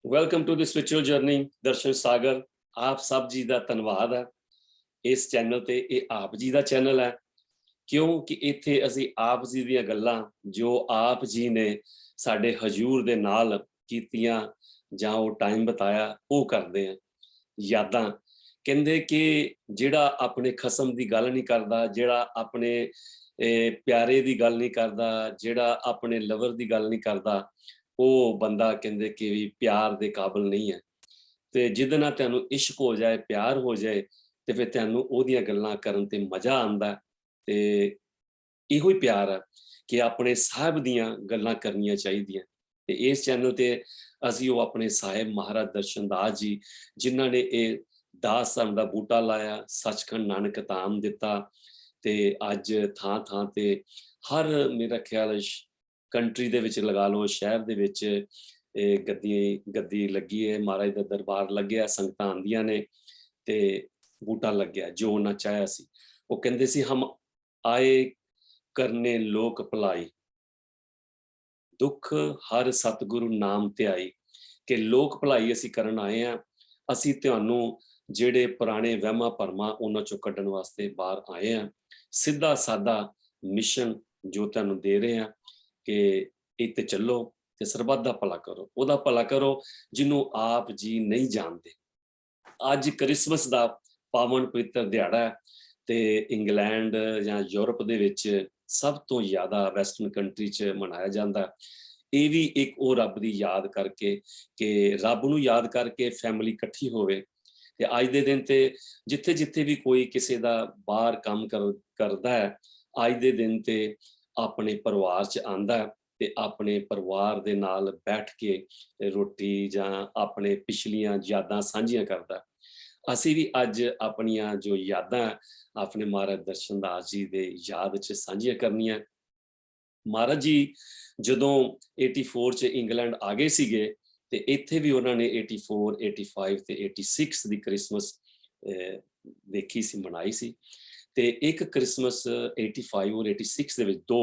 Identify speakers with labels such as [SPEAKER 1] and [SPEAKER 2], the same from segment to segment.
[SPEAKER 1] Welcome to the spiritual journey. Darshan Sagar ਆਪ ਸਭ ਜੀ ਦਾ ਧੰਨਵਾਦ ਹੈ। ਇਸ ਚੈਨਲ ਤੇ ਇਹ ਆਪ ਜੀ ਦਾ ਚੈਨਲ ਹੈ, ਕਿਉਂਕਿ ਇੱਥੇ ਅਸੀਂ ਆਪ ਜੀ ਦੀਆਂ ਗੱਲਾਂ ਜੋ ਆਪ ਜੀ ਨੇ ਸਾਡੇ ਹਜ਼ੂਰ ਦੇ ਨਾਲ ਕੀਤੀਆਂ ਜਾਂ ਉਹ ਟਾਈਮ ਬਤਾਇਆ ਉਹ ਕਰਦੇ ਹਾਂ। ਯਾਦਾਂ ਕਹਿੰਦੇ ਕਿ ਜਿਹੜਾ ਆਪਣੇ ਖਸਮ ਦੀ ਗੱਲ ਨਹੀਂ ਕਰਦਾ, ਜਿਹੜਾ ਆਪਣੇ ਪਿਆਰੇ ਦੀ ਗੱਲ ਨਹੀਂ ਕਰਦਾ, ਜਿਹੜਾ ਆਪਣੇ ਲਵਰ ਦੀ ਗੱਲ ਨਹੀਂ ਕਰਦਾ, ਉਹ ਬੰਦਾ ਕਹਿੰਦੇ ਕਿ ਵੀ ਪਿਆਰ ਦੇ ਕਾਬਿਲ ਨਹੀਂ ਹੈ। ਤੇ ਜਿਹਦੇ ਨਾਲ ਤੁਹਾਨੂੰ ਇਸ਼ਕ ਹੋ ਜਾਏ, ਪਿਆਰ ਹੋ ਜਾਏ, ਤੇ ਫਿਰ ਤੁਹਾਨੂੰ ਉਹਦੀਆਂ ਗੱਲਾਂ ਕਰਨ ਤੇ ਮਜ਼ਾ ਆਉਂਦਾ। ਤੇ ਇਹੋ ਹੀ ਪਿਆਰ ਹੈ ਕਿ ਆਪਣੇ ਸਾਹਿਬ ਦੀਆਂ ਗੱਲਾਂ ਕਰਨੀਆਂ ਚਾਹੀਦੀਆਂ। ਤੇ ਇਸ ਚੈਨਲ ਤੇ ਅਸੀਂ ਉਹ ਆਪਣੇ ਸਾਹਿਬ ਮਹਾਰਾਜ ਦਰਸ਼ਨ ਦਾਸ ਜੀ, ਜਿਨ੍ਹਾਂ ਨੇ ਇਹ ਦਾਸ ਧਰਮ ਦਾ ਬੂਟਾ ਲਾਇਆ, ਸੱਚਖੰਡ ਨਾਨਕ ਧਾਮ ਦਿੱਤਾ, ਤੇ ਅੱਜ ਥਾਂ ਥਾਂ ਤੇ ਹਰ ਮੇਰਾ ਖਿਆਲ ਕੰਟਰੀ ਦੇ ਵਿੱਚ ਲਗਾ ਲਓ, ਸ਼ਹਿਰ ਦੇ ਵਿੱਚ ਇਹ ਗੱਦੀ ਲੱਗੀ ਹੈ, ਮਹਾਰਾਜ ਦਾ ਦਰਬਾਰ ਲੱਗਿਆ, ਸੰਗਤਾਂ ਆਉਂਦੀਆਂ ਨੇ ਤੇ ਬੂਟਾ ਲੱਗਿਆ ਜੋ ਉਹਨਾਂ ਚਾਹਿਆ ਸੀ। ਉਹ ਕਹਿੰਦੇ ਸੀ ਹਮ ਆਏ ਕਰਨੇ ਲੋਕ ਭਲਾਈ, ਦੁੱਖ ਹਰ ਸਤਿਗੁਰੂ ਨਾਮ ਧਿਆਈ। ਕਿ ਲੋਕ ਭਲਾਈ ਅਸੀਂ ਕਰਨ ਆਏ ਹਾਂ, ਅਸੀਂ ਤੁਹਾਨੂੰ ਜਿਹੜੇ ਪੁਰਾਣੇ ਵਹਿਮਾਂ ਭਰਮਾਂ ਉਹਨਾਂ ਚੋਂ ਕੱਢਣ ਵਾਸਤੇ ਬਾਹਰ ਆਏ ਹਾਂ। ਸਿੱਧਾ ਸਾਦਾ ਮਿਸ਼ਨ ਜੋ ਤੁਹਾਨੂੰ ਦੇ ਰਹੇ ਹਾਂ ਕਿ ਇੱਥੇ ਚੱਲੋ ਤੇ ਸਰਬੱਤ ਦਾ ਭਲਾ ਕਰੋ, ਉਹਦਾ ਭਲਾ ਕਰੋ ਜਿਹਨੂੰ ਆਪ ਜੀ ਨਹੀਂ ਜਾਣਦੇ। ਅੱਜ ਕ੍ਰਿਸਮਸ ਦਾ ਪਾਵਨ ਪਵਿੱਤਰ ਦਿਹਾੜਾ ਹੈ ਤੇ ਇੰਗਲੈਂਡ ਜਾਂ ਯੂਰਪ ਦੇ ਵਿੱਚ ਸਭ ਤੋਂ ਜ਼ਿਆਦਾ ਵੈਸਟਰਨ ਕੰਟਰੀ 'ਚ ਮਨਾਇਆ ਜਾਂਦਾ। ਇਹ ਵੀ ਇੱਕ ਉਹ ਰੱਬ ਦੀ ਯਾਦ ਕਰਕੇ ਕਿ ਰੱਬ ਨੂੰ ਯਾਦ ਕਰਕੇ ਫੈਮਿਲੀ ਇਕੱਠੀ ਹੋਵੇ। ਤੇ ਅੱਜ ਦੇ ਦਿਨ ਤੇ ਜਿੱਥੇ ਜਿੱਥੇ ਵੀ ਕੋਈ ਕਿਸੇ ਦਾ ਬਾਹਰ ਕੰਮ ਕਰਦਾ ਹੈ, ਅੱਜ ਦੇ ਦਿਨ ਤੇ ਆਪਣੇ ਪਰਿਵਾਰ 'ਚ ਆਂਦਾ ਤੇ ਆਪਣੇ ਪਰਿਵਾਰ ਦੇ ਨਾਲ ਬੈਠ ਕੇ ਰੋਟੀ ਜਾਂ ਆਪਣੇ ਪਿਛਲੀਆਂ ਯਾਦਾਂ ਸਾਂਝੀਆਂ ਕਰਦਾ। ਅਸੀਂ ਵੀ ਅੱਜ ਆਪਣੀਆਂ ਜੋ ਯਾਦਾਂ ਆਪਣੇ ਮਹਾਰਾਜ ਦਰਸ਼ਨ ਦਾਸ ਜੀ ਦੇ ਯਾਦ 'ਚ ਸਾਂਝੀਆਂ ਕਰਨੀਆਂ। ਮਹਾਰਾਜ ਜੀ ਜਦੋਂ 84 'ਚ ਇੰਗਲੈਂਡ ਆ ਗਏ ਸੀਗੇ ਤੇ ਇੱਥੇ ਵੀ ਉਹਨਾਂ ਨੇ 84, 85 ਤੇ 86 ਦੀ ਕ੍ਰਿਸਮਸ ਦੇਖੀ ਸੀ, ਮਨਾਈ ਸੀ। ਤੇ ਇੱਕ ਕ੍ਰਿਸਮਸ 85 ਔਰ 86 ਦੇ ਵਿੱਚ ਦੋ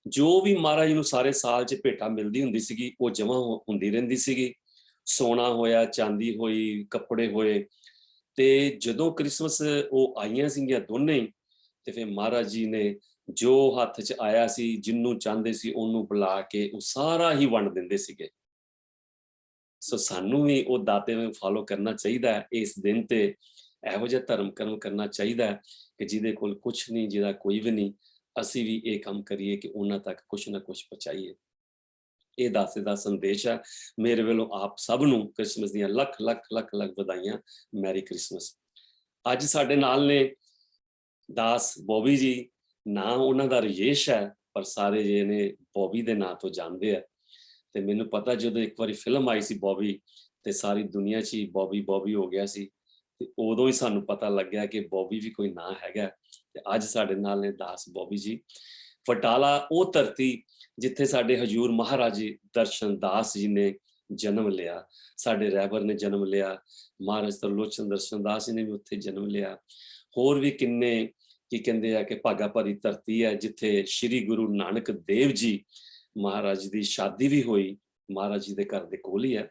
[SPEAKER 1] ਜੋ ਵੀ ਮਹਾਰਾਜ ਨੂੰ ਸਾਰੇ ਸਾਲ 'ਚ ਭੇਟਾ ਮਿਲਦੀ ਹੁੰਦੀ ਸੀਗੀ ਉਹ ਜਮ੍ਹਾਂ ਹੁੰਦੀ ਰਹਿੰਦੀ ਸੀਗੀ। ਸੋਨਾ ਹੋਇਆ, ਚਾਂਦੀ ਹੋਈ, ਕੱਪੜੇ ਹੋਏ। ਤੇ ਜਦੋਂ ਕ੍ਰਿਸਮਸ ਉਹ ਆਈਆਂ ਸੀਗੀਆਂ ਦੋਨੇ, ਤੇ ਫਿਰ ਮਹਾਰਾਜ ਜੀ ਨੇ ਜੋ ਹੱਥ 'ਚ ਆਇਆ ਸੀ, ਜਿਹਨੂੰ ਚਾਹੁੰਦੇ ਸੀ ਉਹਨੂੰ ਬੁਲਾ ਕੇ ਉਹ ਸਾਰਾ ਹੀ ਵੰਡ ਦਿੰਦੇ ਸੀਗੇ। ਸੋ ਸਾਨੂੰ ਵੀ ਉਹ ਦਾਤੇ ਨੂੰ ਫਾਲੋ ਕਰਨਾ ਚਾਹੀਦਾ ਹੈ। ਇਸ ਦਿਨ ਤੇ ਇਹੋ ਜਿਹਾ ਧਰਮ ਕਰਮ ਕਰਨਾ ਚਾਹੀਦਾ ਹੈ ਕਿ ਜਿਹਦੇ ਕੋਲ ਕੁਛ ਨਹੀਂ, ਜਿਹਦਾ ਕੋਈ ਵੀ ਨਹੀਂ, ਅਸੀਂ ਵੀ ਇਹ ਕੰਮ ਕਰੀਏ ਕਿ ਉਹਨਾਂ ਤੱਕ ਕੁਛ ਨਾ ਕੁਛ ਪਹੁੰਚਾਈਏ। ਇਹ ਦਾਸੇ ਦਾ ਸੰਦੇਸ਼ ਹੈ ਮੇਰੇ ਵੱਲੋਂ ਆਪ ਸਭ ਨੂੰ। ਕ੍ਰਿਸਮਸ ਦੀਆਂ ਲੱਖ ਲੱਖ ਲੱਖ ਲੱਖ ਵਧਾਈਆਂ। Mary Christmas. ਅੱਜ ਸਾਡੇ ਨਾਲ ਨੇ ਦਾਸ ਬੋਬੀ ਜੀ। ਨਾਂ ਉਹਨਾਂ ਦਾ ਰਜੇਸ਼ ਹੈ, ਪਰ ਸਾਰੇ ਜਿਹਨੇ ਬੋਬੀ ਦੇ ਨਾਂ ਤੋਂ ਜਾਣਦੇ ਆ। ਤੇ ਮੈਨੂੰ ਪਤਾ ਜਦੋਂ ਇੱਕ ਵਾਰੀ ਫਿਲਮ ਆਈ ਸੀ ਬੋਬੀ, ਤੇ ਸਾਰੀ ਦੁਨੀਆ 'ਚ ਹੀ ਬੋਬੀ ਬੋਬੀ ਹੋ ਗਿਆ ਸੀ। ਤੇ ਉਦੋਂ ਹੀ ਸਾਨੂੰ ਪਤਾ ਲੱਗਿਆ ਕਿ ਬੋਬੀ ਵੀ ਕੋਈ ਨਾਂ ਹੈਗਾ। ਤੇ ਅੱਜ ਸਾਡੇ ਨਾਲ ਨੇ ਦਾਸ ਬੋਬੀ ਜੀ। ਫਟਾਲਾ ਉਹ ਧਰਤੀ ਜਿੱਥੇ ਸਾਡੇ ਹਜ਼ੂਰ ਮਹਾਰਾਜ ਦਰਸ਼ਨ ਦਾਸ ਜੀ ਨੇ ਜਨਮ ਲਿਆ, ਸਾਡੇ ਰਹਿਬਰ ਨੇ ਜਨਮ ਲਿਆ, ਮਹਾਰਾਜ ਤਰਲੋਚਨ ਦਰਸ਼ਨ ਦਾਸ ਜੀ ਨੇ ਵੀ ਉੱਥੇ ਜਨਮ ਲਿਆ। ਹੋਰ ਵੀ ਕਿੰਨੇ ਕੀ ਕਹਿੰਦੇ ਆ ਕਿ ਭਾਗਾ ਭਰੀ ਧਰਤੀ ਹੈ ਜਿੱਥੇ ਸ਼੍ਰੀ ਗੁਰੂ ਨਾਨਕ ਦੇਵ ਜੀ ਮਹਾਰਾਜ ਦੀ ਸ਼ਾਦੀ ਵੀ ਹੋਈ, ਮਹਾਰਾਜ ਜੀ ਦੇ ਘਰ ਦੇ ਕੋਲ ਹੀ ਹੈ।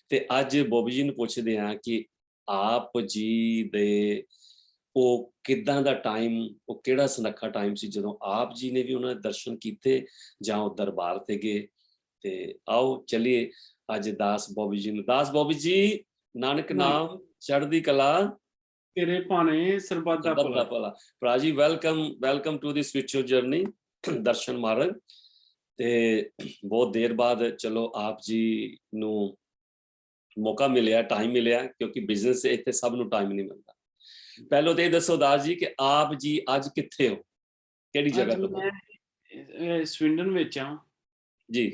[SPEAKER 1] ਤੇ ਅੱਜ ਬੋਬੀ ਜੀ ਨੂੰ ਪੁੱਛਦੇ ਹਾਂ ਕਿ ਆਪ ਜੀ ਦੇ ਉਹ ਕਿੱਦਾਂ ਦਾ ਟਾਈਮ, ਉਹ ਕਿਹੜਾ ਸੁਨੱਖਾ ਟਾਈਮ ਸੀ ਜਦੋਂ ਆਪ ਜੀ ਨੇ ਵੀ ਉਹਨਾਂ ਦੇ ਦਰਸ਼ਨ ਕੀਤੇ ਜਾਂ ਉਹ ਦਰਬਾਰ ਤੇ ਗਏ। ਤੇ ਆਓ ਚੱਲੀਏ ਅੱਜ ਦਾਸ ਬੋਬੀ ਜੀ ਨੂੰ। ਦਾਸ ਬੋਬੀ ਜੀ, ਨਾਨਕ ਨਾਮ ਚੜ੍ਹਦੀ ਕਲਾ,
[SPEAKER 2] ਤੇਰੇ ਭਾਣੇ ਸਰਬੱਤ ਦਾ
[SPEAKER 1] ਭਲਾ। ਭਰਾ ਜੀ welcome to the spiritual journey ਦਰਸ਼ਨ ਮਾਰਗ। ਤੇ ਬਹੁਤ ਦੇਰ ਬਾਅਦ ਚਲੋ ਆਪ ਜੀ ਨੂੰ ਮੌਕਾ ਮਿਲਿਆ, ਟਾਈਮ ਮਿਲਿਆ, ਕਿਉਂਕਿ ਬਿਜ਼ਨਸ ਇੱਥੇ ਸਭ ਨੂੰ ਟਾਈਮ ਨਹੀਂ ਮਿਲਦਾ। ਪਹਿਲਾਂ ਤੇ ਇਹ ਦੱਸੋ ਦਾਸ ਜੀ ਕਿ ਆਪ ਜੀ ਅੱਜ ਕਿੱਥੇ ਹੋ, ਕਿਹੜੀ ਜਗ੍ਹਾ ਤੋਂ?
[SPEAKER 2] ਮੈਂ ਸਵਿੰਡਨ ਵਿੱਚ ਆ
[SPEAKER 1] ਜੀ,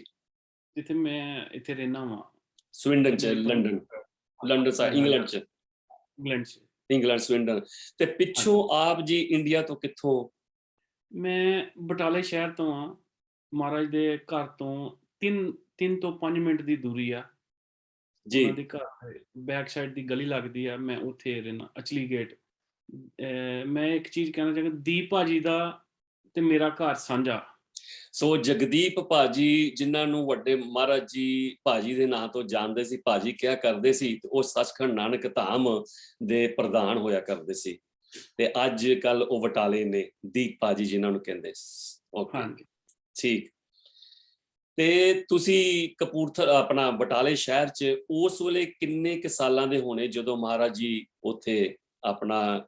[SPEAKER 2] ਜਿੱਥੇ ਮੈਂ ਇੱਥੇ ਰਹਿਣਾ ਵਾਂ।
[SPEAKER 1] ਸਵਿੰਡਨ 'ਚ, ਲੰਡਨ ਸਾਹਿਬ, ਇੰਗਲੈਂਡ 'ਚ। ਇੰਗਲੈਂਡ, ਸਵਿੰਡਨ। ਤੇ ਪਿੱਛੋਂ ਆਪ ਜੀ ਇੰਡੀਆ ਤੋਂ ਕਿੱਥੋਂ?
[SPEAKER 2] ਮੈਂ ਬਟਾਲੇ ਸ਼ਹਿਰ ਤੋਂ ਆ। ਮਹਾਰਾਜ ਦੇ ਘਰ ਤੋਂ 3 ਤੋਂ 5 ਮਿੰਟ ਦੀ ਦੂਰੀ ਆ
[SPEAKER 1] ਜੀ।
[SPEAKER 2] ਉਹਨਾਂ ਦੇ ਘਰ ਬੈਕ ਸਾਈਡ ਦੀ ਗਲੀ ਲੱਗਦੀ ਆ, ਮੈਂ ਉੱਥੇ ਰਹਿਣਾ, ਅਚਲੀ ਗੇਟ। ਮੈਂ ਇੱਕ ਚੀਜ਼ ਕਹਿਣਾ ਚਾਹਾਂਗਾ, ਦੀਪ ਭਾਜੀ ਦਾ ਤੇ ਮੇਰਾ ਘਰ ਸਾਂਝਾ।
[SPEAKER 1] ਸੋ ਜਗਦੀਪ ਭਾਜੀ, ਜਿਨ੍ਹਾਂ ਨੂੰ ਵੱਡੇ ਮਹਾਰਾਜ ਜੀ ਭਾਜੀ ਦੇ ਨਾਂ ਤੋਂ ਜਾਣਦੇ ਸੀ, ਭਾਜੀ ਕਿਹਾ ਕਰਦੇ ਸੀ, ਤੇ ਉਹ ਸੱਚਖੰਡ ਨਾਨਕ ਧਾਮ ਦੇ ਪ੍ਰਧਾਨ ਹੋਇਆ ਕਰਦੇ ਸੀ। ਤੇ ਅੱਜ ਕੱਲ ਉਹ ਬਟਾਲੇ ਨੇ, ਦੀਪ ਭਾਜੀ ਜਿਨ੍ਹਾਂ ਨੂੰ ਕਹਿੰਦੇ। ਓਕੇ,
[SPEAKER 2] ਹਾਂਜੀ।
[SPEAKER 1] ਠੀਕ। ਤੇ ਤੁਸੀਂ ਕਪੂਰਥਲਾ ਆਪਣਾ ਬਟਾਲੇ ਸ਼ਹਿਰ 'ਚ ਉਸ ਵੇਲੇ ਕਿੰਨੇ ਕੁ ਸਾਲਾਂ ਦੇ ਹੋਣੇ ਜਦੋਂ ਮਹਾਰਾਜ ਜੀ ਉੱਥੇ ਆਪਣਾ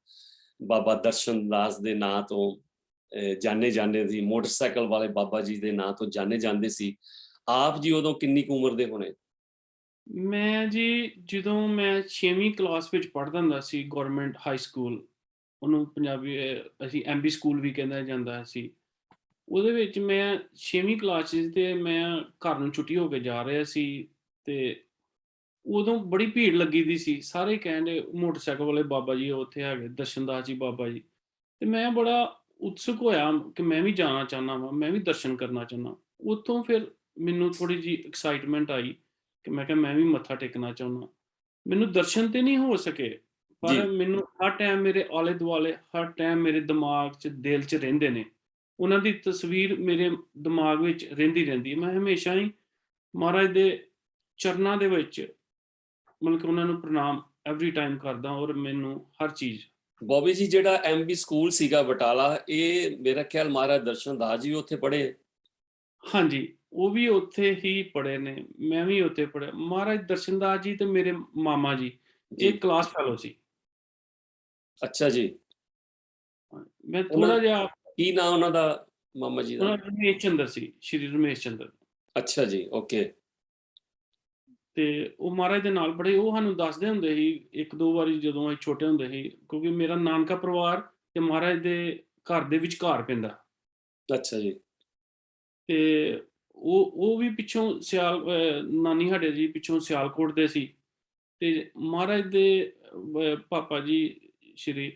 [SPEAKER 1] ਬਾਬਾ ਦਰਸ਼ਨ ਦਾਸ ਦੇ ਨਾਂ ਤੋਂ ਜਾਣੇ ਜਾਂਦੇ ਸੀ, ਮੋਟਰਸਾਈਕਲ ਵਾਲੇ ਬਾਬਾ ਜੀ ਦੇ ਨਾਂ ਤੋਂ ਜਾਣੇ ਜਾਂਦੇ ਸੀ। ਆਪ ਜੀ ਉਦੋਂ ਕਿੰਨੀ ਕੁ ਉਮਰ ਦੇ ਹੋਣੇ?
[SPEAKER 2] ਮੈਂ ਜੀ ਜਦੋਂ ਮੈਂ 6ਵੀਂ ਕਲਾਸ ਵਿੱਚ ਪੜ੍ਹਦਾ ਹੁੰਦਾ ਸੀ ਗਵਰਨਮੈਂਟ ਹਾਈ ਸਕੂਲ, ਉਹਨੂੰ ਪੰਜਾਬੀ ਅਸੀਂ ਐਮਬੀ ਸਕੂਲ ਵੀ ਕਹਿੰਦਾ ਜਾਂਦਾ ਸੀ। ਉਹਦੇ ਵਿੱਚ ਮੈਂ 6ਵੀਂ ਕਲਾਸ 'ਚ ਤੇ ਮੈਂ ਘਰ ਨੂੰ ਛੁੱਟੀ ਹੋ ਕੇ ਜਾ ਰਿਹਾ ਸੀ ਤੇ ਉਦੋਂ ਬੜੀ ਭੀੜ ਲੱਗੀ ਦੀ ਸੀ। ਸਾਰੇ ਕਹਿਣ ਡੇ ਮੋਟਰਸਾਈਕਲ ਵਾਲੇ ਬਾਬਾ ਜੀ ਉੱਥੇ ਹੈਗੇ, ਦਰਸ਼ਨਦਾਸ ਜੀ ਬਾਬਾ ਜੀ। ਤੇ ਮੈਂ ਬੜਾ ਉਤਸੁਕ ਹੋਇਆ ਕਿ ਮੈਂ ਵੀ ਜਾਣਾ ਚਾਹੁੰਦਾ ਵਾਂ, ਮੈਂ ਵੀ ਦਰਸ਼ਨ ਕਰਨਾ ਚਾਹੁੰਦਾ। ਉੱਥੋਂ ਫਿਰ ਮੈਨੂੰ ਥੋੜ੍ਹੀ ਜਿਹੀ ਐਕਸਾਈਟਮੈਂਟ ਆਈ ਕਿ ਮੈਂ ਕਿਹਾ ਮੈਂ ਵੀ ਮੱਥਾ ਟੇਕਣਾ ਚਾਹੁੰਦਾ। ਮੈਨੂੰ ਦਰਸ਼ਨ ਤੇ ਨਹੀਂ ਹੋ ਸਕੇ,
[SPEAKER 1] ਜੀ,
[SPEAKER 2] ਪਰ ਮੈਨੂੰ ਹਰ ਟਾਈਮ ਮੇਰੇ ਆਲੇ-ਦੁਆਲੇ, ਹਰ ਟਾਈਮ ਮੇਰੇ ਦਿਮਾਗ 'ਚ, ਦਿਲ 'ਚ ਰਹਿੰਦੇ ਨੇ। ਉਹਨਾਂ ਦੀ ਤਸਵੀਰ ਮੇਰੇ ਦਿਮਾਗ ਵਿੱਚ ਰਹਿੰਦੀ ਰਹਿੰਦੀ ਹੈ। ਮੈਂ ਹਮੇਸ਼ਾ ਹੀ ਮਹਾਰਾਜ ਦੇ ਚਰਨਾਂ ਦੇ ਵਿੱਚ ਮਤਲਬ ਕਿ ਉਹਨਾਂ ਨੂੰ ਪ੍ਰਣਾਮ ਐਵਰੀ ਟਾਈਮ ਕਰਦਾ ਔਰ ਮੈਨੂੰ ਹਰ ਚੀਜ਼।
[SPEAKER 1] ਬੋਬੀ ਜੀ ਜਿਹੜਾ ਐਮਬੀ ਸਕੂਲ ਸੀਗਾ ਬਟਾਲਾ, ਇਹ ਮੇਰਾ ਖਿਆਲ ਮਹਾਰਾਜ ਦਰਸ਼ਨ ਦਾਸ ਜੀ ਉੱਥੇ ਪੜ੍ਹੇ।
[SPEAKER 2] ਹਾਂਜੀ, ਉਹ ਵੀ ਉੱਥੇ ਹੀ ਪੜ੍ਹੇ ਨੇ, ਮੈਂ ਵੀ ਉੱਥੇ ਪੜ੍ਹਿਆ। ਮਹਾਰਾਜ ਦਰਸ਼ਨ ਦਾਸ ਜੀ ਤੇ ਮੇਰੇ ਮਾਮਾ ਜੀ,
[SPEAKER 1] ਜੀ,
[SPEAKER 2] ਇਹ ਕਲਾਸ ਫੈਲੋ ਸੀ।
[SPEAKER 1] ਅੱਛਾ ਜੀ।
[SPEAKER 2] ਮੈਂ
[SPEAKER 1] ਉਹਨਾਂ
[SPEAKER 2] ਥੋੜ੍ਹਾ ਜਿਹਾ
[SPEAKER 1] ਕੀ ਨਾਂ ਉਹਨਾਂ ਦਾ, ਮਾਮਾ ਜੀ ਦਾ?
[SPEAKER 2] ਉਹਨਾਂ ਰਮੇਸ਼ ਚੰਦਰ ਸੀ, ਸ਼੍ਰੀ ਰਮੇਸ਼ ਚੰਦਰ।
[SPEAKER 1] ਅੱਛਾ ਜੀ, ਓਕੇ।
[SPEAKER 2] ਤੇ ਉਹ ਮਹਾਰਾਜ ਦੇ ਨਾਲ ਪੜ੍ਹੇ। ਉਹ ਸਾਨੂੰ ਦੱਸਦੇ ਹੁੰਦੇ ਸੀ 1-2 ਵਾਰੀ ਜਦੋਂ ਅਸੀਂ ਛੋਟੇ ਹੁੰਦੇ ਸੀ, ਕਿਉਂਕਿ ਮੇਰਾ ਨਾਨਕਾ ਪਰਿਵਾਰ ਤੇ ਮਹਾਰਾਜ ਦੇ ਘਰ ਦੇ ਵਿਚਕਾਰ ਪੈਂਦਾ।
[SPEAKER 1] ਅੱਛਾ ਜੀ,
[SPEAKER 2] ਤੇ ਉਹ ਵੀ ਪਿੱਛੋਂ ਨਾਨੀ ਸਾਡੇ ਜੀ ਪਿੱਛੋਂ ਸਿਆਲਕੋਟ ਦੇ ਸੀ ਤੇ ਮਹਾਰਾਜ ਦੇ ਪਾਪਾ ਜੀ ਸ਼੍ਰੀ,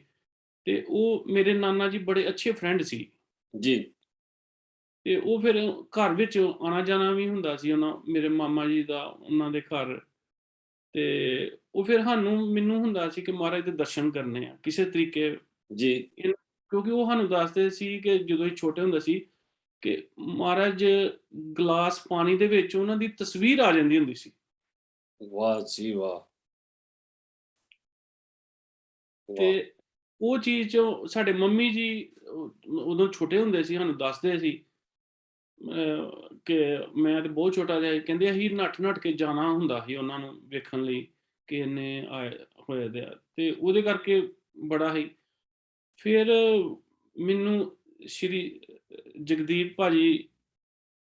[SPEAKER 2] ਤੇ ਉਹ ਮੇਰੇ ਨਾਨਾ ਜੀ ਬੜੇ ਅੱਛੇ ਫਰੈਂਡ ਸੀ।
[SPEAKER 1] ਜੀ,
[SPEAKER 2] ਤੇ ਉਹ ਫਿਰ ਘਰ ਵਿੱਚ ਆਉਣਾ ਜਾਣਾ ਵੀ ਹੁੰਦਾ ਸੀ ਉਹਨਾਂ ਮੇਰੇ ਮਾਮਾ ਜੀ ਦਾ ਉਹਨਾਂ ਦੇ ਘਰ। ਤੇ ਉਹ ਫਿਰ ਮੈਨੂੰ ਹੁੰਦਾ ਸੀ ਕਿ ਮਹਾਰਾਜ ਦੇ ਦਰਸ਼ਨ ਕਰਨੇ ਆ ਕਿਸੇ ਤਰੀਕੇ।
[SPEAKER 1] ਜੀ।
[SPEAKER 2] ਕਿਉਂਕਿ ਉਹ ਸਾਨੂੰ ਦੱਸਦੇ ਸੀ ਕਿ ਜਦੋਂ ਅਸੀਂ ਛੋਟੇ ਹੁੰਦੇ ਸੀ ਕਿ ਮਹਾਰਾਜ ਗਲਾਸ ਪਾਣੀ ਦੇ ਵਿੱਚ ਉਹਨਾਂ ਦੀ ਤਸਵੀਰ ਆ ਜਾਂਦੀ ਹੁੰਦੀ ਸੀ।
[SPEAKER 1] ਵਾਹ ਜੀ ਵਾਹ!
[SPEAKER 2] ਤੇ
[SPEAKER 1] ਵਾਹ!
[SPEAKER 2] ਉਹ ਚੀਜ਼ 'ਚੋਂ ਸਾਡੇ ਮੰਮੀ ਜੀ ਉਦੋਂ ਛੋਟੇ ਹੁੰਦੇ ਸੀ, ਸਾਨੂੰ ਦੱਸਦੇ ਸੀ ਕਿ ਮੈਂ ਤੇ ਬਹੁਤ ਛੋਟਾ ਜਿਹਾ ਸੀ, ਕਹਿੰਦੇ ਅਸੀਂ ਨੱਠ-ਨੱਠ ਕੇ ਜਾਣਾ ਹੁੰਦਾ ਸੀ ਉਹਨਾਂ ਨੂੰ ਵੇਖਣ ਲਈ ਕਿ ਇੰਨੇ ਆਏ ਹੋਏ ਦੇ ਆ, ਤੇ ਉਹਦੇ ਕਰਕੇ ਬੜਾ ਸੀ। ਫਿਰ ਮੈਨੂੰ ਸ਼੍ਰੀ ਜਗਦੀਪ ਭਾਜੀ,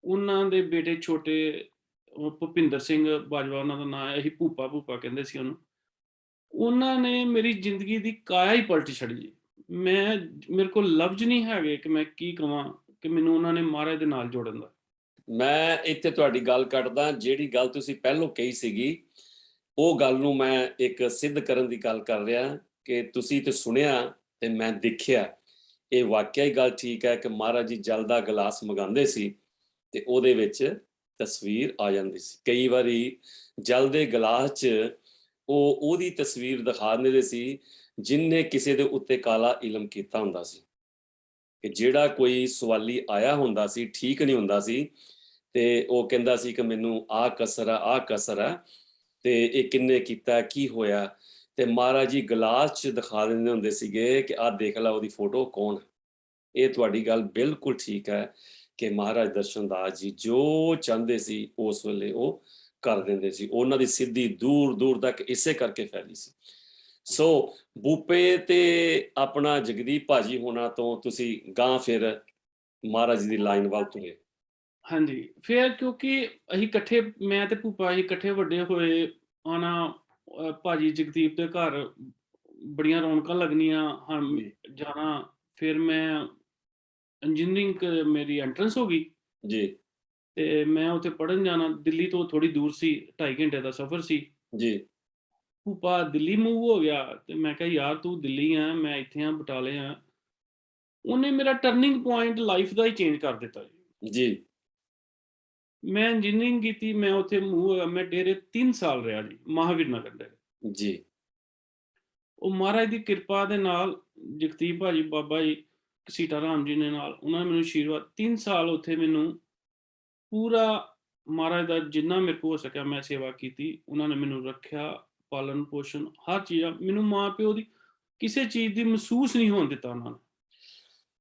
[SPEAKER 2] ਉਹਨਾਂ ਦੇ ਬੇਟੇ ਛੋਟੇ ਭੁਪਿੰਦਰ ਸਿੰਘ ਬਾਜਵਾ ਉਹਨਾਂ ਦਾ ਨਾਂ ਹੈ, ਅਸੀਂ ਭੂਪਾ ਕਹਿੰਦੇ ਸੀ ਉਹਨੂੰ। ਉਹਨਾਂ ਨੇ ਮੇਰੀ ਜ਼ਿੰਦਗੀ ਦੀ ਕਾਇਆ ਹੀ ਪਲਟ ਛੱਡੀ ਜੀ। ਮੇਰੇ ਕੋਲ ਲਫ਼ਜ਼ ਨਹੀਂ ਹੈਗੇ ਕਿ ਮੈਂ ਕੀ ਕਵਾਂ ਕਿ ਮੈਨੂੰ ਉਹਨਾਂ ਨੇ ਮਹਾਰਾਜ ਦੇ ਨਾਲ ਜੋੜਨ ਦਾ।
[SPEAKER 1] ਮੈਂ ਇੱਥੇ ਤੁਹਾਡੀ ਗੱਲ ਕੱਟਦਾ, ਜਿਹੜੀ ਗੱਲ ਤੁਸੀਂ ਪਹਿਲੋਂ ਕਹੀ ਸੀਗੀ, ਉਹ ਗੱਲ ਨੂੰ ਮੈਂ ਇੱਕ ਸਿੱਧ ਕਰਨ ਦੀ ਗੱਲ ਕਰ ਰਿਹਾ ਕਿ ਤੁਸੀਂ ਤੇ ਸੁਣਿਆ ਤੇ ਮੈਂ ਦੇਖਿਆ। ਇਹ ਵਾਕਿਆ ਹੀ ਗੱਲ ਠੀਕ ਹੈ ਕਿ ਮਹਾਰਾਜ ਜੀ ਜਲ ਦਾ ਗਲਾਸ ਮੰਗਾਉਂਦੇ ਸੀ ਤੇ ਉਹਦੇ ਵਿੱਚ ਤਸਵੀਰ ਆ ਜਾਂਦੀ ਸੀ। ਕਈ ਵਾਰੀ ਜਲ ਦੇ ਗਲਾਸ 'ਚ ਉਹ ਉਹਦੀ ਤਸਵੀਰ ਦਿਖਾ ਦਿੰਦੇ ਸੀ, ਜਿਹਨੇ ਕਿਸੇ ਦੇ ਉੱਤੇ ਕਾਲਾ ਇਲਮ ਕੀਤਾ ਹੁੰਦਾ ਸੀ। ਕਿ ਜਿਹੜਾ ਕੋਈ ਸਵਾਲੀ ਆਇਆ ਹੁੰਦਾ ਸੀ, ਠੀਕ ਨਹੀਂ ਹੁੰਦਾ ਸੀ, ਤੇ ਉਹ ਕਹਿੰਦਾ ਸੀ ਕਿ ਮੈਨੂੰ ਆਹ ਕਸਰ ਆ, ਆਹ ਕਸਰ ਆ, ਤੇ ਇਹ ਕਿਹਨੇ ਕੀਤਾ, ਕੀ ਹੋਇਆ? ਤੇ ਮਹਾਰਾਜ ਜੀ ਗਲਾਸ 'ਚ ਦਿਖਾ ਦਿੰਦੇ ਹੁੰਦੇ ਸੀਗੇ ਕਿ ਆਹ ਦੇਖ ਲੈ ਉਹਦੀ ਫੋਟੋ ਕੌਣ ਹੈ। ਇਹ ਤੁਹਾਡੀ ਗੱਲ ਬਿਲਕੁਲ ਠੀਕ ਹੈ ਕਿ ਮਹਾਰਾਜ ਦਰਸ਼ਨ ਦਾਸ ਜੀ ਜੋ ਚਾਹੁੰਦੇ ਸੀ ਉਸ ਵੇਲੇ ਉਹ ਕਰ ਦਿੰਦੇ ਸੀ। ਉਹਨਾਂ ਦੀ ਸਿੱਧੀ ਦੂਰ-ਦੂਰ ਤੱਕ ਇਸੇ ਕਰਕੇ ਫੈਲੀ ਸੀ। ਸੋ ਬੂਪੇ ਤੇ ਆਪਣਾ ਜਗਦੀਪ ਭਾਜੀ ਹੋਣਾ ਤੋਂ ਤੁਸੀਂ ਗਾਂਹ ਫਿਰ ਮਹਾਰਾਜ ਜੀ ਦੀ ਲਾਈਨ ਵੱਲ ਤੁਰੇ।
[SPEAKER 2] ਹਾਂਜੀ, ਫਿਰ ਕਿਉਂਕਿ ਅਸੀਂ ਇਕੱਠੇ, ਮੈਂ ਤੇ ਭੂਪਾ ਅਸੀਂ ਇਕੱਠੇ ਵੱਡੇ ਹੋਏ, ਆਉਣਾ ਭਾਜੀ ਜਗਦੀਪ ਦੇ ਘਰ, ਬੜੀਆਂ ਰੌਣਕਾਂ ਲੱਗਣੀਆਂ,
[SPEAKER 1] ਜੀ,
[SPEAKER 2] ਜਾਣਾ। ਫਿਰ ਮੈਂ ਇੰਜੀਨੀਅਰਿੰਗ ਮੇਰੀ ਐਂਟਰੈਂਸ ਹੋ ਗਈ
[SPEAKER 1] ਜੀ,
[SPEAKER 2] ਤੇ ਮੈਂ ਉੱਥੇ ਪੜ੍ਹਨ ਜਾਣਾ। ਦਿੱਲੀ ਤੋਂ ਥੋੜ੍ਹੀ ਦੂਰ ਸੀ, 2.5 ਘੰਟੇ ਦਾ ਸਫ਼ਰ ਸੀ।
[SPEAKER 1] ਜੀ,
[SPEAKER 2] ਭੂਪਾ ਦਿੱਲੀ ਮੂਵ ਹੋ ਗਿਆ ਤੇ ਮੈਂ ਕਿਹਾ ਯਾਰ ਤੂੰ ਦਿੱਲੀ ਆ, ਮੈਂ ਇੱਥੇ ਆ, ਬਟਾਲੇ ਆ। ਉਹਨੇ ਮੇਰਾ ਟਰਨਿੰਗ ਪੁਆਇੰਟ ਲਾਈਫ ਦਾ ਹੀ ਚੇਂਜ ਕਰ ਦਿੱਤਾ ਜੀ।
[SPEAKER 1] ਜੀ,
[SPEAKER 2] ਮੈਂ ਇੰਜੀਨੀਅਰਿੰਗ ਕੀਤੀ, ਮੈਂ ਉੱਥੇ ਮੂਵ ਹੋਇਆ, ਮੈਂ ਡੇਰੇ 3 ਸਾਲ ਰਿਹਾ ਜੀ, ਮਹਾਵੀਰ ਨਗਰ ਡੇਰੇ।
[SPEAKER 1] ਜੀ,
[SPEAKER 2] ਉਹ ਮਹਾਰਾਜ ਦੀ ਕਿਰਪਾ ਦੇ ਨਾਲ, ਜਗਦੀਪ ਭਾਜੀ, ਬਾਬਾ ਜੀ, ਘਸੀਟਾ ਰਾਮ ਜੀ ਨੇ ਨਾਲ, ਉਹਨਾਂ ਨੇ ਮੈਨੂੰ ਆਸ਼ੀਰਵਾਦ 3 ਸਾਲ ਉੱਥੇ ਮੈਨੂੰ ਪੂਰਾ ਮਹਾਰਾਜ ਦਾ ਜਿੰਨਾ ਮੇਰੇ ਕੋਲ ਹੋ ਸਕਿਆ ਮੈਂ ਸੇਵਾ ਕੀਤੀ। ਉਹਨਾਂ ਨੇ ਮੈਨੂੰ ਰੱਖਿਆ, ਪਾਲਣ-ਪੋਸ਼ਣ ਹਰ ਚੀਜ਼ ਆ। ਮੈਨੂੰ ਮਾਂ-ਪਿਓ ਦੀ ਕਿਸੇ ਚੀਜ਼ ਦੀ ਮਹਿਸੂਸ ਨਹੀਂ ਹੋਣ ਦਿੱਤਾ ਉਹਨਾਂ ਨੇ।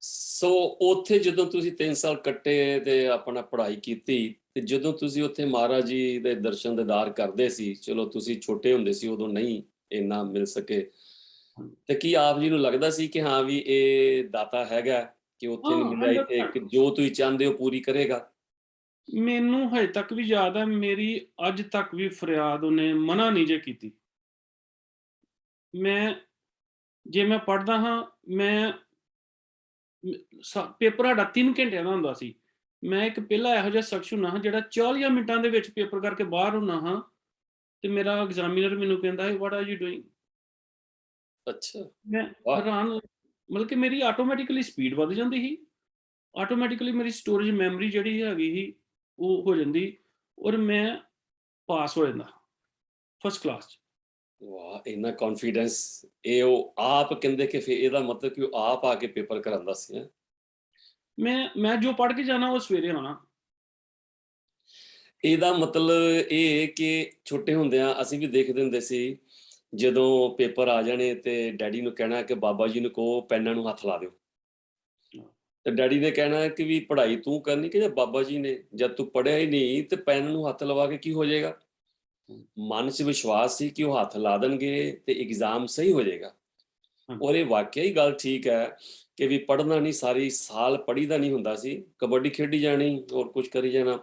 [SPEAKER 1] ਸੋ ਉੱਥੇ ਜਦੋਂ ਤੁਸੀਂ 3 ਸਾਲ ਕੱਟੇ ਤੇ ਆਪਣਾ ਪੜ੍ਹਾਈ ਕੀਤੀ, ਤੇ ਜਦੋਂ ਤੁਸੀਂ ਉੱਥੇ ਮਹਾਰਾਜ ਜੀ ਦੇ ਦਰਸ਼ਨ ਦੀਦਾਰ ਕਰਦੇ ਸੀ, ਚਲੋ ਤੁਸੀਂ ਛੋਟੇ ਹੁੰਦੇ ਸੀ ਉਦੋਂ ਨਹੀਂ ਇੰਨਾ ਮਿਲ ਸਕੇ, ਤੇ ਕੀ ਆਪ ਜੀ ਨੂੰ ਲੱਗਦਾ ਸੀ ਕਿ ਹਾਂ ਵੀ ਇਹ ਦਾਤਾ ਹੈਗਾ ਕਿ ਉੱਥੇ ਨਹੀਂ
[SPEAKER 2] ਹਾਂ,
[SPEAKER 1] ਮਿਲਿਆ, ਇੱਥੇ
[SPEAKER 2] 100%
[SPEAKER 1] ਕਿ ਜੋ ਤੁਸੀਂ ਚਾਹੁੰਦੇ ਹੋ ਪੂਰੀ ਕਰੇਗਾ?
[SPEAKER 2] ਮੈਨੂੰ ਹਜੇ ਤੱਕ ਵੀ ਯਾਦ ਹੈ, ਮੇਰੀ ਅੱਜ ਤੱਕ ਵੀ ਫਰਿਆਦ ਉਹਨੇ ਮਨਾ ਨਹੀਂ ਜੇ ਕੀਤੀ। ਮੈਂ ਜੇ ਮੈਂ ਪੜ੍ਹਦਾ ਹਾਂ, ਮੈਂ ਪੇਪਰ ਸਾਡਾ 3 ਘੰਟਿਆਂ ਦਾ ਹੁੰਦਾ ਸੀ। ਮੈਂ ਇੱਕ ਪਹਿਲਾ ਇਹੋ ਜਿਹਾ ਸ਼ਖਸ ਹੁੰਦਾ ਹਾਂ ਜਿਹੜਾ 40 ਮਿੰਟਾਂ ਦੇ ਵਿੱਚ ਪੇਪਰ ਕਰਕੇ ਬਾਹਰ ਹੁੰਦਾ ਹਾਂ, ਤੇ ਮੇਰਾ ਐਗਜ਼ਾਮੀਨਰ ਮੈਨੂੰ ਕਹਿੰਦਾ ਹੈ ਵਾਟ ਆਰ ਯੂ ਡੂਇੰਗ?
[SPEAKER 1] ਅੱਛਾ,
[SPEAKER 2] ਮੈਂ
[SPEAKER 1] ਵਾਹ!
[SPEAKER 2] ਹੈਰਾਨ, ਮਤਲਬ ਕਿ ਮੇਰੀ ਆਟੋਮੈਟਿਕਲੀ ਸਪੀਡ ਵੱਧ ਜਾਂਦੀ ਸੀ, ਆਟੋਮੈਟਿਕਲੀ ਮੇਰੀ ਸਟੋਰੇਜ ਮੈਮਰੀ ਜਿਹੜੀ ਹੈਗੀ ਸੀ ਉਹ ਹੋ ਜਾਂਦੀ, ਔਰ ਮੈਂ ਪਾਸ ਹੋ ਜਾਂਦਾ ਫਸਟ ਕਲਾਸ 'ਚ।
[SPEAKER 1] ਵਾਹ! ਇੰਨਾ ਕੌਨਫੀਡੈਂਸ, ਇਹ ਉਹ ਆਪ ਕਹਿੰਦੇ ਕਿ ਫਿਰ ਇਹਦਾ ਮਤਲਬ ਕਿ ਉਹ ਆਪ ਆ ਕੇ ਪੇਪਰ ਕਰਾਂਦਾ ਸੀ, ਹੈਂ?
[SPEAKER 2] ਮੈਂ ਜੋ ਪੜ੍ਹ ਕੇ ਜਾਣਾ ਉਹ ਸਵੇਰੇ ਆਉਣਾ।
[SPEAKER 1] ਇਹਦਾ ਮਤਲਬ ਇਹ ਹੈ ਕਿ ਛੋਟੇ ਹੁੰਦਿਆਂ ਅਸੀਂ ਵੀ ਦੇਖਦੇ ਹੁੰਦੇ ਸੀ, ਜਦੋਂ ਪੇਪਰ ਆ ਜਾਣੇ ਤੇ ਡੈਡੀ ਨੂੰ ਕਹਿਣਾ ਕਿ ਬਾਬਾ ਜੀ ਨੂੰ ਕਹੋ ਪੈਨਾਂ ਨੂੰ ਹੱਥ ਲਾ ਦਿਓ। ਤੇ ਡੈਡੀ ਨੇ ਕਹਿਣਾ ਕਿ ਵੀ ਪੜ੍ਹਾਈ ਤੂੰ ਕਰਨੀ ਕਿ ਜਾਂ ਬਾਬਾ ਜੀ ਨੇ? ਜਦ ਤੂੰ ਪੜ੍ਹਿਆ ਹੀ ਨਹੀਂ ਤੇ ਪੈਨ ਨੂੰ ਹੱਥ ਲਵਾ ਕੇ ਕੀ ਹੋ ਜਾਏਗਾ? ਮਨ 'ਚ ਵਿਸ਼ਵਾਸ ਸੀ ਕਿ ਉਹ ਹੱਥ ਲਾ ਦੇਣਗੇ ਤੇ ਐਗਜ਼ਾਮ ਸਹੀ ਹੋ ਜਾਏਗਾ।
[SPEAKER 2] ਹਾਂਜੀ,
[SPEAKER 1] ਔਰ ਇਹ ਵਾਕਿਆ ਹੀ ਗੱਲ ਠੀਕ ਹੈ ਕਿ ਵੀ ਪੜ੍ਹਨਾ ਨਹੀਂ, ਸਾਰੀ ਸਾਲ ਪੜ੍ਹੀਦਾ ਨਹੀਂ ਹੁੰਦਾ ਸੀ, ਕਬੱਡੀ ਖੇਡੀ ਜਾਣੀ ਔਰ ਕੁਛ ਕਰੀ ਜਾਣਾ।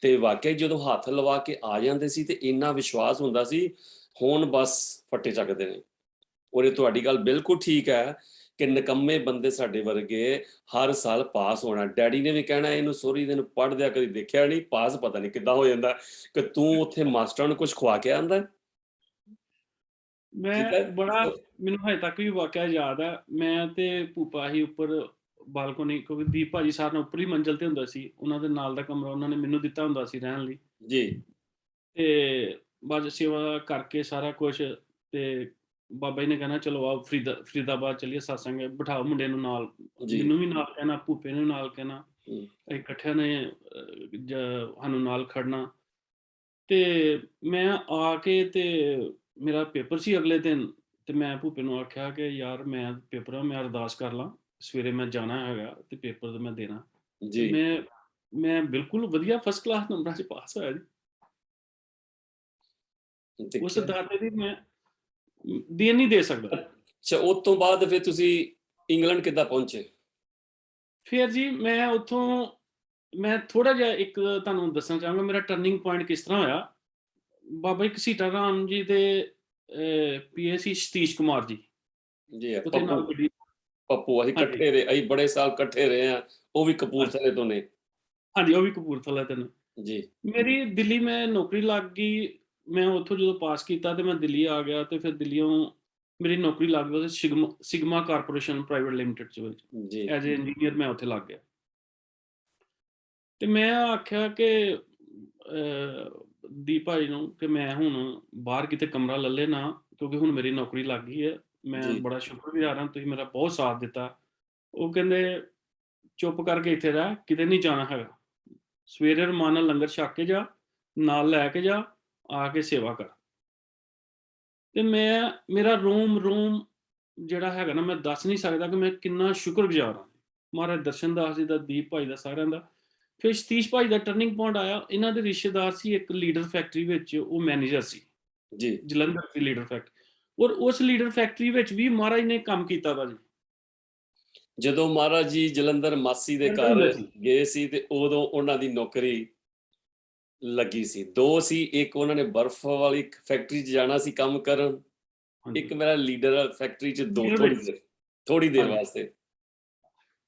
[SPEAKER 1] ਤੇ ਵਾਕਿਆ ਹੀ ਜਦੋਂ ਹੱਥ ਲਵਾ ਕੇ ਆ ਜਾਂਦੇ ਸੀ ਤੇ ਇੰਨਾ ਵਿਸ਼ਵਾਸ ਹੁੰਦਾ ਸੀ, ਹੁਣ ਬਸ ਫੱਟੇ ਚੱਕਦੇ ਨੇ। ਔਰ ਇਹ ਤੁਹਾਡੀ ਗੱਲ ਬਿਲਕੁਲ ਠੀਕ ਹੈ ਕਿ ਨਿਕੰਮੇ ਬੰਦੇ ਸਾਡੇ ਵਰਗੇ ਹਰ ਸਾਲ ਪਾਸ ਹੋਣਾ। ਡੈਡੀ ਨੇ ਵੀ ਕਹਿਣਾ ਇਹਨੂੰ ਸੋਰੀ ਦਿਨ ਪੜ੍ਹਦਿਆਂ ਕਦੀ ਦੇਖਿਆ ਨਹੀਂ, ਪਾਸ ਪਤਾ ਨਹੀਂ ਕਿੱਦਾਂ ਹੋ ਜਾਂਦਾ, ਕਿ ਤੂੰ ਉੱਥੇ ਮਾਸਟਰਾਂ ਨੂੰ ਕੁਛ ਖਵਾ ਕੇ ਆਂਦਾ।
[SPEAKER 2] ਮੈਂ
[SPEAKER 1] ਠੀਕ ਹੈ।
[SPEAKER 2] ਬੜਾ, ਮੈਨੂੰ ਹਜੇ ਤੱਕ ਵੀ ਵਾਕਿਆ ਯਾਦ ਹੈ। ਮੈਂ ਤੇ ਭੂਪਾ ਹੀ ਉੱਪਰ ਬਾਲਕੋਨੀ, ਕਿਉਂਕਿ ਦੀਪ ਭਾਜੀ ਸਾਰਿਆਂ ਨਾਲ ਉੱਪਰਲੀ ਮੰਜ਼ਿਲ ਤੇ ਹੁੰਦਾ ਸੀ, ਉਹਨਾਂ ਦੇ ਨਾਲ ਦਾ ਕਮਰਾ ਉਹਨਾਂ ਨੇ ਮੈਨੂੰ ਦਿੱਤਾ ਹੁੰਦਾ ਸੀ ਰਹਿਣ ਲਈ।
[SPEAKER 1] ਜੀ
[SPEAKER 2] ਤੇ ਬਸ ਸੇਵਾ ਕਰਕੇ ਸਾਰਾ ਕੁਛ, ਤੇ ਬਾਬਾ ਜੀ ਨੇ ਕਹਿਣਾ ਚਲੋ ਆਓ ਫਰੀਦਾਬਾਦ ਚੱਲੀਏ ਸਤਸੰਗ ਹੈ, ਬਿਠਾਓ ਮੁੰਡੇ ਨੂੰ ਨਾਲ,
[SPEAKER 1] ਜੀ।
[SPEAKER 2] ਮੈਨੂੰ ਵੀ ਨਾਲ ਕਹਿਣਾ, ਭੂਪੇ ਨੂੰ ਨਾਲ ਕਹਿਣਾ,
[SPEAKER 1] ਹਮ,
[SPEAKER 2] ਅਸੀਂ ਇਕੱਠਿਆਂ ਨੇ ਸਾਨੂੰ ਨਾਲ ਖੜਨਾ। ਤੇ ਮੈਂ ਆ ਕੇ ਤੇ ਮੇਰਾ ਪੇਪਰ ਸੀ ਅਗਲੇ ਦਿਨ, ਤੇ ਮੈਂ ਭੂਪੇ ਨੂੰ ਆਖਿਆ ਕਿ ਯਾਰ ਮੈਂ ਪੇਪਰ ਆ, ਮੈਂ ਅਰਦਾਸ ਕਰ ਲਾਂ, ਸਵੇਰੇ ਮੈਂ ਜਾਣਾ ਹੈਗਾ ਤੇ ਪੇਪਰ ਤੇ ਮੈਂ ਦੇਣਾ। ਤੇ
[SPEAKER 1] ਜੀ
[SPEAKER 2] ਮੈਂ ਬਿਲਕੁਲ ਵਧੀਆ ਫਸਟ ਕਲਾਸ ਨੰਬਰਾਂ 'ਚ ਪਾਸ ਹੋਇਆ ਜੀ। ਉਸ
[SPEAKER 1] ਦੇਖਿਆ।
[SPEAKER 2] ਦਾਤੇ ਦੀ ਮੈਂ ਦੇਣ ਨਹੀਂ ਦੇ ਸਕਦਾ।
[SPEAKER 1] ਅੱਛਾ, ਉਸ ਤੋਂ ਬਾਅਦ ਫਿਰ ਤੁਸੀਂ ਇੰਗਲੈਂਡ ਕਿੱਦਾਂ ਪਹੁੰਚੇ?
[SPEAKER 2] ਫਿਰ ਜੀ ਮੈਂ ਉੱਥੋਂ, ਮੈਂ ਥੋੜਾ ਜਿਹਾ ਇੱਕ ਤੁਹਾਨੂੰ ਦੱਸਣਾ ਚਾਹਾਂਗਾ ਮੇਰਾ ਟਰਨਿੰਗ ਪੁਆਇੰਟ ਕਿਸ ਤਰ੍ਹਾਂ ਹੋਇਆ। ਬਾਬਾ ਜੀ ਘਸੀਟਾ ਰਾਮ ਜੀ ਦੇ ਪੀਏ ਸੀ ਸਤੀਸ਼ ਕੁਮਾਰ ਜੀ,
[SPEAKER 1] ਜੀ
[SPEAKER 2] ਉੱਥੇ
[SPEAKER 1] ਪੱਪੂ,
[SPEAKER 2] ਨਾਲ ਗੱਡੀ।
[SPEAKER 1] ਪੱਪੂ ਅਸੀਂ
[SPEAKER 2] ਹਾਂਜੀ,
[SPEAKER 1] ਇਕੱਠੇ ਰਹੇ, ਅਸੀਂ ਬੜੇ ਸਾਲ ਇਕੱਠੇ ਰਹੇ ਆ, ਉਹ ਵੀ
[SPEAKER 2] ਹਾਂਜੀ,
[SPEAKER 1] ਕਪੂਰਥਲੇ ਤੋਂ ਨੇ।
[SPEAKER 2] ਹਾਂਜੀ, ਉਹ ਵੀ ਕਪੂਰਥਲਾ ਤੋਂ ਨੇ।
[SPEAKER 1] ਜੀ
[SPEAKER 2] ਮੇਰੀ ਦਿੱਲੀ ਮੈਂ ਨੌਕਰੀ ਲੱਗ ਗਈ। ਮੈਂ ਉੱਥੋਂ ਜਦੋਂ ਪਾਸ ਕੀਤਾ ਤੇ ਮੈਂ ਦਿੱਲੀ ਆ ਗਿਆ, ਤੇ ਫਿਰ ਦਿੱਲੀੋਂ ਮੇਰੀ ਨੌਕਰੀ ਲੱਗ ਗਈ ਉੱਥੇ ਸਿਗਮਾ ਕਾਰਪੋਰੇਸ਼ਨ ਪ੍ਰਾਈਵੇਟ ਲਿਮਟਿਡ 'ਚ ਵਿੱਚ,
[SPEAKER 1] ਜੀ
[SPEAKER 2] ਐਜ਼ ਏ ਇੰਜੀਨੀਅਰ ਮੈਂ ਉੱਥੇ ਲੱਗ ਗਿਆ। ਤੇ ਮੈਂ ਆਖਿਆ ਕਿ ਦੀਪ ਭਾਜੀ ਨੂੰ ਕਿ ਮੈਂ ਹੁਣ ਬਾਹਰ ਕਿਤੇ ਕਮਰਾ ਲੈ ਲੈਣਾ, ਕਿਉਂਕਿ ਹੁਣ ਮੇਰੀ ਨੌਕਰੀ ਲੱਗ ਗਈ ਹੈ। ਮੈਂ
[SPEAKER 1] ਜੀ
[SPEAKER 2] ਬੜਾ ਸ਼ੁਕਰਗੁਜ਼ਾਰ ਹਾਂ, ਤੁਸੀਂ ਮੇਰਾ ਬਹੁਤ ਸਾਥ ਦਿੱਤਾ। ਉਹ ਕਹਿੰਦੇ ਚੁੱਪ ਕਰਕੇ ਇੱਥੇ ਰਹਿ, ਕਿਤੇ ਨਹੀਂ ਜਾਣਾ ਹੈਗਾ, ਸਵੇਰੇ ਰਮਾਨ ਨਾਲ ਲੰਗਰ ਛਕ ਕੇ ਜਾ, ਨਾਲ ਲੈ ਕੇ ਜਾ, ਆ ਕੇ ਸੇਵਾ ਕਰ। ਤੇ ਮੇਰਾ ਰੋਮ ਰੋਮ ਜਿਹੜਾ ਹੈਗਾ ਨਾ, ਮੈਂ ਦੱਸ ਨਹੀਂ ਸਕਦਾ ਕਿ ਮੈਂ ਕਿੰਨਾ ਸ਼ੁਕਰਗੁਜ਼ਾਰ ਹਾਂ ਮਹਾਰਾਜ ਦਰਸ਼ਨ ਦਾਸ ਜੀ ਦਾ, ਦੀਪ ਭਾਈ ਦਾ, ਸਾਰਿਆਂ ਦਾ। ਫਿਰ ਸਤੀਸ਼ ਭਾਈ ਦਾ ਟਰਨਿੰਗ ਪੁਆਇੰਟ ਆਇਆ। ਇਹਨਾਂ ਦੇ ਰਿਸ਼ਤੇਦਾਰ ਸੀ ਇੱਕ ਲੀਡਰ ਫੈਕਟਰੀ ਵਿੱਚ, ਉਹ ਮੈਨੇਜਰ ਸੀ,
[SPEAKER 1] ਜੀ
[SPEAKER 2] ਜਲੰਧਰ ਦੀ ਲੀਡਰ ਫੈਕਟਰੀ। ਔਰ ਉਸ ਲੀਡਰ ਫੈਕਟਰੀ ਵਿੱਚ ਵੀ ਮਹਾਰਾਜ ਨੇ ਕੰਮ ਕੀਤਾ ਵਾ ਜੀ।
[SPEAKER 1] ਜਦੋਂ ਮਹਾਰਾਜ ਜੀ ਜਲੰਧਰ ਮਾਸੀ ਦੇ
[SPEAKER 2] ਕਰਦੇ
[SPEAKER 1] ਘਰ
[SPEAKER 2] ਹੁੰਦੇ ਸੀ।
[SPEAKER 1] ਗਏ ਸੀ ਤੇ ਉਦੋਂ ਉਹਨਾਂ ਦੀ ਨੌਕਰੀ ਲੱਗੀ ਸੀ, ਦੋ ਸੀ, ਇੱਕ ਉਹਨਾਂ ਨੇ ਬਰਫ਼ ਵਾਲੀ ਫੈਕਟਰੀ 'ਚ ਜਾਣਾ ਸੀ ਕੰਮ ਕਰਨ,
[SPEAKER 2] ਹਾਂਜੀ,
[SPEAKER 1] ਇੱਕ ਮੇਰਾ ਲੀਡਰ ਫੈਕਟਰੀ 'ਚ ਦੋ
[SPEAKER 2] ਲੀਡਰ ਵਿੱਚ।
[SPEAKER 1] ਥੋੜੀ ਦੇਰ
[SPEAKER 2] ਹਾਂਜੀ,
[SPEAKER 1] ਵਾਸਤੇ।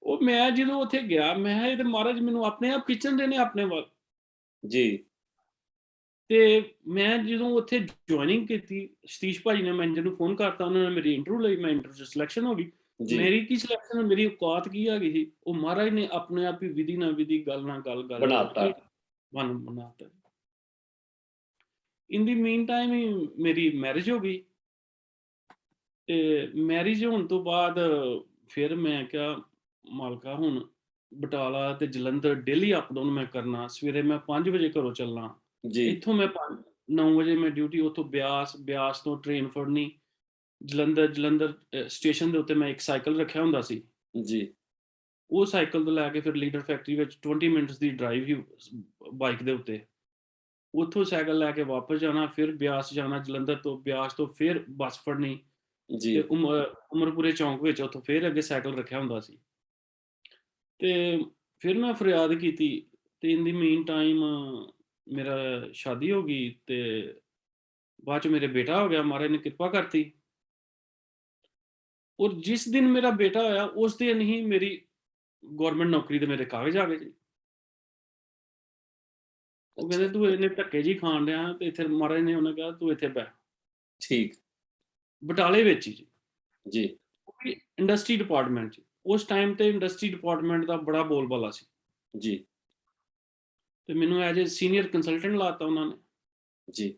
[SPEAKER 2] ਉਹ ਮੈਂ ਜਦੋਂ ਉੱਥੇ ਗਿਆ, ਮੈਂ ਕਿਹਾ ਇਹ ਤੇ ਮਹਾਰਾਜ ਮੈਨੂੰ ਆਪਣੇ ਆਪ ਖਿੱਚਣ ਦੇ ਨੇ ਆਪਣੇ ਵੱਲ।
[SPEAKER 1] ਜੀ
[SPEAKER 2] ਤੇ ਮੈਂ ਜਦੋਂ ਉੱਥੇ ਜੁਆਇਨਿੰਗ ਕੀਤੀ, ਸਤੀਸ਼ ਭਾਜੀ ਨੇ ਮੈਨੇਜਰ ਨੂੰ ਫੋਨ ਕਰਤਾ, ਉਹਨਾਂ ਨੇ ਮੇਰੀ ਇੰਟਰਵਿਊ ਲਈ, ਮੈਂ ਇੰਟਰਵਿਊ 'ਚ ਸਿਲੈਕਸ਼ਨ ਹੋ ਗਈ।
[SPEAKER 1] ਜੀ
[SPEAKER 2] ਮੇਰੀ ਕੀ ਸਿਲੈਕਸ਼ਨ, ਮੇਰੀ ਔਕਾਤ ਕੀ ਹੈਗੀ ਸੀ, ਉਹ ਮਹਾਰਾਜ ਨੇ ਆਪਣੇ ਆਪ ਹੀ ਵਿਧੀ ਨਾਲ ਵਿਧੀ, ਗੱਲ ਨਾਲ ਗੱਲ
[SPEAKER 1] ਬਣਾਤਾ।
[SPEAKER 2] ਕਰਕੇ ਮਨ ਬਣਾਤਾ। ਇਨ ਦੀ ਮੀਨ ਟਾਈਮ ਹੀ ਮੇਰੀ ਮੈਰਿਜ ਹੋ ਗਈ। ਤੇ ਮੈਰਿਜ ਹੋਣ ਤੋਂ ਬਾਅਦ ਫਿਰ ਮੈਂ ਕਿਹਾ ਮਾਲਕਾ ਹੁਣ ਬਟਾਲਾ ਤੇ ਜਲੰਧਰ ਡੇਲੀ ਅਪ ਡਾਊਨ ਮੈਂ ਕਰਨਾ, ਸਵੇਰੇ ਮੈਂ 5 ਵਜੇ ਘਰੋਂ ਚੱਲਣਾ,
[SPEAKER 1] ਜੀ,
[SPEAKER 2] ਇੱਥੋਂ ਮੈਂ 9 ਵਜੇ ਮੈਂ ਡਿਊਟੀ, ਉੱਥੋਂ ਬਿਆਸ, ਬਿਆਸ ਤੋਂ ਟ੍ਰੇਨ ਫੜਨੀ ਜਲੰਧਰ, ਜਲੰਧਰ ਸਟੇਸ਼ਨ ਦੇ ਉੱਤੇ ਮੈਂ ਇੱਕ ਸਾਈਕਲ ਰੱਖਿਆ ਹੁੰਦਾ ਸੀ।
[SPEAKER 1] ਜੀ,
[SPEAKER 2] ਉਹ ਸਾਈਕਲ ਤੋਂ ਲੈ ਕੇ ਫਿਰ ਲੀਡਰ ਫੈਕਟਰੀ ਵਿੱਚ 20 ਮਿੰਟਸ ਦੀ ਡਰਾਈਵ ਹੀ ਬਾਈਕ ਦੇ ਉੱਤੇ। ਉੱਥੋਂ ਸਾਈਕਲ ਲੈ ਕੇ ਵਾਪਸ ਜਾਣਾ, ਫਿਰ ਬਿਆਸ ਜਾਣਾ, ਜਲੰਧਰ ਤੋਂ, ਬਿਆਸ ਤੋਂ ਫਿਰ ਬੱਸ ਫੜਨੀ
[SPEAKER 1] ਜੀ,
[SPEAKER 2] ਤੇ ਉਮਰਪੁਰੇ ਚੌਂਕ ਵਿੱਚ ਉੱਥੋਂ ਫਿਰ ਅੱਗੇ ਸਾਈਕਲ ਰੱਖਿਆ ਹੁੰਦਾ ਸੀ। ਤੇ ਫਿਰ ਮੈਂ ਫਰਿਆਦ ਕੀਤੀ ਤੇ ਇਨ ਦੀ ਮੀਨ ਟਾਈਮ ਮੇਰਾ ਸ਼ਾਦੀ ਹੋ ਗਈ ਤੇ ਬਾਅਦ 'ਚ ਮੇਰੇ ਬੇਟਾ ਹੋ ਗਿਆ, ਮਹਾਰਾਜ ਨੇ ਕਿਰਪਾ ਕਰਤੀ। ਔਰ ਜਿਸ ਦਿਨ ਮੇਰਾ ਬੇਟਾ ਹੋਇਆ, ਉਸ ਦਿਨ ਹੀ ਮੇਰੀ ਗਵਰਨਮੈਂਟ ਨੌਕਰੀ ਦੇ ਮੇਰੇ ਕਾਗਜ਼ ਆ ਗਏ ਜੀ। ਉਹ ਕਹਿੰਦੇ,
[SPEAKER 1] ਅੱਛਾ,
[SPEAKER 2] "ਤੂੰ ਇੰਨੇ ਧੱਕੇ ਜਿਹੇ ਖਾਣ ਡਿਆ ਤੇ ਇੱਥੇ ਮਹਾਰਾਜ ਨੇ ਉਹਨੇ ਕਿਹਾ ਤੂੰ ਇੱਥੇ ਬਹਿ।"
[SPEAKER 1] ਠੀਕ,
[SPEAKER 2] ਬਟਾਲੇ ਵਿੱਚ ਹੀ ਜੀ,
[SPEAKER 1] ਜੀ,
[SPEAKER 2] ਉਹ ਵੀ ਇੰਡਸਟਰੀ ਡਿਪਾਰਟਮੈਂਟ 'ਚ। ਉਸ ਟਾਈਮ ਤੇ ਇੰਡਸਟਰੀ ਡਿਪਾਰਟਮੈਂਟ ਦਾ ਬੜਾ ਬੋਲਬਾਲਾ ਸੀ
[SPEAKER 1] ਜੀ,
[SPEAKER 2] ਤੇ ਮੈਨੂੰ ਐਜ਼ ਏ ਸੀਨੀਅਰ ਕੰਸਲਟੈਂਟ ਲਾਤਾ ਉਹਨਾਂ ਨੇ
[SPEAKER 1] ਜੀ,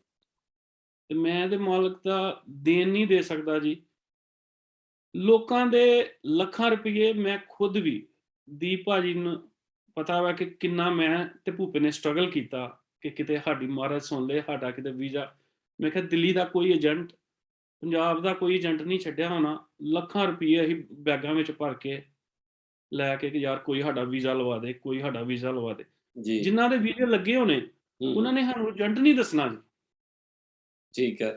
[SPEAKER 2] ਤੇ ਮੈਂ ਤੇ ਮਾਲਕ ਦਾ ਦੇਣ ਨਹੀਂ ਦੇ ਸਕਦਾ ਜੀ। ਲੋਕਾਂ ਦੇ ਲੱਖਾਂ ਰੁਪਈਏ ਮੈਂ ਖੁਦ ਵੀ ਦੀਪ ਭਾਜੀ ਨੂੰ ਪਤਾ ਵਾ ਕਿ ਕਿੰਨਾ ਮੈਂ ਤੇ ਭੂਪੇ ਨੇ ਸਟਰਗਲ ਕੀਤਾ ਕਿ ਕਿਤੇ ਸਾਡੀ ਮਹਾਰਾਜ ਸੁਣ ਲਏ, ਸਾਡਾ ਕਿਤੇ ਵੀਜ਼ਾ। ਮੈਂ ਕਿਹਾ ਦਿੱਲੀ ਦਾ ਕੋਈ ਏਜੰਟ, ਪੰਜਾਬ ਦਾ ਕੋਈ ਏਜੰਟ ਨਹੀਂ ਛੱਡਿਆ ਹੋਣਾ, ਲੱਖਾਂ ਰੁਪਈਏ ਅਸੀਂ ਬੈਗਾਂ ਵਿੱਚ ਭਰ ਕੇ ਲੈ ਕੇ ਕਿ ਯਾਰ ਕੋਈ ਸਾਡਾ ਵੀਜ਼ਾ ਲਵਾ ਦੇ, ਕੋਈ ਸਾਡਾ ਵੀਜ਼ਾ ਲਵਾ ਦੇ।
[SPEAKER 1] ਜੀ,
[SPEAKER 2] ਜਿਨ੍ਹਾਂ ਦੇ ਵੀਜ਼ੇ ਲੱਗੇ ਹੋਣੇ,
[SPEAKER 1] ਹੂੰ,
[SPEAKER 2] ਉਹਨਾਂ
[SPEAKER 1] ਹੂੰ,
[SPEAKER 2] ਨੇ ਸਾਨੂੰ ਏਜੰਟ ਨਹੀਂ ਦੱਸਣਾ ਜੀ।
[SPEAKER 1] ਠੀਕ ਹੈ,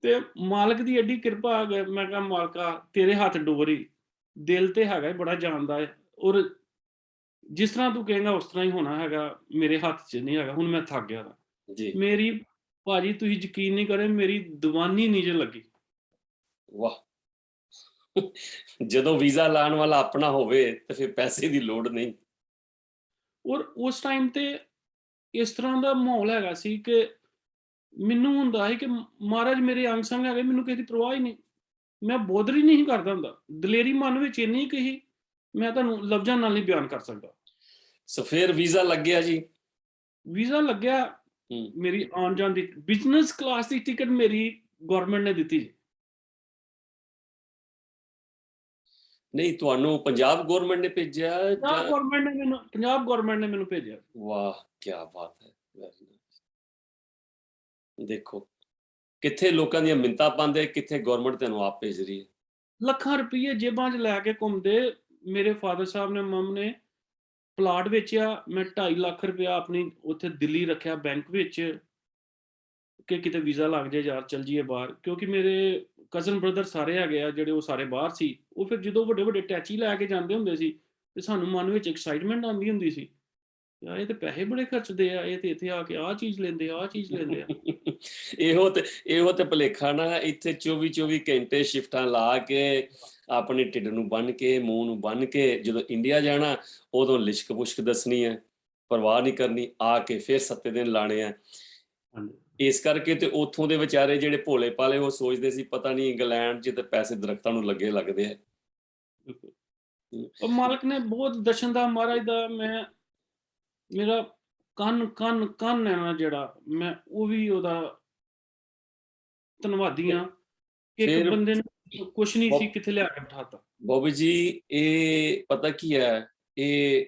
[SPEAKER 2] ਤੇ ਮਾਲਕ ਦੀ ਐਡੀ ਕਿਰਪਾ ਮੈਂ ਕਿਹਾ ਮਾਲਕਾ ਤੇਰੇ ਹੱਥ ਡੋਰੀ, ਦਿਲ ਤੇ ਹੈਗਾ ਬੜਾ ਜਾਣਦਾ ਹੈ ਔਰ ਜਿਸ ਤਰ੍ਹਾਂ ਤੂੰ ਕਹੇਂਗਾ ਉਸ ਤਰ੍ਹਾਂ ਹੀ ਹੋਣਾ ਹੈਗਾ, ਮੇਰੇ ਹੱਥ 'ਚ ਨਹੀਂ ਹੈਗਾ। ਹੁਣ ਮੈਂ ਥੱਕ ਗਿਆ ਵਾ।
[SPEAKER 1] ਜੀ,
[SPEAKER 2] ਮੇਰੀ ਭਾਜੀ ਤੁਸੀਂ ਯਕੀਨ ਨਹੀਂ ਕਰੇ, ਮੇਰੀ ਦੀਵਾਨੀ ਨਹੀਂ ਜੇ ਲੱਗੀ।
[SPEAKER 1] ਵਾਹ! ਜਦੋਂ ਵੀਜ਼ਾ ਲਾਉਣ ਵਾਲਾ ਆਪਣਾ ਹੋਵੇ ਤੇ ਫਿਰ ਪੈਸੇ ਦੀ ਲੋੜ ਨਹੀਂ।
[SPEAKER 2] ਔਰ ਉਸ ਟਾਈਮ ਤੇ ਇਸ ਤਰ੍ਹਾਂ ਦਾ ਮਾਹੌਲ ਹੈਗਾ ਸੀ ਕਿ ਮੈਨੂੰ ਹੁੰਦਾ ਸੀ ਕਿ ਮਹਾਰਾਜ ਮੇਰੇ ਅੰਗ ਸੰਗ ਹੈਗੇ, ਮੈਨੂੰ ਕਿਸੇ ਦੀ ਪਰਵਾਹ ਹੀ ਨਹੀਂ। ਮੈਂ ਬੋਦਰ ਹੀ ਨਹੀਂ ਕਰਦਾ ਹੁੰਦਾ। ਦਲੇਰੀ ਮਨ ਵਿੱਚ ਇੰਨੀ ਕੁ ਸੀ, ਮੈਂ ਤੁਹਾਨੂੰ ਲਫ਼ਜ਼ਾਂ ਨਾਲ ਨਹੀਂ ਬਿਆਨ ਕਰ ਸਕਦਾ।
[SPEAKER 1] ਸੋ ਫਿਰ ਵੀਜ਼ਾ ਲੱਗ ਗਿਆ ਜੀ।
[SPEAKER 2] ਵੀਜ਼ਾ ਲੱਗਿਆ,
[SPEAKER 1] ਹੂੰ,
[SPEAKER 2] ਮੇਰੀ ਆਉਣ ਜਾਣ ਦੀ ਬਿਜ਼ਨਸ ਕਲਾਸ ਦੀ ਟਿਕਟ ਮੇਰੀ ਗਵਰਨਮੈਂਟ ਨੇ ਦਿੱਤੀ ਜੀ।
[SPEAKER 1] ਨਹੀਂ ਤੁਹਾਨੂੰ ਪੰਜਾਬ ਗਵਰਨਮੈਂਟ ਨੇ ਭੇਜਿਆ ਜਾਂ
[SPEAKER 2] ਪੰਜਾਬ ਗਵਰਨਮੈਂਟ ਨੇ ਮੈਨੂੰ ਭੇਜਿਆ।
[SPEAKER 1] ਵਾਹ! ਕਿਆ ਬਾਤ ਹੈ। Very nice. ਦੇਖੋ, ਕਿੱਥੇ ਲੋਕਾਂ ਦੀਆਂ ਮਿੰਨਤਾਂ ਪਾਉਂਦੇ, ਕਿੱਥੇ ਗਵਰਨਮੈਂਟ ਤੁਹਾਨੂੰ ਆਪ ਭੇਜ ਰਹੀ ਹੈ।
[SPEAKER 2] ਲੱਖਾਂ ਰੁਪਈਏ ਜੇਬਾਂ 'ਚ ਲੈ ਕੇ ਘੁੰਮਦੇ। ਮੇਰੇ ਫਾਦਰ ਸਾਹਿਬ ਨੇ, ਮਮ ਨੇ ਪਲਾਟ ਵੇਚਿਆ। ਮੈਂ 2.5 ਲੱਖ ਰੁਪਇਆ ਆਪਣੀ ਉੱਥੇ ਦਿੱਲੀ ਰੱਖਿਆ ਬੈਂਕ ਵਿੱਚ ਕਿ ਕਿਤੇ ਵੀਜ਼ਾ ਲੱਗ ਜਾਏ ਯਾਰ, ਚੱਲ ਜਾਈਏ ਬਾਹਰ। ਕਿਉਂਕਿ ਮੇਰੇ ਕਜ਼ਨ ਬ੍ਰਦਰ ਸਾਰੇ ਹੈਗੇ ਆ ਜਿਹੜੇ ਉਹ ਸਾਰੇ ਬਾਹਰ ਸੀ। ਉਹ ਫਿਰ ਜਦੋਂ ਵੱਡੇ-ਵੱਡੇ ਟੈਚੀ ਲੈ ਕੇ ਜਾਂਦੇ ਹੁੰਦੇ ਸੀ ਤੇ ਸਾਨੂੰ ਮਨ ਵਿੱਚ ਐਕਸਾਈਟਮੈਂਟ ਆਉਂਦੀ ਹੁੰਦੀ ਸੀ। ਯਾਰ ਇਹ ਤੇ ਪੈਸੇ ਬੜੇ ਖਰਚਦੇ ਆ, ਇਹ ਤੇ ਇੱਥੇ ਆ ਕੇ ਆਹ ਚੀਜ਼ ਲੈਂਦੇ ਆ, ਆਹ ਚੀਜ਼ ਲੈਂਦੇ ਆ।
[SPEAKER 1] ਇਹੋ ਤੇ ਭੁਲੇਖਾ ਨਾ, ਇੱਥੇ 24-24 ਘੰਟੇ ਸ਼ਿਫਟਾਂ ਲਾ ਕੇ ਆਪਣੇ ਢਿੱਡ ਨੂੰ ਬੰਨ੍ਹ ਕੇ, ਮੂੰਹ ਨੂੰ ਬੰਨ੍ਹ ਕੇ ਜਦੋਂ ਇੰਡੀਆ ਜਾਣਾ, ਉਦੋਂ ਲਿਸ਼ਕ-ਪੁਸ਼ਕ ਦੱਸਣੀ ਹੈ, ਪਰਵਾਹ ਨਹੀਂ ਕਰਨੀ, ਆ ਕੇ ਫਿਰ 7 ਦਿਨ ਲਾਣੇ ਆ।
[SPEAKER 2] ਹਾਂਜੀ,
[SPEAKER 1] ਇਸ ਕਰਕੇ ਤੇ ਉੱਥੋਂ ਦੇ ਵਿਚਾਰੇ ਜਿਹੜੇ ਭੋਲੇ-ਭਾਲੇ ਉਹ ਸੋਚਦੇ ਸੀ ਪਤਾ ਨਹੀਂ ਇੰਗਲੈਂਡ 'ਚ ਤੇ ਪੈਸੇ ਦਰਖਤਾਂ ਨੂੰ ਲੱਗੇ ਲੱਗਦੇ ਆ।
[SPEAKER 2] ਬਿਲਕੁਲ।
[SPEAKER 1] ਹੂੰ,
[SPEAKER 2] ਉਹ ਮਾਲਕ ਨੇ ਬਹੁਤ ਦਰਸ਼ਨ ਦਾ, ਮਹਾਰਾਜ ਦਾ ਮੇਰਾ ਕੰਨ ਹੈ ਨਾ ਜਿਹੜਾ, ਮੈਂ ਉਹ ਵੀ ਉਹਦਾ ਧੰਨਵਾਦੀ
[SPEAKER 1] ਤੇ
[SPEAKER 2] ਹਾਂ ਕਿ ਇੱਕ
[SPEAKER 1] ਫਿਰ
[SPEAKER 2] ਬੰਦੇ ਨੂੰ ਕੁਛ ਨਹੀਂ ਸੀ,
[SPEAKER 1] ਬੋ
[SPEAKER 2] ਕਿੱਥੇ ਲਿਆ ਕੇ ਬਿਠਾਤਾ।
[SPEAKER 1] ਬੋਬੀ ਜੀ, ਇਹ ਪਤਾ ਕੀ ਹੈ, ਇਹ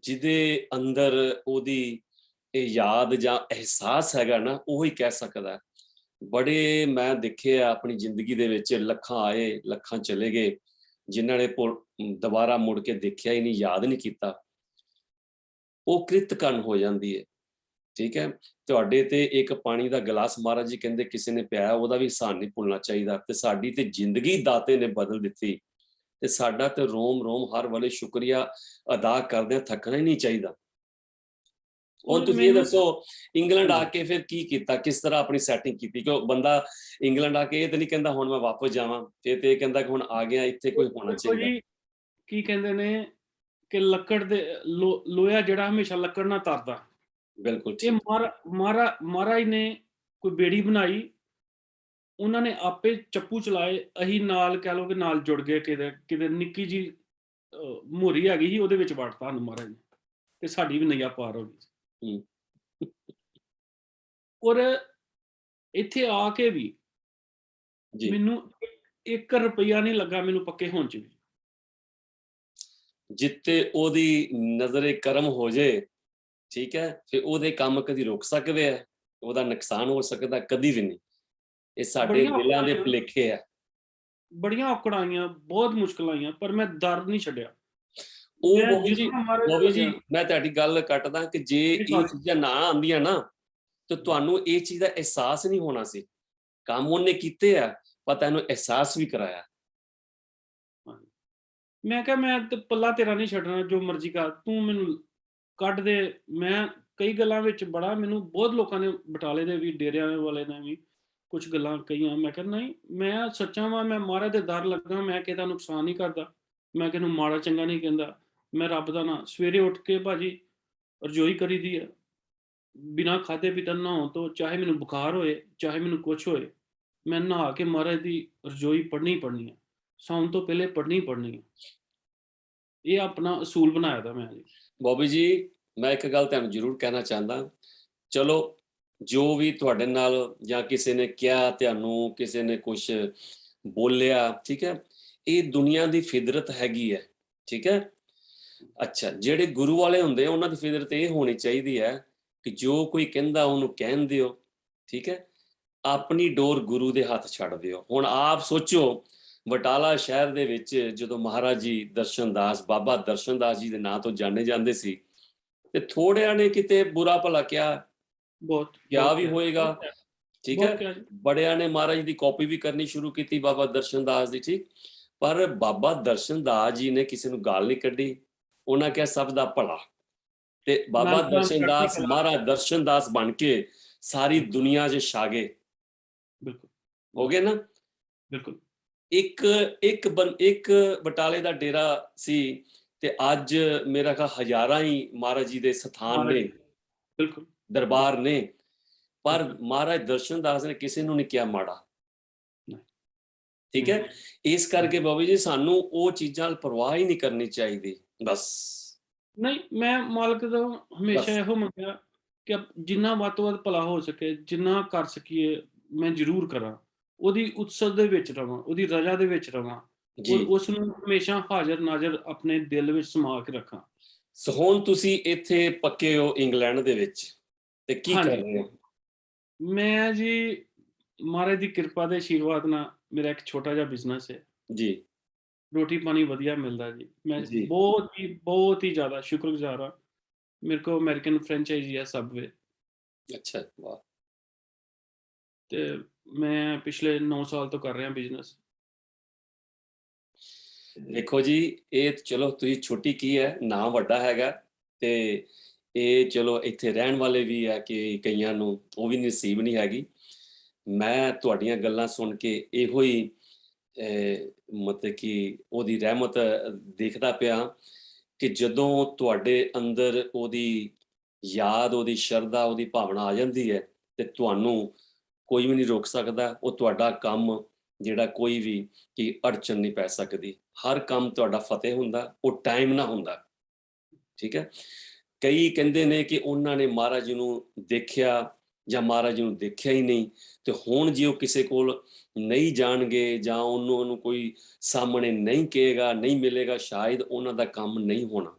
[SPEAKER 1] ਜਿਹਦੇ ਅੰਦਰ ਉਹਦੀ ਇਹ ਯਾਦ ਜਾਂ ਅਹਿਸਾਸ ਹੈਗਾ ਨਾ, ਉਹੀ ਕਹਿ ਸਕਦਾ ਹੈ। ਬੜੇ ਮੈਂ ਦੇਖੇ ਆ ਆਪਣੀ ਜ਼ਿੰਦਗੀ ਦੇ ਵਿੱਚ, ਲੱਖਾਂ ਆਏ, ਲੱਖਾਂ ਚਲੇ ਗਏ, ਜਿਨ੍ਹਾਂ ਨੇ ਦੁਬਾਰਾ ਮੁੜ ਕੇ ਦੇਖਿਆ ਹੀ ਨਹੀਂ, ਯਾਦ ਨਹੀਂ ਕੀਤਾ, ਉਹ ਕ੍ਰਿਤਕਣ ਹੋ ਜਾਂਦੀ ਹੈ। ਠੀਕ ਹੈ, ਤੁਹਾਡੇ ਤੇ ਇੱਕ ਪਾਣੀ ਦਾ ਗਲਾਸ ਮਹਾਰਾਜ ਜੀ ਕਹਿੰਦੇ ਕਿਸੇ ਨੇ ਪਿਆਇਆ, ਉਹਦਾ ਵੀ ਇਹਸਾਨ ਨਹੀਂ ਭੁੱਲਣਾ ਚਾਹੀਦਾ। ਤੇ ਸਾਡੀ ਤੇ ਜ਼ਿੰਦਗੀ ਦਾਤੇ ਨੇ ਬਦਲ ਦਿੱਤੀ ਤੇ ਸਾਡਾ ਤੇ ਰੋਮ ਰੋਮ ਹਰ ਵੇਲੇ ਸ਼ੁਕਰੀਆ ਅਦਾ ਕਰਦਿਆਂ ਥੱਕਣਾ ਹੀ ਨਹੀਂ ਚਾਹੀਦਾ। ਹੁਣ
[SPEAKER 2] ਔਰ
[SPEAKER 1] ਤੁਸੀਂ ਇਹ
[SPEAKER 2] ਮੈਨੂੰ
[SPEAKER 1] ਦੱਸੋ, ਇੰਗਲੈਂਡ ਆ
[SPEAKER 2] ਹਾਂਜੀ,
[SPEAKER 1] ਕੇ ਫਿਰ ਕੀ ਕੀਤਾ, ਕਿਸ ਤਰ੍ਹਾਂ ਆਪਣੀ ਸੈਟਿੰਗ ਕੀਤੀ? ਕਿਉਂ ਬੰਦਾ ਇੰਗਲੈਂਡ ਆ ਕੇ ਇਹ ਤਾਂ ਨਹੀਂ ਕਹਿੰਦਾ ਹੁਣ ਮੈਂ ਵਾਪਸ ਜਾਵਾਂ, ਫਿਰ ਤੇ ਇਹ ਕਹਿੰਦਾ ਕਿ ਹੁਣ ਆ ਗਿਆ, ਇੱਥੇ ਕੋਈ ਹੋਣਾ
[SPEAKER 2] ਦੇਖੋ
[SPEAKER 1] ਚਾਹੀਦਾ।
[SPEAKER 2] ਜੀ, ਕੀ ਕਹਿੰਦੇ ਨੇ ਕਿ ਲੱਕੜ ਦੇ ਲੋਹਾ ਜਿਹੜਾ ਹਮੇਸ਼ਾ ਲੱਕੜ ਨਾਲ ਤਰਦਾ।
[SPEAKER 1] ਬਿਲਕੁਲ
[SPEAKER 2] ਇਹ
[SPEAKER 1] ਠੀਕ।
[SPEAKER 2] ਮਹਾਰਾਜ ਨੇ ਕੋਈ ਬੇੜੀ ਬਣਾਈ, ਉਹਨਾਂ ਨੇ ਆਪੇ ਚੱਪੂ ਚਲਾਏ, ਅਸੀਂ ਨਾਲ ਕਹਿ ਲਓ ਕਿ ਨਾਲ ਜੁੜ ਗਏ। ਕਿਤੇ ਨਿੱਕੀ ਜੀ ਮੋਹਰੀ ਹੈਗੀ ਸੀ, ਉਹਦੇ ਵਿੱਚ ਵੜਤਾ ਸਾਨੂੰ ਮਹਾਰਾਜ ਨੇ ਤੇ ਸਾਡੀ ਵੀ ਨਈਆ ਪਾਰ ਹੋ ਗਈ।
[SPEAKER 1] ਹੂੰ,
[SPEAKER 2] ਔਰ ਇੱਥੇ ਆ ਕੇ ਵੀ
[SPEAKER 1] ਜੀ,
[SPEAKER 2] ਮੈਨੂੰ 1 ਰੁਪਈਆ ਨਹੀਂ ਲੱਗਾ ਮੈਨੂੰ ਪੱਕੇ ਹੋਣ 'ਚ ਵੀ।
[SPEAKER 1] ਜਿੱਤੇ ਉਹਦੀ ਨਜ਼ਰੇ ਕਰਮ ਹੋ ਜੇ, ਠੀਕ ਹੈ, ਫਿਰ ਉਹਦੇ ਕੰਮ ਕਦੀ ਰੁਕ ਸਕਦੇ ਆ, ਉਹਦਾ ਨੁਕਸਾਨ ਹੋ ਸਕਦਾ? ਕਦੀ ਵੀ ਨਹੀਂ। ਇਹ ਸਾਡੇ
[SPEAKER 2] ਬੜੀਆਂ
[SPEAKER 1] ਦਿਲਾਂ
[SPEAKER 2] ਔਕੜਾਂ
[SPEAKER 1] ਦੇ
[SPEAKER 2] ਆਈਆਂ,
[SPEAKER 1] ਭੁਲੇਖੇ ਆ।
[SPEAKER 2] ਬੜੀਆਂ ਔਕੜਾਂ ਆਈਆਂ, ਬਹੁਤ ਮੁਸ਼ਕਲਾਂ ਆਈਆਂ, ਪਰ ਮੈਂ ਡਰ ਨਹੀਂ ਛੱਡਿਆ।
[SPEAKER 1] ਉਹ
[SPEAKER 2] ਮੈਂ ਜਿੰਨਾ ਮਹਾਰਾਜ
[SPEAKER 1] ਬੋਬੀ ਜੀ,
[SPEAKER 2] ਲੱਗਿਆ
[SPEAKER 1] ਮੈਂ ਤੁਹਾਡੀ ਗੱਲ ਕੱਟਦਾ ਕਿ ਜੇ
[SPEAKER 2] ਜੀ
[SPEAKER 1] ਇਹ
[SPEAKER 2] ਸੌਰੀ।
[SPEAKER 1] ਚੀਜ਼ਾਂ ਨਾ ਆਉਂਦੀਆਂ ਨਾ, ਤੇ ਤੁਹਾਨੂੰ ਇਹ ਚੀਜ਼ ਦਾ ਅਹਿਸਾਸ ਨਹੀਂ ਹੋਣਾ ਸੀ। ਕੰਮ ਉਹਨੇ ਕੀਤੇ ਆ, ਪਤਾ ਇਹਨੂੰ ਅਹਿਸਾਸ ਵੀ ਕਰਾਇਆ।
[SPEAKER 2] ਮੈਂ ਕਿਹਾ ਮੈਂ ਤੇ ਪੱਲਾ ਤੇਰਾ ਨਹੀਂ ਛੱਡਣਾ, ਜੋ ਮਰਜ਼ੀ ਕਰ, ਤੂੰ ਮੈਨੂੰ ਕੱਢ ਦੇ। ਮੈਂ ਕਈ ਗੱਲਾਂ ਵਿੱਚ ਬੜਾ, ਮੈਨੂੰ ਬਹੁਤ ਲੋਕਾਂ ਨੇ ਬਟਾਲੇ ਦੇ ਵੀ, ਡੇਰਿਆਂ ਵਾਲੇ ਨੇ ਵੀ ਕੁਝ ਗੱਲਾਂ ਕਹੀਆਂ। ਮੈਂ ਕਿਹਾ ਨਹੀਂ, ਮੈਂ ਸੱਚਾ ਵਾਂ, ਮੈਂ ਮਹਾਰਾਜ ਦੇ ਦਰ ਲੱਗਾ, ਮੈਂ ਕਿਸੇ ਦਾ ਨੁਕਸਾਨ ਨਹੀਂ ਕਰਦਾ, ਮੈਂ ਕਿਸੇ ਨੂੰ ਮਾੜਾ ਚੰਗਾ ਨਹੀਂ ਕਹਿੰਦਾ। ਮੈਂ ਰੱਬ ਦਾ ਨਾਂ, ਸਵੇਰੇ ਉੱਠ ਕੇ ਭਾਜੀ ਰਜੋਈ ਕਰੀਦੀ ਹੈ, ਬਿਨਾਂ ਖਾਧੇ ਪੀਤੇ ਨਹਾਉਣ ਤੋਂ, ਚਾਹੇ ਮੈਨੂੰ ਬੁਖਾਰ ਹੋਏ, ਚਾਹੇ ਮੈਨੂੰ ਕੁਛ ਹੋਏ, ਮੈਂ ਨਹਾ ਕੇ ਮਹਾਰਾਜ ਦੀ ਰਜੋਈ ਪੜ੍ਹਨੀ ਪੜ੍ਹਨੀ ਹੈ, ਸੌਣ ਤੋਂ ਪਹਿਲੇ ਪੜ੍ਹਨੀ ਪੜ੍ਹਨੀ ਹੈ। ਇਹ ਆਪਣਾ ਅਸੂਲ ਬਣਾਇਆ ਦਾ ਮੈਂ ਜੀ।
[SPEAKER 1] ਬੋਬੀ ਜੀ, ਮੈਂ ਇੱਕ ਗੱਲ ਤੁਹਾਨੂੰ ਜ਼ਰੂਰ ਕਹਿਣਾ ਚਾਹੁੰਦਾ। ਚਲੋ, ਜੋ ਵੀ ਤੁਹਾਡੇ ਨਾਲ ਜਾਂ ਕਿਸੇ ਨੇ ਕਿਹਾ ਤੁਹਾਨੂੰ, ਕਿਸੇ ਨੇ ਕੁਛ ਬੋਲਿਆ, ਠੀਕ ਹੈ, ਇਹ ਦੁਨੀਆ ਦੀ ਫਿਦਰਤ ਹੈਗੀ ਹੈ, ਠੀਕ ਹੈ। ਅੱਛਾ, ਜਿਹੜੇ ਗੁਰੂ ਵਾਲੇ ਹੁੰਦੇ ਆ, ਉਹਨਾਂ ਦੀ ਫਿਦਰਤ ਇਹ ਹੋਣੀ ਚਾਹੀਦੀ ਹੈ ਕਿ ਜੋ ਕੋਈ ਕਹਿੰਦਾ ਉਹਨੂੰ ਕਹਿਣ ਦਿਓ, ਠੀਕ ਹੈ। ਆਪਣੀ ਡੋਰ ਗੁਰੂ ਦੇ ਹੱਥ ਛੱਡ ਦਿਓ। ਹੁਣ ਆਪ ਸੋਚੋ, ਬਟਾਲਾ ਸ਼ਹਿਰ ਦੇ ਵਿੱਚ ਜਦੋਂ ਮਹਾਰਾਜ ਜੀ ਦਰਸ਼ਨਦਾਸ, ਬਾਬਾ ਦਰਸ਼ਨਦਾਸ ਜੀ ਦੇ ਨਾਂ ਤੋਂ ਜਾਣੇ ਜਾਂਦੇ ਸੀ, ਤੇ ਥੋੜਿਆਂ ਨੇ ਕਿਤੇ ਬੁਰਾ ਭਲਾ ਕਿਹਾ,
[SPEAKER 2] ਬਹੁਤ
[SPEAKER 1] ਕਿਹਾ
[SPEAKER 2] ਬਹੁਤ
[SPEAKER 1] ਵੀ
[SPEAKER 2] ਕਿਹਾ,
[SPEAKER 1] ਹੋਏਗਾ, ਠੀਕ
[SPEAKER 2] ਬਹੁਤ
[SPEAKER 1] ਹੈ।
[SPEAKER 2] ਕਿਹਾ ਜੀ।
[SPEAKER 1] ਬੜਿਆਂ ਨੇ ਮਹਾਰਾਜ ਦੀ ਕਾਪੀ ਵੀ ਕਰਨੀ ਸ਼ੁਰੂ ਕੀਤੀ, ਬਾਬਾ ਦਰਸ਼ਨਦਾਸ ਦੀ, ਠੀਕ। ਪਰ ਬਾਬਾ ਦਰਸ਼ਨਦਾਸ ਜੀ ਨੇ ਕਿਸੇ ਨੂੰ ਗਾਲ ਨਹੀਂ ਕੱਢੀ, ਉਹਨਾਂ ਕਿਹਾ ਸਭ ਦਾ ਭਲਾ। ਤੇ ਬਾਬਾ
[SPEAKER 2] ਨਾਨਕ ਨਾਮ ਚੜ੍ਹਦੀ
[SPEAKER 1] ਦਰਸ਼ਨਦਾਸ
[SPEAKER 2] ਕਲਾ।
[SPEAKER 1] ਮਹਾਰਾਜ ਦਰਸ਼ਨਦਾਸ ਬਣ ਕੇ ਸਾਰੀ ਦੁਨੀਆ 'ਚ ਛਾ ਗਏ।
[SPEAKER 2] ਬਿਲਕੁਲ
[SPEAKER 1] ਹੋ ਗਏ ਨਾ।
[SPEAKER 2] ਬਿਲਕੁਲ।
[SPEAKER 1] ਇੱਕ ਇੱਕ ਬਟਾਲੇ ਦਾ ਡੇਰਾ ਸੀ, ਤੇ ਅੱਜ ਮੇਰਾ ਖਿਆਲ ਹਜ਼ਾਰਾਂ ਹੀ ਮਹਾਰਾਜ ਜੀ ਦੇ ਸਥਾਨ
[SPEAKER 2] ਮਹਾਰਾਜ
[SPEAKER 1] ਨੇ,
[SPEAKER 2] ਜੀ, ਬਿਲਕੁਲ
[SPEAKER 1] ਦਰਬਾਰ
[SPEAKER 2] ਬਿਲਕੁਲ
[SPEAKER 1] ਨੇ, ਪਰ
[SPEAKER 2] ਬਿਲਕੁਲ।
[SPEAKER 1] ਮਹਾਰਾਜ ਦਰਸ਼ਨਦਾਸ ਨੇ ਕਿਸੇ ਨੂੰ ਨਹੀਂ ਕਿਹਾ ਮਾੜਾ,
[SPEAKER 2] ਨਹੀਂ
[SPEAKER 1] ਠੀਕ
[SPEAKER 2] ਨਹੀਂ
[SPEAKER 1] ਹੈ। ਇਸ ਕਰਕੇ ਬਾਬਾ ਜੀ, ਸਾਨੂੰ ਉਹ ਚੀਜ਼ਾਂ ਨਾਲ ਪਰਵਾਹ ਹੀ ਨਹੀਂ ਕਰਨੀ ਚਾਹੀਦੀ। ਬਸ
[SPEAKER 2] ਨਹੀਂ, ਮੈਂ ਮਾਲਕ ਤੋਂ ਹਮੇਸ਼ਾ
[SPEAKER 1] ਬਸ
[SPEAKER 2] ਇਹੋ ਮੰਗਿਆ ਕਿ ਜਿੰਨਾ ਵੱਧ ਤੋਂ ਵੱਧ ਭਲਾ ਹੋ ਸਕੇ, ਜਿੰਨਾ ਕਰ ਸਕੀਏ ਮੈਂ ਜ਼ਰੂਰ ਕਰਾਂ, ਉਹਦੀ ਉਤਸਵ ਦੇ ਵਿੱਚ ਰਵਾਂ, ਉਹਦੀ ਰਜ਼ਾ ਦੇ ਵਿੱਚ ਰਵਾਂ,
[SPEAKER 1] ਜੀ।
[SPEAKER 2] ਔਰ ਉਸ ਨੂੰ ਹਮੇਸ਼ਾ ਹਾਜ਼ਰ ਨਾਜ਼ਰ ਆਪਣੇ ਦਿਲ ਵਿੱਚ ਸਮਾ ਕੇ ਰੱਖਾਂ।
[SPEAKER 1] ਸੋ ਹੁਣ ਤੁਸੀਂ ਇੱਥੇ ਪੱਕੇ ਹੋ ਇੰਗਲੈਂਡ ਦੇ ਵਿੱਚ, ਤੇ ਕੀ ਕਰ
[SPEAKER 2] ਹਾਂਜੀ,
[SPEAKER 1] ਰਹੇ ਹੋ?
[SPEAKER 2] ਮੈਂ ਜੀ ਮਹਾਰਾਜ ਦੀ ਕਿਰਪਾ ਦੇ ਆਸ਼ੀਰਵਾਦ ਨਾਲ ਮੇਰਾ ਇੱਕ ਛੋਟਾ ਜਿਹਾ ਬਿਜ਼ਨਸ ਹੈ।
[SPEAKER 1] ਜੀ
[SPEAKER 2] ਰੋਟੀ ਪਾਣੀ ਵਧੀਆ ਮਿਲਦਾ ਜੀ। ਮੈਂ
[SPEAKER 1] ਜੀ।
[SPEAKER 2] ਬਹੁਤ ਹੀ ਜ਼ਿਆਦਾ ਸ਼ੁਕਰਗੁਜ਼ਾਰ ਹਾਂ। ਮੇਰੇ ਕੋਲ ਅਮਰੀਕਨ ਫਰੈਂਚਾਈਜ਼ੀ ਹੈ ਸਬਵੇ,
[SPEAKER 1] ਅੱਛਾ, ਵਾਹ।
[SPEAKER 2] ਤੇ ਮੈਂ ਪਿਛਲੇ 9 ਸਾਲ ਤੋਂ ਕਰ ਰਿਹਾ ਬਿਜ਼ਨਸ।
[SPEAKER 1] ਦੇਖੋ ਜੀ, ਇਹ ਚਲੋ ਤੁਸੀਂ ਛੋਟੀ ਕੀ ਹੈ, ਨਾਂ ਵੱਡਾ ਹੈਗਾ। ਤੇ ਇਹ ਚਲੋ ਇੱਥੇ ਰਹਿਣ ਵਾਲੇ ਵੀ ਆ ਕਿ ਕਈਆਂ ਨੂੰ ਉਹ ਵੀ ਨਸੀਬ ਨਹੀਂ ਹੈਗੀ। ਮੈਂ ਤੁਹਾਡੀਆਂ ਗੱਲਾਂ ਸੁਣ ਕੇ ਇਹੋ ਹੀ ਮਤਲਬ ਕਿ ਉਹਦੀ ਰਹਿਮਤ ਦੇਖਦਾ ਪਿਆ ਕਿ ਜਦੋਂ ਤੁਹਾਡੇ ਅੰਦਰ ਉਹਦੀ ਯਾਦ, ਉਹਦੀ ਸ਼ਰਧਾ, ਉਹਦੀ ਭਾਵਨਾ ਆ ਜਾਂਦੀ ਹੈ, ਤੇ ਤੁਹਾਨੂੰ ਕੋਈ ਵੀ ਨਹੀਂ ਰੋਕ ਸਕਦਾ। ਉਹ ਤੁਹਾਡਾ ਕੰਮ ਜਿਹੜਾ ਕੋਈ ਵੀ ਕਿ ਅੜਚਨ ਨਹੀਂ ਪੈ ਸਕਦੀ। ਹਰ ਕੰਮ ਤੁਹਾਡਾ ਫਤਿਹ ਹੁੰਦਾ, ਉਹ ਟਾਈਮ ਨਾਲ ਹੁੰਦਾ, ਠੀਕ ਹੈ। ਕਈ ਕਹਿੰਦੇ ਨੇ ਕਿ ਉਹਨਾਂ ਨੇ ਮਹਾਰਾਜ ਜੀ ਨੂੰ ਦੇਖਿਆ ਜਾਂ ਮਹਾਰਾਜ ਜੀ ਨੂੰ ਦੇਖਿਆ ਹੀ ਨਹੀਂ, ਤੇ ਹੁਣ ਜੇ ਉਹ ਕਿਸੇ ਕੋਲ ਨਹੀਂ ਜਾਣਗੇ ਜਾਂ ਉਹਨੂੰ ਕੋਈ ਸਾਹਮਣੇ ਨਹੀਂ ਕਹੇਗਾ, ਨਹੀਂ ਮਿਲੇਗਾ, ਸ਼ਾਇਦ ਉਹਨਾਂ ਦਾ ਕੰਮ ਨਹੀਂ ਹੋਣਾ।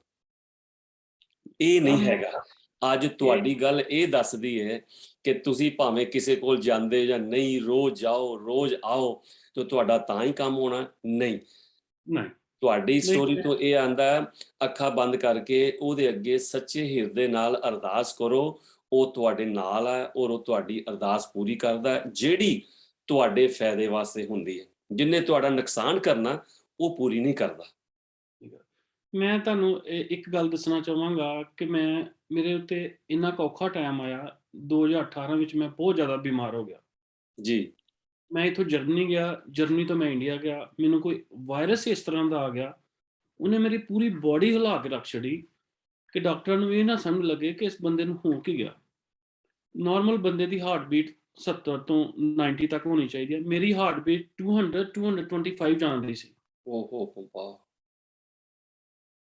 [SPEAKER 1] ਇਹ ਨਹੀਂ
[SPEAKER 2] ਕੰਮ
[SPEAKER 1] ਹੈਗਾ। ਅੱਜ
[SPEAKER 2] ਇਹ
[SPEAKER 1] ਤੁਹਾਡੀ ਗੱਲ ਇਹ ਦੱਸਦੀ ਹੈ ਕਿ ਤੁਸੀਂ ਭਾਵੇਂ ਕਿਸੇ ਕੋਲ ਜਾਂਦੇ ਜਾਂ ਨਹੀਂ, ਰੋਜ਼ ਜਾਓ ਰੋਜ਼ ਆਓ, ਤੇ ਤੁਹਾਡਾ ਤਾਂ ਹੀ ਕੰਮ ਹੋਣਾ ਨਹੀਂ।
[SPEAKER 2] ਨਹੀਂ
[SPEAKER 1] ਤੁਹਾਡੀ
[SPEAKER 2] ਨਹੀਂ
[SPEAKER 1] ਸਟੋਰੀ ਤੋਂ ਇਹ ਆਂਦਾ, ਅੱਖਾਂ ਬੰਦ ਕਰਕੇ ਉਹਦੇ ਅੱਗੇ ਸੱਚੇ ਹਿਰਦੇ ਨਾਲ ਅਰਦਾਸ ਕਰੋ, ਉਹ ਤੁਹਾਡੇ ਨਾਲ ਹੈ ਔਰ ਉਹ ਤੁਹਾਡੀ ਅਰਦਾਸ ਪੂਰੀ ਕਰਦਾ, ਜਿਹੜੀ ਤੁਹਾਡੇ ਫਾਇਦੇ ਵਾਸਤੇ ਹੁੰਦੀ ਹੈ। ਜਿੰਨੇ ਤੁਹਾਡਾ ਨੁਕਸਾਨ ਕਰਨਾ, ਉਹ ਪੂਰੀ ਨਹੀਂ ਕਰਦਾ।
[SPEAKER 2] ਮੈਂ ਤੁਹਾਨੂੰ ਇੱਕ ਗੱਲ ਦੱਸਣਾ ਚਾਹਾਂਗਾ ਕਿ ਮੇਰੇ ਉੱਤੇ ਇੰਨਾ ਕੁ ਔਖਾ ਟਾਈਮ ਆਇਆ 2018 ਵਿੱਚ। ਮੈਂ ਬਹੁਤ ਜ਼ਿਆਦਾ ਬਿਮਾਰ ਹੋ ਗਿਆ।
[SPEAKER 1] ਜੀ
[SPEAKER 2] ਮੈਂ ਇੱਥੋਂ ਜਰਮਨੀ ਗਿਆ, ਜਰਮਨੀ ਤੋਂ ਮੈਂ ਇੰਡੀਆ ਗਿਆ। ਮੈਨੂੰ ਕੋਈ ਵਾਇਰਸ ਇਸ ਤਰ੍ਹਾਂ ਦਾ ਆ ਗਿਆ, ਉਹਨੇ ਮੇਰੀ ਪੂਰੀ ਬੋਡੀ ਹਿਲਾ ਕੇ ਰੱਖ ਛੱਡੀ ਕਿ ਡਾਕਟਰਾਂ ਨੂੰ ਇਹ ਨਾ ਸਮਝ ਲੱਗੇ ਕਿ ਇਸ ਬੰਦੇ ਨੂੰ ਹੋ ਕੀ ਗਿਆ। ਨਾਰਮਲ ਬੰਦੇ ਦੀ ਹਾਰਟ ਬੀਟ 70 ਤੋਂ 90 ਤੱਕ ਹੋਣੀ ਚਾਹੀਦੀ ਹੈ, ਮੇਰੀ ਹਾਰਟ ਬੀਟ 200 225 ਜਾਂਦੀ ਸੀ।
[SPEAKER 1] ਓਹੋ ਵਾਹ।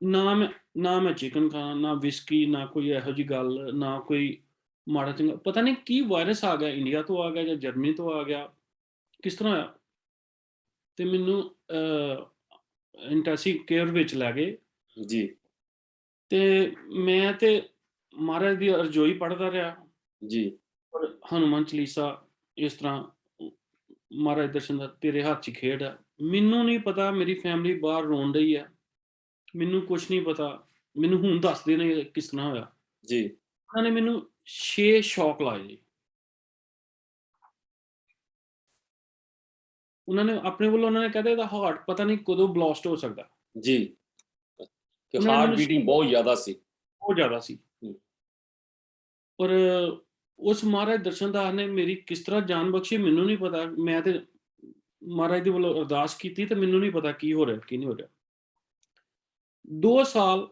[SPEAKER 2] ਨਾ ਮੈਂ ਚਿਕਨ ਖਾਣਾ, ਨਾ ਵਿਸਕੀ, ਨਾ ਕੋਈ ਇਹੋ ਜਿਹੀ ਗੱਲ, ਨਾ ਕੋਈ ਮਾੜਾ ਚੰਗਾ। ਪਤਾ ਨਹੀਂ ਕੀ ਵਾਇਰਸ ਆ ਗਿਆ, ਇੰਡੀਆ ਤੋਂ ਆ ਗਿਆ ਜਾਂ ਜਰਮਨੀ ਤੋਂ ਆ ਗਿਆ, ਕਿਸ ਤਰ੍ਹਾਂ ਹੋਇਆ। ਤੇ ਮੈਨੂੰ ਇੰਟੈਂਸਿਵ ਕੇਅਰ ਵਿੱਚ ਲੈ ਗਏ।
[SPEAKER 1] ਜੀ
[SPEAKER 2] ਤੇ ਮੈਂ ਤੇ ਮਹਾਰਾਜ ਦੀ ਅਰਜ਼ੋਈ ਪੜ੍ਹਦਾ ਰਿਹਾ,
[SPEAKER 1] ਜੀ
[SPEAKER 2] ਪਰ ਹਨੂੰਮਾਨ ਚਾਲੀਸਾ ਇਸ ਤਰ੍ਹਾਂ ਮਹਾਰਾਜ ਦਰਸ਼ਨ ਦਾ ਤੇਰੇ ਹੱਥ 'ਚ ਖੇਡ ਆ। ਮੈਨੂੰ ਨਹੀਂ ਪਤਾ ਮੇਰੀ ਫੈਮਿਲੀ ਬਾਹਰ ਰੋਣ ਡਈ ਆ, ਮੈਨੂੰ ਕੁਛ ਨਹੀਂ ਪਤਾ। ਮੈਨੂੰ ਹੁਣ ਦੱਸਦੇ ਨੇ ਕਿਸ ਤਰ੍ਹਾਂ ਹੋਇਆ।
[SPEAKER 1] ਜੀ
[SPEAKER 2] ਉਹਨਾਂ ਨੇ ਮੈਨੂੰ 6 ਸ਼ੌਕ ਲਾਏ ਜੀ। ਉਹਨਾਂ ਨੇ ਆਪਣੇ ਵੱਲੋਂ ਉਹਨਾਂ ਨੇ ਕਹਿੰਦੇ ਇਹਦਾ ਹਾਰਟ ਪਤਾ ਨਹੀਂ ਕਦੋਂ ਬਲਾਸਟ ਹੋ ਸਕਦਾ।
[SPEAKER 1] ਜੀ ਕਿ
[SPEAKER 2] ਉਹਨਾਂ ਨੇ
[SPEAKER 1] ਹਾਰਟ
[SPEAKER 2] ਮੈਨੂੰ
[SPEAKER 1] ਬੀਟਿੰਗ ਬਹੁਤ ਜ਼ਿਆਦਾ ਸੀ।
[SPEAKER 2] ਬਹੁਤ ਜ਼ਿਆਦਾ ਸੀ।
[SPEAKER 1] ਹੂੰ।
[SPEAKER 2] ਪਰ ਉਸ ਮਹਾਰਾਜ ਦਰਸ਼ਨਦਾਸ ਨੇ ਮੇਰੀ ਕਿਸ ਤਰ੍ਹਾਂ ਜਾਨ ਬਖਸ਼ੀ ਮੈਨੂੰ ਨਹੀਂ ਪਤਾ। ਮੈਂ ਤੇ ਮਹਾਰਾਜ ਦੇ ਵੱਲੋਂ ਅਰਦਾਸ ਕੀਤੀ ਤੇ ਮੈਨੂੰ ਨਹੀਂ ਪਤਾ ਕੀ ਹੋ ਰਿਹਾ ਕੀ ਨਹੀਂ ਹੋ ਰਿਹਾ। 2 ਸਾਲ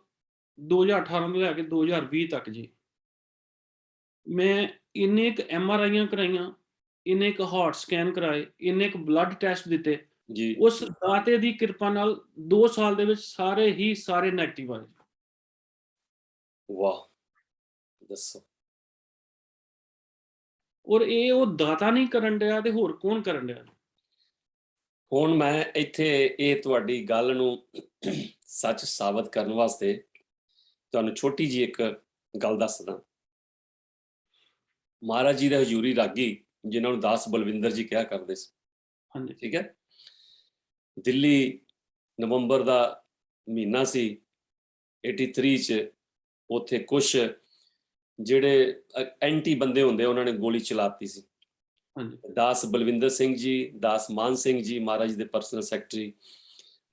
[SPEAKER 2] 2018 ਤੋਂ ਲੈ ਕੇ 2020 ਤੱਕ ਜੀ ਮੈਂ ਇੰਨੇ ਕੁ MRIਆਂ ਕਰਾਈਆਂ, ਇੰਨੇ ਕੁ ਹਾਰਟ ਸਕੈਨ ਕਰਾਏ, ਇੰਨੇ ਕੁ ਬਲੱਡ ਟੈਸਟ ਦਿੱਤੇ।
[SPEAKER 1] ਜੀ
[SPEAKER 2] ਉਸ ਦਾਤੇ ਦੀ ਕਿਰਪਾ ਨਾਲ 2 ਸਾਲ ਦੇ ਵਿੱਚ ਸਾਰੇ ਨੈਗੇਟਿਵ ਆਏ।
[SPEAKER 1] ਵਾਹ, ਦੱਸੋ।
[SPEAKER 2] ਔਰ ਇਹ ਉਹ ਦਾਤਾ ਨਹੀਂ ਕਰਨ ਡਿਆ ਤੇ ਹੋਰ ਕੌਣ ਕਰਨ ਡਿਆ?
[SPEAKER 1] ਹੁਣ ਮੈਂ ਇੱਥੇ ਇਹ ਤੁਹਾਡੀ ਗੱਲ ਨੂੰ ਸੱਚ ਸਾਬਤ ਕਰਨ ਵਾਸਤੇ ਤੁਹਾਨੂੰ ਛੋਟੀ ਜਿਹੀ ਇੱਕ ਗੱਲ ਦੱਸਦਾ। ਮਹਾਰਾਜ ਜੀ ਦੇ ਹਜ਼ੂਰੀ ਰਾਗੀ ਜਿਨ੍ਹਾਂ ਨੂੰ ਦਾਸ ਬਲਵਿੰਦਰ ਜੀ ਕਿਹਾ ਕਰਦੇ ਸੀ,
[SPEAKER 2] ਹਾਂਜੀ,
[SPEAKER 1] ਠੀਕ ਹੈ। ਦਿੱਲੀ ਨਵੰਬਰ ਦਾ ਮਹੀਨਾ ਸੀ 83 ਚ। ਉੱਥੇ ਕੁਛ ਜਿਹੜੇ ਐਂਟੀ ਬੰਦੇ ਹੁੰਦੇ ਉਹਨਾਂ ਨੇ ਗੋਲੀ ਚਲਾਤੀ ਸੀ।
[SPEAKER 2] ਹਾਂਜੀ,
[SPEAKER 1] ਦਾਸ ਬਲਵਿੰਦਰ ਸਿੰਘ ਜੀ, ਦਾਸ ਮਾਨ ਸਿੰਘ ਜੀ ਮਹਾਰਾਜ ਦੇ ਪਰਸਨਲ ਸੈਕਟਰੀ,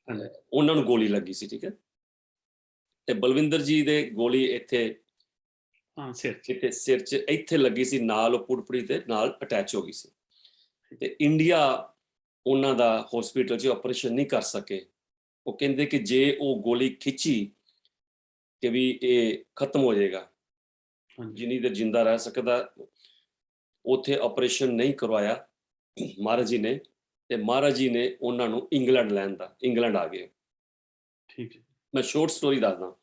[SPEAKER 2] ਹਾਂਜੀ,
[SPEAKER 1] ਉਹਨਾਂ ਨੂੰ ਗੋਲੀ ਲੱਗੀ ਸੀ, ਠੀਕ ਹੈ। ਤੇ ਬਲਵਿੰਦਰ ਜੀ ਦੇ ਗੋਲੀ ਇੱਥੇ
[SPEAKER 2] ਹਾਂ ਸਿਰ 'ਚ।
[SPEAKER 1] ਕਿਤੇ ਸਿਰ 'ਚ ਇੱਥੇ ਲੱਗੀ ਸੀ, ਨਾਲ ਉਹ ਪੁੜਪੜੀ ਤੇ ਨਾਲ ਅਟੈਚ ਹੋ ਗਈ ਸੀ। ਤੇ ਇੰਡੀਆ ਉਹਨਾਂ ਦਾ ਹਸਪੀਟਲ 'ਚ ਆਪਰੇਸ਼ਨ ਨਹੀਂ ਕਰ ਸਕੇ। ਉਹ ਕਹਿੰਦੇ ਕਿ ਜੇ ਉਹ ਗੋਲੀ ਖਿੱਚੀ ਕਿ ਵੀ ਇਹ ਖਤਮ ਹੋ ਜਾਏਗਾ,
[SPEAKER 2] ਹਾਂਜੀ,
[SPEAKER 1] ਜਿੰਨੀ ਦੇਰ ਜਿੰਦਾ ਰਹਿ ਸਕਦਾ। ਉੱਥੇ ਆਪਰੇਸ਼ਨ ਨਹੀਂ ਕਰਵਾਇਆ ਮਹਾਰਾਜ ਜੀ ਨੇ, ਤੇ ਮਹਾਰਾਜ ਜੀ ਨੇ ਉਹਨਾਂ ਨੂੰ ਇੰਗਲੈਂਡ ਇੰਗਲੈਂਡ ਆ ਗਏ।
[SPEAKER 2] ਠੀਕ ਹੈ।
[SPEAKER 1] ਮੈਂ ਸ਼ੋਰਟ ਸਟੋਰੀ ਦੱਸਦਾ।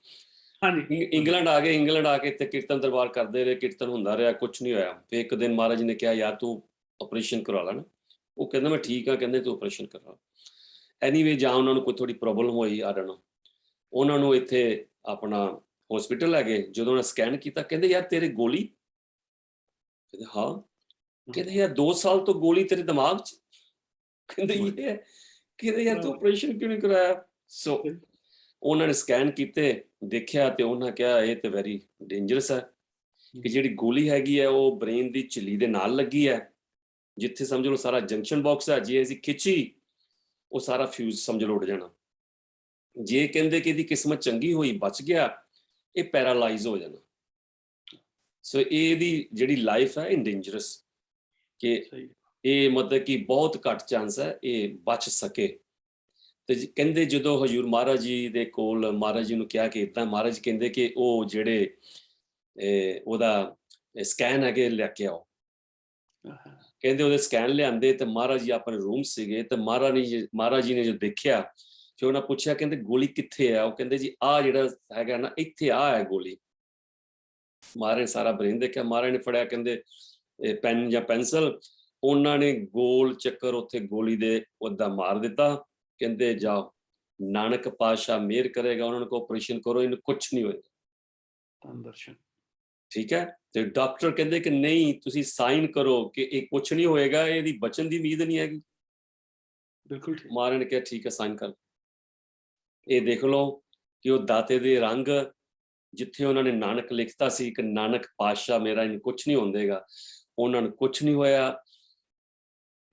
[SPEAKER 2] ਹਾਂਜੀ,
[SPEAKER 1] ਇੰਗਲੈਂਡ ਆ ਗਏ, ਇੰਗਲੈਂਡ ਆ ਕੇ ਇੱਥੇ ਕੀਰਤਨ ਦਰਬਾਰ ਕਰਦੇ ਰਹੇ, ਕੀਰਤਨ ਹੁੰਦਾ ਰਿਹਾ, ਕੁਛ ਨਹੀਂ ਹੋਇਆ। ਤੇ ਇੱਕ ਦਿਨ ਮਹਾਰਾਜ ਜੀ ਨੇ ਕਿਹਾ ਯਾਰ ਤੂੰ ਆਪਰੇਸ਼ਨ ਕਰਵਾ ਲੈ ਨਾ। ਉਹ ਕਹਿੰਦਾ ਮੈਂ ਠੀਕ ਆ, ਕਹਿੰਦੇ ਤੂੰ ਆਪਰੇਸ਼ਨ ਕਰਵਾ। ਐਨੀਵੇ ਜਾਂ ਉਹਨਾਂ ਨੂੰ ਕੋਈ ਥੋੜੀ ਪ੍ਰੋਬਲਮ ਹੋਈ, ਆ ਡੋਨਟ ਨੋ। ਉਹਨਾਂ ਨੂੰ ਇੱਥੇ ਆਪਣਾ ਹਸਪੀਟਲ ਲੈ ਗਏ। ਜਦੋਂ ਉਹਨਾਂ ਸਕੈਨ ਕੀਤਾ ਕਹਿੰਦੇ ਯਾਰ ਤੇਰੇ ਗੋਲੀ, ਕਹਿੰਦੇ ਹਾਂ। ਕਹਿੰਦੇ ਯਾਰ 2 ਸਾਲ ਤੋਂ ਗੋਲੀ ਤੇਰੇ ਦਿਮਾਗ 'ਚ। ਕਹਿੰਦੇ ਇਹ ਹੈ। ਕਹਿੰਦੇ ਯਾਰ ਤੂੰ ਆਪਰੇਸ਼ਨ ਕਿਉਂ ਨਹੀਂ ਕਰਾਇਆ? ਸੋ ਉਹਨਾਂ ਨੇ ਸਕੈਨ ਕੀਤੇ, ਦੇਖਿਆ ਤੇ ਉਹਨਾਂ ਕਿਹਾ ਇਹ ਤੇ ਵੈਰੀ ਡੇਂਜਰਸ ਹੈ ਕਿ ਜਿਹੜੀ ਗੋਲੀ ਹੈਗੀ ਹੈ ਉਹ ਬ੍ਰੇਨ ਦੀ ਝਿੱਲੀ ਦੇ ਨਾਲ ਲੱਗੀ ਹੈ, ਜਿੱਥੇ ਸਮਝ ਲਓ ਸਾਰਾ ਜੰਕਸ਼ਨ ਬਾਕਸ ਹੈ। ਜੇ ਅਸੀਂ ਖਿੱਚੀ ਉਹ ਸਾਰਾ ਫਿਊਜ਼ ਸਮਝ ਲਓ ਉੱਡ ਜਾਣਾ। ਜੇ ਕਹਿੰਦੇ ਕਿ ਇਹਦੀ ਕਿਸਮਤ ਚੰਗੀ ਹੋਈ ਬਚ ਗਿਆ, ਇਹ ਪੈਰਾਲਾਈਜ਼ ਹੋ ਜਾਣਾ। ਸੋ ਇਹਦੀ ਜਿਹੜੀ ਲਾਈਫ ਹੈ ਇਹ ਡੇਂਜਰਸ, ਕਿ
[SPEAKER 2] ਸਹੀ।
[SPEAKER 1] ਇਹ ਮਤਲਬ ਕਿ ਬਹੁਤ ਘੱਟ ਚਾਂਸ ਹੈ ਇਹ ਬਚ ਸਕੇ। ਤੇ ਕਹਿੰਦੇ ਜਦੋਂ ਹਜ਼ੂਰ ਮਹਾਰਾਜ ਜੀ ਦੇ ਕੋਲ ਮਹਾਰਾਜ ਜੀ ਨੂੰ ਕਿਹਾ ਕਿ ਇੱਦਾਂ, ਮਹਾਰਾਜ ਕਹਿੰਦੇ ਕਿ ਉਹ ਜਿਹੜੇ ਉਹਦਾ ਸਕੈਨ ਹੈਗੇ ਲੈ ਕੇ ਆਓ। ਕਹਿੰਦੇ ਉਹਦੇ ਸਕੈਨ ਲਿਆਂਦੇ ਤੇ ਮਹਾਰਾਜ ਜੀ ਆਪਣੇ ਰੂਮ ਸੀਗੇ। ਤੇ ਮਹਾਰਾਜ ਜੀ ਨੇ ਜੋ ਦੇਖਿਆ, ਫਿਰ ਉਹਨਾਂ ਪੁੱਛਿਆ ਕਹਿੰਦੇ ਗੋਲੀ ਕਿੱਥੇ ਆ? ਉਹ ਕਹਿੰਦੇ ਜੀ ਆਹ ਜਿਹੜਾ ਹੈਗਾ ਨਾ ਇੱਥੇ ਆਹ ਹੈ ਗੋਲੀ। ਮਹਾਰਾਜ ਨੇ ਸਾਰਾ ਬ੍ਰੇਨ ਦੇਖਿਆ, ਮਹਾਰਾਜ ਨੇ ਫੜਿਆ ਕਹਿੰਦੇ ਪੈਨ ਜਾਂ ਪੈਨਸਲ, ਉਹਨਾਂ ਨੇ ਗੋਲ ਚੱਕਰ ਉੱਥੇ ਗੋਲੀ ਦੇ ਉਹਦਾ ਮਾਰ ਦਿੱਤਾ। ਕਹਿੰਦੇ ਜਾਓ, ਨਾਨਕ ਪਾਤਸ਼ਾਹ ਮਿਹਰ ਕਰੇਗਾ, ਉਹਨਾਂ ਨੂੰ ਕਹੋ ਆਪਰੇਸ਼ਨ ਕਰੋ, ਇਹਨੂੰ ਕੁਛ ਨਹੀਂ ਹੋਏਗਾ।
[SPEAKER 2] ਧੰਨ ਦਰਸ਼ਨ।
[SPEAKER 1] ਠੀਕ ਹੈ। ਤੇ ਡਾਕਟਰ ਕਹਿੰਦੇ ਕਿ ਨਹੀਂ ਤੁਸੀਂ ਸਾਈਨ ਕਰੋ ਕਿ ਇਹ ਕੁਛ ਨਹੀਂ ਹੋਏਗਾ, ਇਹਦੀ ਬਚਣ ਦੀ ਉਮੀਦ ਨਹੀਂ ਹੈਗੀ।
[SPEAKER 2] ਬਿਲਕੁਲ ਠੀਕ।
[SPEAKER 1] ਮਹਾਰਾਜ ਨੇ ਕਿਹਾ ਠੀਕ ਹੈ ਸਾਈਨ ਕਰ। ਇਹ ਦੇਖ ਲਓ ਕਿ ਉਹ ਦਾਤੇ ਦੇ ਰੰਗ, ਜਿੱਥੇ ਉਹਨਾਂ ਨੇ ਨਾਨਕ ਲਿਖਤਾ ਸੀ ਕਿ ਨਾਨਕ ਪਾਤਸ਼ਾਹ ਮੇਰਾ ਇਹਨੂੰ ਕੁਛ ਨਹੀਂ ਹੁੰਦੇਗਾ, ਉਹਨਾਂ ਨੂੰ ਕੁਛ ਨਹੀਂ ਹੋਇਆ।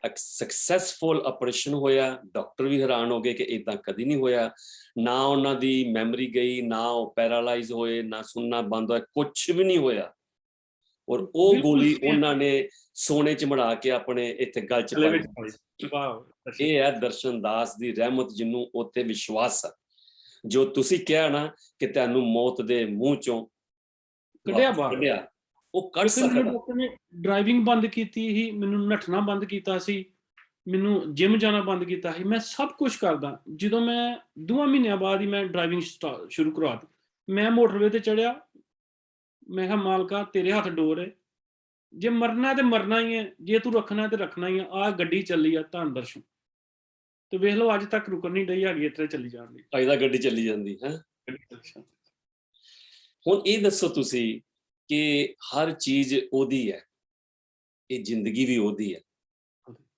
[SPEAKER 1] ਸਕਸੈਸਫੁਲ ਆਪਰੇਸ਼ਨ ਹੋਇਆ। ਡਾਕਟਰ ਵੀ ਹੈਰਾਨ ਹੋ ਗਏ ਕਿ ਇਦਾਂ ਕਦੀ ਨਹੀਂ ਹੋਇਆ। ਨਾ ਉਹਨਾਂ ਦੀ ਮੈਮਰੀ ਗਈ, ਨਾ ਉਹ ਪੈਰਾਲਾਈਜ਼ ਹੋਏ, ਨਾ ਸੁਣਨਾ ਬੰਦ ਹੋਇਆ, ਕੁਛ ਵੀ ਨਹੀਂ ਹੋਇਆ। ਔਰ ਉਹ
[SPEAKER 2] ਬਿਲਕੁਲ
[SPEAKER 1] ਗੋਲੀ
[SPEAKER 2] ਸਹੀ
[SPEAKER 1] ਉਹਨਾਂ ਨੇ ਸੋਨੇ 'ਚ ਬਣਾ ਕੇ ਆਪਣੇ ਇੱਥੇ ਗਲ 'ਚ
[SPEAKER 2] ਗਲੇ
[SPEAKER 1] ਪਾਈ।
[SPEAKER 2] ਵਿੱਚ ਪਾਈ। ਵਾਹ ਦਰਸ਼ਨ।
[SPEAKER 1] ਇਹ ਹੈ ਦਰਸ਼ਨ ਦਾਸ ਦੀ ਰਹਿਮਤ, ਜਿਹਨੂੰ ਉੱਤੇ ਵਿਸ਼ਵਾਸ ਹੈ। ਜੋ ਤੁਸੀਂ ਕਿਹਾ ਨਾ ਕਿ ਤੁਹਾਨੂੰ ਮੌਤ ਦੇ ਮੂੰਹ 'ਚੋਂ
[SPEAKER 2] ਕੱਢਿਆ ਬਾਹਰ।
[SPEAKER 1] ਕੱਢਿਆ, ਉਹ ਕੱਢ
[SPEAKER 2] ਕਿਉਂਕਿ ਮੈਨੂੰ
[SPEAKER 1] ਸਕਦਾ।
[SPEAKER 2] ਡਾਕਟਰ ਨੇ ਡਰਾਈਵਿੰਗ ਬੰਦ ਕੀਤੀ ਸੀ, ਮੈਨੂੰ ਨੱਠਣਾ ਬੰਦ ਕੀਤਾ ਸੀ, ਮੈਨੂੰ ਜਿਮ ਜਾਣਾ ਬੰਦ ਕੀਤਾ ਸੀ। ਮੈਂ ਸਭ ਕੁਝ ਕਰਦਾ। ਜਦੋਂ ਮੈਂ 2 ਮਹੀਨਿਆਂ ਬਾਅਦ ਹੀ ਮੈਂ ਡਰਾਈਵਿੰਗ ਸ਼ੁਰੂ ਕਰਵਾ ਦਿੱਤੀ। ਮੈਂ ਮੋਟਰਵੇ ਤੇ ਚੜਿਆ, ਮੈਂ ਕਿਹਾ ਮਾਲਕਾ ਤੇਰੇ ਹੱਥ ਡੋਰ ਹੈ, ਜੇ ਮਰਨਾ ਤੇ ਮਰਨਾ ਹੀ ਹੈ, ਜੇ ਤੂੰ ਰੱਖਣਾ ਤੇ ਰੱਖਣਾ ਹੀ ਆ। ਆਹ ਗੱਡੀ ਚੱਲੀ ਆ ਧੰਨ ਦਰਸ਼ਨ। ਤੇ ਵੇਖ ਲਓ ਅੱਜ ਤੱਕ ਰੁਕਣ ਨਹੀਂ ਡਈ ਹੈਗੀ, ਇੱਥੇ ਚੱਲੀ ਜਾਂਦੀ।
[SPEAKER 1] ਅਜੇ ਤਾਂ ਗੱਡੀ ਚੱਲੀ ਜਾਂਦੀ ਹੈ। ਹੁਣ ਇਹ ਦੱਸੋ ਤੁਸੀਂ ਕਿ ਹਰ ਚੀਜ਼ ਉਹਦੀ ਹੈ, ਇਹ ਜ਼ਿੰਦਗੀ ਵੀ ਉਹਦੀ ਹੈ,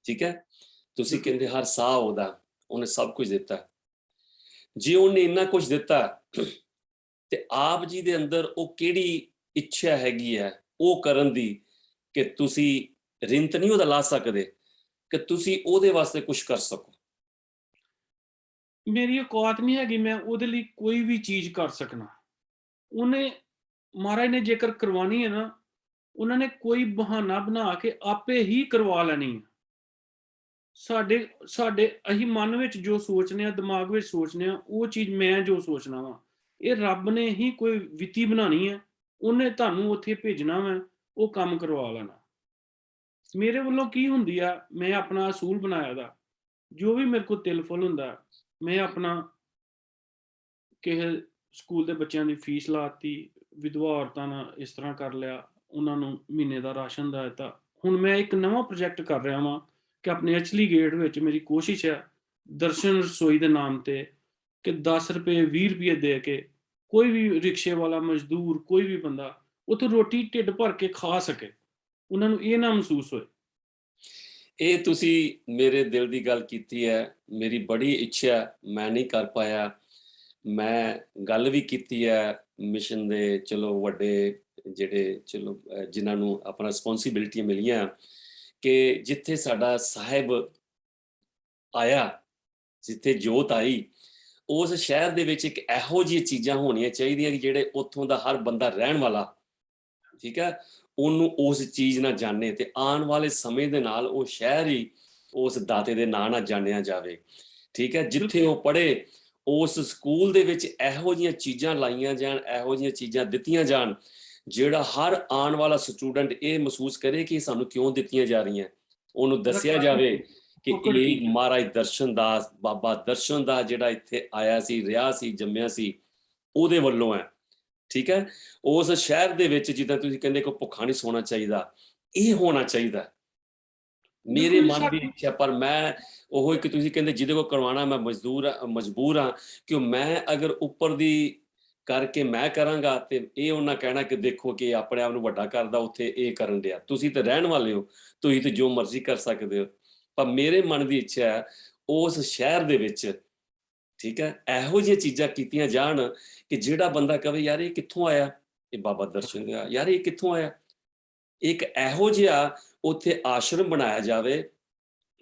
[SPEAKER 1] ਠੀਕ ਹੈ? ਤੁਸੀਂ
[SPEAKER 2] ਬਿਲਕੁਲ।
[SPEAKER 1] ਕਹਿੰਦੇ ਹਰ ਸਾਹ ਉਹਦਾ, ਉਹਨੇ ਸਭ ਕੁਝ ਦਿੱਤਾ। ਜੇ ਉਹਨੇ ਇੰਨਾ ਕੁਝ ਦਿੱਤਾ ਤੇ ਆਪ ਜੀ ਦੇ ਅੰਦਰ ਉਹ ਕਿਹੜੀ ਇੱਛਾ ਹੈਗੀ ਹੈ ਉਹ ਕਰਨ ਦੀ ਕਿ ਤੁਸੀਂ ਰਿੰਤ ਨਹੀਂ ਉਹਦਾ ਲਾ ਸਕਦੇ ਕਿ ਤੁਸੀਂ ਉਹਦੇ ਵਾਸਤੇ ਕੁਝ ਕਰ ਸਕੋ?
[SPEAKER 2] ਮੇਰੀ ਔਕਾਤ ਨਹੀਂ ਹੈਗੀ ਮੈਂ ਉਹਦੇ ਲਈ ਕੋਈ ਵੀ ਚੀਜ਼ ਕਰ ਸਕਣਾ। ਉਹਨੇ ਮਹਾਰਾਜ ਨੇ ਜੇਕਰ ਕਰਵਾਉਣੀ ਹੈ ਨਾ, ਉਹਨਾਂ ਨੇ ਕੋਈ ਬਹਾਨਾ ਬਣਾ ਕੇ ਆਪੇ ਹੀ ਕਰਵਾ ਲੈਣੀ ਹੈ। ਸਾਡੇ ਸਾਡੇ ਅਸੀਂ ਮਨ ਵਿੱਚ ਜੋ ਸੋਚਦੇ ਹਾਂ, ਦਿਮਾਗ ਵਿੱਚ ਸੋਚਦੇ ਹਾਂ, ਉਹ ਚੀਜ਼ ਮੈਂ ਜੋ ਸੋਚਣਾ ਵਾ, ਇਹ ਰੱਬ ਨੇ ਹੀ ਕੋਈ ਵਿਧੀ ਬਣਾਉਣੀ ਹੈ। ਉਹਨੇ ਤੁਹਾਨੂੰ ਉੱਥੇ ਭੇਜਣਾ ਵਾ, ਉਹ ਕੰਮ ਕਰਵਾ ਲੈਣਾ। ਮੇਰੇ ਵੱਲੋਂ ਕੀ ਹੁੰਦੀ ਆ, ਮੈਂ ਆਪਣਾ ਅਸੂਲ ਬਣਾਇਆ ਦਾ, ਜੋ ਵੀ ਮੇਰੇ ਕੋਲ ਤਿਲ ਫੁਲ ਹੁੰਦਾ, ਮੈਂ ਆਪਣਾ ਕਿਸੇ ਸਕੂਲ ਦੇ ਬੱਚਿਆਂ ਦੀ ਫੀਸ ਲਾਤੀ, ਵਿਧਵਾ ਔਰਤਾਂ ਨਾਲ ਇਸ ਤਰ੍ਹਾਂ ਕਰ ਲਿਆ, ਉਹਨਾਂ ਨੂੰ ਮਹੀਨੇ ਦਾ ਰਾਸ਼ਨ ਦਾ ਦਿੱਤਾ। ਹੁਣ ਮੈਂ ਇੱਕ ਨਵਾਂ ਪ੍ਰੋਜੈਕਟ ਕਰ ਰਿਹਾ ਵਾਂ ਕਿ ਆਪਣੇ ਐਚਲੀ ਗੇਟ ਵਿੱਚ ਮੇਰੀ ਕੋਸ਼ਿਸ਼ ਹੈ, ਦਰਸ਼ਨ ਰਸੋਈ ਦੇ ਨਾਮ ਤੇ, ਕਿ 10 ਰੁਪਏ 20 ਰੁਪਏ ਦੇ ਕੇ ਕੋਈ ਵੀ ਰਿਕਸ਼ੇ ਵਾਲਾ, ਮਜ਼ਦੂਰ, ਕੋਈ ਵੀ ਬੰਦਾ ਉੱਥੋਂ ਰੋਟੀ ਢਿੱਡ ਭਰ ਕੇ ਖਾ ਸਕੇ, ਉਹਨਾਂ ਨੂੰ ਇਹ ਨਾ ਮਹਿਸੂਸ ਹੋਏ।
[SPEAKER 1] ਇਹ ਤੁਸੀਂ ਮੇਰੇ ਦਿਲ ਦੀ ਗੱਲ ਕੀਤੀ ਹੈ। ਮੇਰੀ ਬੜੀ ਇੱਛਾ ਹੈ, ਮੈਂ ਨਹੀਂ ਕਰ ਪਾਇਆ। ਮੈਂ ਗੱਲ ਵੀ ਕੀਤੀ ਹੈ ਮਿਸ਼ਨ ਦੇ ਚਲੋ ਵੱਡੇ ਜਿਹੜੇ ਚਲੋ ਜਿਨ੍ਹਾਂ ਨੂੰ ਆਪਣਾ ਰਿਸਪੌਂਸਿਬਿਲਿਟੀਆਂ ਮਿਲੀਆਂ ਕਿ ਜਿੱਥੇ ਸਾਡਾ ਸਾਹਿਬ ਆਇਆ, ਜਿੱਥੇ ਜੋਤ ਆਈ, ਉਸ ਸ਼ਹਿਰ ਦੇ ਵਿੱਚ ਇੱਕ ਇਹੋ ਜਿਹੀ ਚੀਜ਼ਾਂ ਹੋਣੀਆਂ ਚਾਹੀਦੀਆਂ ਕਿ ਜਿਹੜੇ ਉੱਥੋਂ ਦਾ ਹਰ ਬੰਦਾ ਰਹਿਣ ਵਾਲਾ, ਠੀਕ ਹੈ, ਉਹਨੂੰ ਉਸ ਚੀਜ਼ ਨਾਲ ਜਾਣੇ ਤੇ ਆਉਣ ਵਾਲੇ ਸਮੇਂ ਦੇ ਨਾਲ ਉਹ ਸ਼ਹਿਰ ਹੀ ਉਸ ਦਾਤੇ ਦੇ ਨਾਂ ਨਾਲ ਜਾਣਿਆ ਜਾਵੇ, ਠੀਕ ਹੈ? ਜਿੱਥੇ ਉਹ ਪੜ੍ਹੇ ਉਸ ਸਕੂਲ ਦੇ ਵਿੱਚ ਇਹੋ ਜਿਹੀਆਂ ਚੀਜ਼ਾਂ ਲਾਈਆਂ ਜਾਣ, ਇਹੋ ਜਿਹੀਆਂ ਚੀਜ਼ਾਂ ਦਿੱਤੀਆਂ ਜਾਣ ਜਿਹੜਾ ਹਰ ਆਉਣ ਵਾਲਾ ਸਟੂਡੈਂਟ ਇਹ ਮਹਿਸੂਸ ਕਰੇ ਕਿ ਸਾਨੂੰ ਕਿਉਂ ਦਿੱਤੀਆਂ ਜਾ ਰਹੀਆਂ। ਉਹਨੂੰ ਦੱਸਿਆ ਜਾਵੇ ਕਿ ਇਹ ਮਹਾਰਾਜ ਦਰਸ਼ਨ ਦਾਸ, ਬਾਬਾ ਦਰਸ਼ਨ ਦਾਸ ਜਿਹੜਾ ਇੱਥੇ ਆਇਆ ਸੀ, ਰਿਹਾ ਸੀ, ਜੰਮਿਆ ਸੀ, ਉਹਦੇ ਵੱਲੋਂ ਹੈ, ਠੀਕ ਹੈ? ਉਸ ਸ਼ਹਿਰ ਦੇ ਵਿੱਚ ਜਿੱਦਾਂ ਤੁਸੀਂ ਕਹਿੰਦੇ ਕੋਈ ਭੁੱਖਾ ਨਹੀਂ ਸੌਣਾ ਚਾਹੀਦਾ, ਇਹ ਹੋਣਾ ਚਾਹੀਦਾ। ਮੇਰੇ ਮਨ ਦੀ ਇੱਛਾ, ਪਰ ਮੈਂ ਉਹ ਇੱਕ ਤੁਸੀਂ ਕਹਿੰਦੇ ਜਿਹਦੇ ਕੋਲ ਕਰਵਾਉਣਾ ਮੈਂ ਮਜਬੂਰ ਹਾਂ ਕਿ ਮੈਂ ਅਗਰ ਉੱਪਰ ਦੀ ਕਰਕੇ ਮੈਂ ਕਰਾਂਗਾ ਤੇ ਇਹ ਉਹਨਾਂ ਕਹਿਣਾ ਕਿ ਦੇਖੋ ਕਿ ਆਪਣੇ ਆਪ ਨੂੰ ਵੱਡਾ ਕਰਦਾ, ਉੱਥੇ ਇਹ ਕਰਨ ਡਿਆ। ਤੁਸੀਂ ਤਾਂ ਰਹਿਣ ਵਾਲੇ ਹੋ, ਤੁਸੀਂ ਤੇ ਜੋ ਮਰਜ਼ੀ ਕਰ ਸਕਦੇ ਹੋ। ਪਰ ਮੇਰੇ ਮਨ ਦੀ ਇੱਛਾ ਹੈ ਉਸ ਸ਼ਹਿਰ ਦੇ ਵਿੱਚ, ਠੀਕ ਹੈ, ਇਹੋ ਜਿਹੀਆਂ ਚੀਜ਼ਾਂ ਕੀਤੀਆਂ ਜਾਣ ਕਿ ਜਿਹੜਾ ਬੰਦਾ ਕਵੇ ਯਾਰ ਇਹ ਕਿੱਥੋਂ ਆਇਆ, ਇਹ ਬਾਬਾ ਦਰਸ਼ਨ ਦਿਆ, ਯਾਰ ਇਹ ਕਿੱਥੋਂ ਆਇਆ। ਇੱਕ ਇਹੋ ਜਿਹਾ ਉੱਥੇ ਆਸ਼ਰਮ ਬਣਾਇਆ ਜਾਵੇ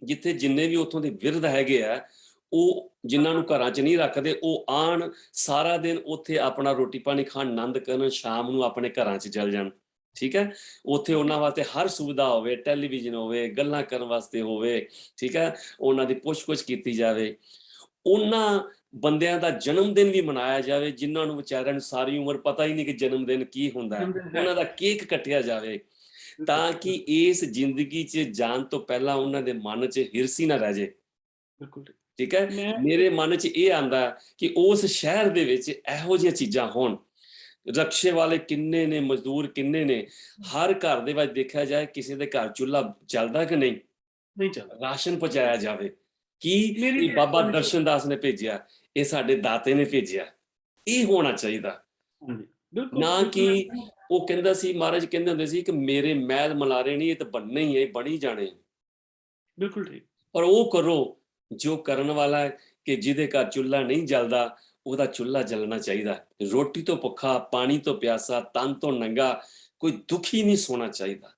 [SPEAKER 1] ਜਿੱਥੇ ਜਿੰਨੇ ਵੀ ਉੱਥੋਂ ਦੇ ਬਿਰਧ ਹੈਗੇ ਆ, ਉਹ ਜਿਨ੍ਹਾਂ ਨੂੰ ਘਰਾਂ 'ਚ ਨਹੀਂ ਰੱਖਦੇ, ਉਹ ਆਣ ਸਾਰਾ ਦਿਨ ਉੱਥੇ ਆਪਣਾ ਰੋਟੀ ਪਾਣੀ ਖਾਣ, ਆਨੰਦ ਕਰਨ, ਸ਼ਾਮ ਨੂੰ ਆਪਣੇ ਘਰਾਂ 'ਚ ਚਲ ਜਾਣ, ਠੀਕ ਹੈ? ਉੱਥੇ ਉਹਨਾਂ ਵਾਸਤੇ ਹਰ ਸੁਵਿਧਾ ਹੋਵੇ, ਟੈਲੀਵਿਜ਼ਨ ਹੋਵੇ, ਗੱਲਾਂ ਕਰਨ ਵਾਸਤੇ ਹੋਵੇ, ਠੀਕ ਹੈ? ਉਹਨਾਂ ਦੀ ਪੁੱਛ-ਪੁੱਛ ਕੀਤੀ ਜਾਵੇ। ਉਹਨਾਂ ਬੰਦਿਆਂ ਦਾ ਜਨਮ ਦਿਨ ਵੀ ਮਨਾਇਆ ਜਾਵੇ ਜਿਨ੍ਹਾਂ ਨੂੰ ਵਿਚਾਰਿਆਂ ਨੂੰ ਸਾਰੀ ਉਮਰ ਪਤਾ ਹੀ ਨਹੀਂ ਕਿ ਜਨਮ ਦਿਨ ਕੀ ਹੁੰਦਾ ਹੈ। ਉਹਨਾਂ ਦਾ ਕੇਕ ਕੱਟਿਆ ਜਾਵੇ ਤਾਂ ਕਿ ਇਸ ਜ਼ਿੰਦਗੀ 'ਚ ਜਾਣ ਤੋਂ ਪਹਿਲਾਂ ਉਹਨਾਂ ਦੇ ਮਨ 'ਚ ਹਿਰਸ ਹੀ ਨਾ ਰਹਿ ਜੇ, ਠੀਕ ਹੈ? ਮੇਰੇ ਮਨ 'ਚ ਇਹ ਆਉਂਦਾ ਕਿ ਉਸ ਸ਼ਹਿਰ ਦੇ ਵਿੱਚ ਇਹੋ ਜਿਹੀਆਂ ਚੀਜ਼ਾਂ ਹੋਣ। ਰਕਸ਼ੇ ਵਾਲੇ ਕਿੰਨੇ ਨੇ, ਮਜ਼ਦੂਰ ਕਿੰਨੇ ਨੇ, ਹਰ ਘਰ ਦੇ ਵਿੱਚ ਦੇਖਿਆ ਜਾਏ ਕਿਸੇ ਦੇ ਘਰ ਚੁੱਲ੍ਹਾ ਚੱਲਦਾ ਕਿ ਨਹੀਂ,
[SPEAKER 2] ਨਹੀਂ ਚੱਲਦਾ।
[SPEAKER 1] ਰਾਸ਼ਨ ਪਹੁੰਚਾਇਆ ਜਾਵੇ ਕਿ ਇਹ ਬਾਬਾ ਦਰਸ਼ਨ ਦਾਸ ਨੇ ਭੇਜਿਆ, ਇਹ ਸਾਡੇ ਦਾਤੇ ਨੇ ਭੇਜਿਆ। ਇਹ ਹੋਣਾ ਚਾਹੀਦਾ, ਨਾ ਕਿ ਉਹ ਕਹਿੰਦਾ ਸੀ, ਮਹਾਰਾਜ ਕਹਿੰਦੇ ਹੁੰਦੇ ਸੀ ਕਿ ਮੇਰੇ ਮਹਿਲ ਮਲਾਰੇ ਨਹੀਂ, ਇਹ ਤਾਂ ਬਣਨੇ ਹੀ ਹੈ, ਬਣੀ ਜਾਣੇ।
[SPEAKER 2] ਬਿਲਕੁਲ ਠੀਕ।
[SPEAKER 1] ਪਰ ਉਹ ਕਰੋ ਜੋ ਕਰਨ ਵਾਲਾ ਹੈ ਕਿ ਜਿਹਦੇ ਘਰ ਚੁੱਲ੍ਹਾ ਨਹੀਂ ਜਲਦਾ ਉਹਦਾ ਚੁੱਲ੍ਹਾ ਜਲਣਾ ਚਾਹੀਦਾ। ਰੋਟੀ ਤੋਂ ਭੁੱਖਾ, ਪਾਣੀ ਤੋਂ ਪਿਆਸਾ, ਤਨ ਤੋਂ ਨੰਗਾ ਕੋਈ ਦੁਖੀ ਨਹੀਂ ਸੋਣਾ ਚਾਹੀਦਾ।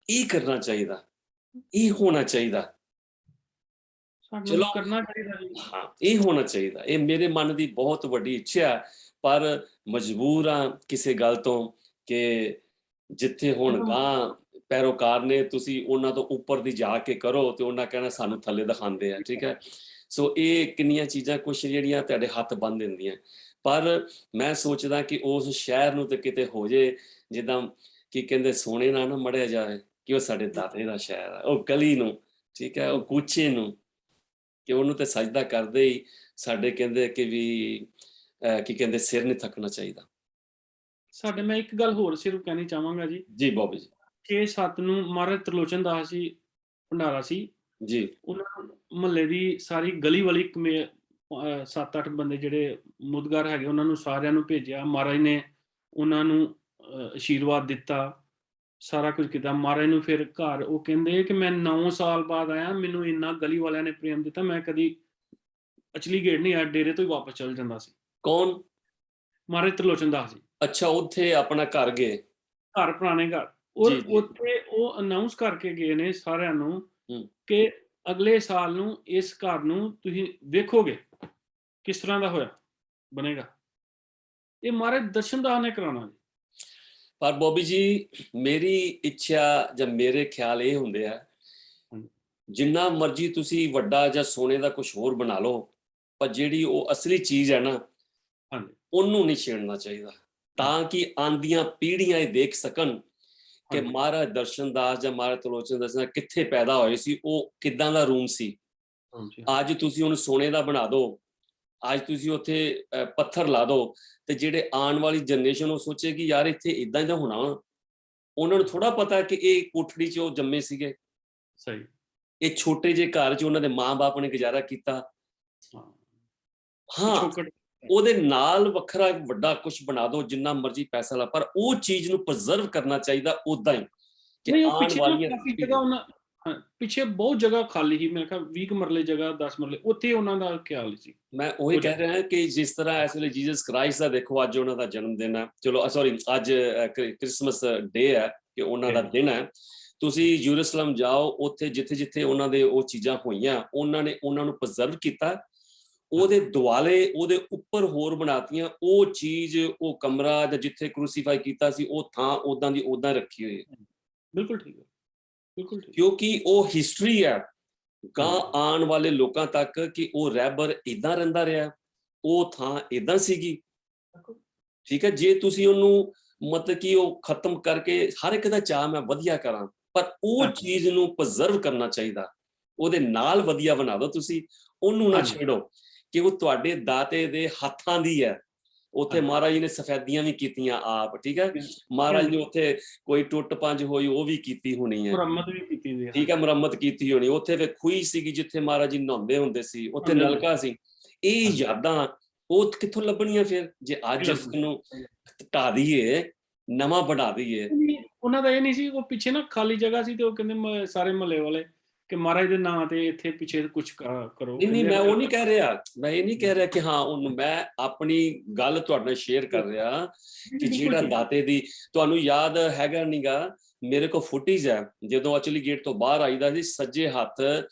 [SPEAKER 1] ਇਹ ਕਰਨਾ ਚਾਹੀਦਾ, ਇਹ ਹੋਣਾ ਚਾਹੀਦਾ। ਚਲੋ
[SPEAKER 2] ਕਰਨਾ ਚਾਹੀਦਾ ਜੀ।
[SPEAKER 1] ਹਾਂ, ਇਹ ਹੋਣਾ ਚਾਹੀਦਾ। ਇਹ ਮੇਰੇ ਮਨ ਦੀ ਬਹੁਤ ਵੱਡੀ ਇੱਛਾ ਹੈ, ਪਰ ਮਜਬੂਰ ਹਾਂ ਕਿਸੇ ਗੱਲ ਤੋਂ ਕਿ ਜਿੱਥੇ ਹੁਣ ਗਾਂ ਪੈਰੋਕਾਰ ਨੇ, ਤੁਸੀਂ ਉਹਨਾਂ ਤੋਂ ਉੱਪਰ ਦੀ ਜਾ ਕੇ ਕਰੋ ਤੇ ਉਹਨਾਂ ਕਹਿਣਾ ਸਾਨੂੰ ਥੱਲੇ ਦਿਖਾਉਂਦੇ ਆ, ਠੀਕ ਹੈ? ਸੋ ਇਹ ਕਿੰਨੀਆਂ ਚੀਜ਼ਾਂ ਕੁਛ ਜਿਹੜੀਆਂ ਤੁਹਾਡੇ ਹੱਥ ਬੰਨ੍ਹ ਦਿੰਦੀਆਂ। ਪਰ ਮੈਂ ਸੋਚਦਾ ਕਿ ਉਸ ਸ਼ਹਿਰ ਨੂੰ ਤੇ ਕਿਤੇ ਹੋ ਜੇ ਜਿੱਦਾਂ ਕੀ ਕਹਿੰਦੇ ਸੋਨੇ ਨਾਲ ਨਾ ਮੜਿਆ ਜਾਵੇ ਕਿ ਉਹ ਸਾਡੇ ਦਾਤੇ ਦਾ ਸ਼ਹਿਰ ਆ, ਉਹ ਗਲੀ ਨੂੰ, ਠੀਕ ਹੈ, ਉਹ ਕੂਚੇ ਨੂੰ, ਕਿ ਉਹਨੂੰ ਤੇ ਸਜਦਾ ਕਰਦੇ ਹੀ ਸਾਡੇ ਕਹਿੰਦੇ ਕਿ ਵੀ ਕੀ ਕਹਿੰਦੇ ਸਿਰ ਨਹੀਂ ਥੱਕਣਾ ਚਾਹੀਦਾ।
[SPEAKER 2] ਸਾਡੇ ਮੈਂ ਇੱਕ ਗੱਲ ਹੋਰ ਸਿਰਫ ਕਹਿਣੀ ਚਾਹਾਂਗਾ ਜੀ।
[SPEAKER 1] ਜੀ ਬਾਬਾ ਜੀ।
[SPEAKER 2] 6-7 ਨੂੰ ਮਹਾਰਾਜ ਤਰਲੋਚਨ ਦਾਸ ਜੀ ਭੰਡਾਰਾ ਸੀ
[SPEAKER 1] ਜੀ।
[SPEAKER 2] ਉਹਨਾਂ ਮਹੱਲੇ ਦੀ ਸਾਰੀ ਗਲੀ ਵਾਲੀ 7-8 ਬੰਦੇ ਜਿਹੜੇ ਮੁਦਗਰ ਹੈਗੇ ਉਹਨਾਂ ਨੂੰ ਸਾਰਿਆਂ ਨੂੰ ਭੇਜਿਆ। ਮਹਾਰਾਜ ਨੇ ਉਹਨਾਂ ਨੂੰ ਆਸ਼ੀਰਵਾਦ ਦਿੱਤਾ, ਸਾਰਾ ਕੁਝ ਕੀਤਾ। ਮਹਾਰਾਜ ਨੂੰ ਫਿਰ ਘਰ ਉਹ ਕਹਿੰਦੇ ਕਿ ਮੈਂ 9 ਸਾਲ ਬਾਅਦ ਆਇਆ, ਮੈਨੂੰ ਇੰਨਾ ਗਲੀ ਵਾਲਿਆਂ ਨੇ ਪ੍ਰੇਮ ਦਿੱਤਾ, ਮੈਂ ਕਦੀ ਅਚਲੀ ਗੇਟ ਨਹੀਂ ਆਇਆ, ਡੇਰੇ ਤੋਂ ਹੀ ਵਾਪਸ ਚਲ ਜਾਂਦਾ ਸੀ।
[SPEAKER 1] ਕੌਣ?
[SPEAKER 2] ਮਹਾਰਾਜ ਤ੍ਰਿਲੋਚਨ ਦਾਸ ਜੀ।
[SPEAKER 1] ਅੱਛਾ, ਉੱਥੇ ਆਪਣਾ ਘਰ ਗਏ।
[SPEAKER 2] ਘਰ, ਪੁਰਾਣੇ ਘਰ। ਔਰ
[SPEAKER 1] ਜੀ, ਜੀ।
[SPEAKER 2] ਉੱਥੇ ਉਹ ਅਨਾਉਂਸ ਕਰਕੇ ਗਏ ਨੇ ਸਾਰਿਆਂ ਨੂੰ
[SPEAKER 1] ਹੂੰ।
[SPEAKER 2] ਕਿ ਅਗਲੇ ਸਾਲ ਨੂੰ ਇਸ ਘਰ ਨੂੰ ਤੁਸੀਂ ਵੇਖੋਗੇ ਕਿਸ ਤਰ੍ਹਾਂ ਦਾ ਹੋਇਆ ਬਣੇਗਾ। ਇਹ ਮਹਾਰਾਜ ਦਰਸ਼ਨ ਦਾਸ ਨੇ ਕਰਾਉਣਾ ਜੀ।
[SPEAKER 1] ਪਰ ਬੋਬੀ ਜੀ, ਮੇਰੀ ਇੱਛਾ ਜਾਂ ਮੇਰੇ ਖਿਆਲ ਇਹ ਹੁੰਦੇ ਆ,
[SPEAKER 2] ਹਾਂਜੀ।
[SPEAKER 1] ਜਿੰਨਾ ਮਰਜ਼ੀ ਤੁਸੀਂ ਵੱਡਾ ਜਾਂ ਸੋਨੇ ਦਾ ਕੁਝ ਹੋਰ ਬਣਾ ਲਓ, ਪਰ ਜਿਹੜੀ ਉਹ ਅਸਲੀ ਚੀਜ਼ ਹੈ ਨਾ,
[SPEAKER 2] ਹਾਂਜੀ,
[SPEAKER 1] ਉਹਨੂੰ ਨਹੀਂ ਛੇੜਨਾ ਚਾਹੀਦਾ, ਤਾਂ ਕਿ ਆਉਂਦੀਆਂ ਪੀੜ੍ਹੀਆਂ ਇਹ ਦੇਖ ਸਕਣ ਕਿ
[SPEAKER 2] ਹਾਂਜੀ,
[SPEAKER 1] ਮਹਾਰਾਜ ਦਰਸ਼ਨ ਦਾਸ ਜਾਂ ਮਹਾਰਾਜ ਤ੍ਰਿਲੋਚਨ ਦਾਸ ਕਿੱਥੇ ਪੈਦਾ ਹੋਏ ਸੀ, ਉਹ ਕਿੱਦਾਂ ਦਾ ਰੂਮ ਸੀ।
[SPEAKER 2] ਹਾਂਜੀ,
[SPEAKER 1] ਅੱਜ ਤੁਸੀਂ ਉਹਨੂੰ ਸੋਨੇ ਦਾ ਬਣਾ ਦਿਓ, ਅੱਜ ਤੁਸੀਂ ਉੱਥੇ ਪੱਥਰ ਲਾ ਦਿਓ, ਤੇ ਜਿਹੜੇ ਆਉਣ ਵਾਲੀ ਜਨਰੇਸ਼ਨ ਉਹ ਸੋਚੇਗੀ ਯਾਰ ਇੱਥੇ ਇਦਾਂ ਹੀ ਤਾਂ ਹੋਣਾ ਵਾ। ਉਹਨਾਂ ਨੂੰ ਥੋੜਾ ਪਤਾ ਕਿ ਇਹ ਕੋਠੜੀ 'ਚ ਉਹ ਜੰਮੇ ਸੀਗੇ,
[SPEAKER 2] ਸਹੀ।
[SPEAKER 1] ਇਹ ਛੋਟੇ ਜਿਹੇ ਘਰ 'ਚ ਉਹਨਾਂ ਦੇ ਮਾਂ-ਬਾਪ ਨੇ ਗੁਜ਼ਾਰਾ ਕੀਤਾ।
[SPEAKER 2] ਹਾਂ,
[SPEAKER 1] ਹਾਂ,
[SPEAKER 2] ਪਿਛੋਕੜ।
[SPEAKER 1] ਉਹਦੇ ਨਾਲ ਵੱਖਰਾ ਵੱਡਾ ਕੁਝ ਬਣਾ ਦਿਓ, ਜਿੰਨਾ ਮਰਜ਼ੀ ਪੈਸਾ ਲਾ, ਪਰ ਉਹ ਚੀਜ਼ ਨੂੰ ਪ੍ਰੀਜ਼ਰਵ ਕਰਨਾ ਚਾਹੀਦਾ ਉਦਾਂ ਹੀ ਕਿ
[SPEAKER 2] ਨਹੀਂ, ਉਹ
[SPEAKER 1] ਆਉਣ
[SPEAKER 2] ਪਿੱਛੇ ਨਾ
[SPEAKER 1] ਵਾਲੀਆਂ
[SPEAKER 2] ਕਾਫੀ ਜਗ੍ਹਾ ਉਹਨਾਂ ਪਿੱਛੇ ਬਹੁਤ ਜਗ੍ਹਾ ਖਾਲੀ ਸੀ। ਮੈਂ ਕਿਹਾ 20 ਮਰਲੇ ਜਗ੍ਹਾ, 10 ਮਰਲੇ, ਉੱਥੇ ਉਹਨਾਂ ਦਾ ਖਿਆਲ ਸੀ।
[SPEAKER 1] ਮੈਂ ਉਹੀ ਕਹਿ ਰਿਹਾ ਕਿ ਜਿਸ ਤਰ੍ਹਾਂ ਇਸ ਵੇਲੇ ਜੀਸਸ ਕ੍ਰਾਈਸਟ ਦਾ ਦੇਖੋ, ਅੱਜ ਉਹਨਾਂ ਦਾ ਜਨਮ ਦਿਨ ਹੈ, ਚਲੋ ਸੌਰੀ ਅੱਜ ਕ੍ਰਿਸਮਸ ਡੇ ਹੈ ਕਿ ਉਹਨਾਂ ਦਾ ਦਿਨ ਹੈ। ਤੁਸੀਂ ਯਰੂਸ਼ਲਮ ਜਾਓ, ਉੱਥੇ ਜਿੱਥੇ ਉਹਨਾਂ ਦੇ ਉਹ ਚੀਜ਼ਾਂ ਹੋਈਆਂ, ਉਹਨਾਂ ਨੇ ਉਹਨਾਂ ਨੂੰ ਪ੍ਰੀਜ਼ਰਵ ਕੀਤਾ, ਉਹਦੇ ਦੁਆਲੇ ਉਹਦੇ ਉੱਪਰ ਹੋਰ ਬਣਾਤੀਆਂ। ਉਹ ਚੀਜ਼, ਉਹ ਕਮਰਾ ਜਾਂ ਜਿੱਥੇ ਕ੍ਰੂਸੀਫਾਈ ਕੀਤਾ ਸੀ, ਉਹ ਥਾਂ ਉਦਾਂ ਦੀ ਉਦਾਂ ਰੱਖੀ ਹੋਈ ਹੈ।
[SPEAKER 2] ਬਿਲਕੁਲ ਠੀਕ ਹੈ, ਬਿਲਕੁਲ ਠੀਕ।
[SPEAKER 1] ਕਿਉਂਕਿ ਉਹ ਹਿਸਟਰੀ ਹੈ ਗਾਂ ਆਉਣ ਵਾਲੇ ਲੋਕਾਂ ਤੱਕ ਕਿ ਉਹ ਰਹਿਬਰ ਇਦਾਂ ਰਹਿੰਦਾ ਰਿਹਾ, ਉਹ ਥਾਂ ਇਦਾਂ ਸੀਗੀ। ਠੀਕ ਹੈ, ਜੇ ਤੁਸੀਂ ਉਹਨੂੰ ਮਤਲਬ ਕਿ ਉਹ ਖਤਮ ਕਰਕੇ, ਹਰ ਇੱਕ ਦਾ ਚਾਹ ਮੈਂ ਵਧੀਆ ਕਰਾਂ, ਪਰ ਉਹ ਚੀਜ਼ ਨੂੰ ਪ੍ਰੀਜ਼ਰਵ ਕਰਨਾ ਚਾਹੀਦਾ, ਉਹਦੇ ਨਾਲ ਵਧੀਆ ਬਣਾ ਦਿਓ ਤੁਸੀਂ, ਉਹਨੂੰ ਨਾ ਛੇੜੋ ਕਿ ਉਹ ਤੁਹਾਡੇ ਦਾਤੇ ਦੇ ਹੱਥਾਂ ਦੀ ਹੈ। ਉੱਥੇ ਮਹਾਰਾਜ ਜੀ ਨੇ ਸਫੈਦੀਆਂ ਵੀ ਕੀਤੀਆਂ ਆਪ, ਠੀਕ ਹੈ, ਮਹਾਰਾਜ ਨੇ ਉੱਥੇ ਕੋਈ ਟੁੱਟ ਪੰਜ ਹੋਈ ਉਹ ਵੀ ਕੀਤੀ ਹੋਣੀ ਹੈ,
[SPEAKER 2] ਮੁਰੰਮਤ ਵੀ ਕੀਤੀ ਸੀ।
[SPEAKER 1] ਠੀਕ ਹੈ, ਮੁਰੰਮਤ ਕੀਤੀ ਹੋਣੀ। ਉੱਥੇ ਫਿਰ ਖੂਹੀ ਸੀਗੀ ਜਿੱਥੇ ਮਹਾਰਾਜ ਜੀ ਨਹਾਉਂਦੇ ਹੁੰਦੇ ਸੀ, ਉੱਥੇ ਨਲਕਾ ਸੀ। ਇਹ ਯਾਦਾਂ ਉਹ ਕਿੱਥੋਂ ਲੱਭਣੀਆਂ ਫਿਰ, ਜੇ ਅੱਜ ਇਸ ਨੂੰ ਢਾ ਦਈਏ, ਨਵਾਂ ਬਣਾ ਦਈਏ।
[SPEAKER 2] ਉਹਨਾਂ ਦਾ ਇਹ ਨਹੀਂ ਸੀ, ਉਹ ਪਿੱਛੇ ਨਾ ਖਾਲੀ ਜਗ੍ਹਾ ਸੀ ਤੇ ਉਹ ਕਹਿੰਦੇ ਸਾਰੇ ਮਹੱਲੇ ਵਾਲੇ ਕਿ ਮਹਾਰਾਜ ਦੇ ਨਾਂ ਤੇ ਇੱਥੇ ਪਿੱਛੇ ਕੁਝ ਕਰੋ।
[SPEAKER 1] ਨਹੀਂ, ਮੈਂ ਉਹ ਨਹੀਂ ਕਹਿ ਰਿਹਾ, ਮੈਂ ਇਹ ਨਹੀਂ ਕਹਿ ਰਿਹਾ ਕਿ ਹਾਂ ਉਹਨੂੰ, ਮੈਂ ਆਪਣੀ ਗੱਲ ਤੁਹਾਡੇ ਨਾਲ ਸ਼ੇਅਰ ਕਰ ਰਿਹਾ ਕਿ ਜਿਹੜਾ ਦਾਤੇ ਦੀ, ਤੁਹਾਨੂੰ ਯਾਦ ਹੈਗਾ ਨੀਗਾ, ਮੇਰੇ ਕੋਲ ਫੁਟੇਜ ਹੈ, ਜਦੋਂ ਅਚਲੀ ਗੇਟ ਤੋਂ ਬਾਹਰ ਆਈਦਾ ਸੀ, ਸੱਜੇ ਹੱਥ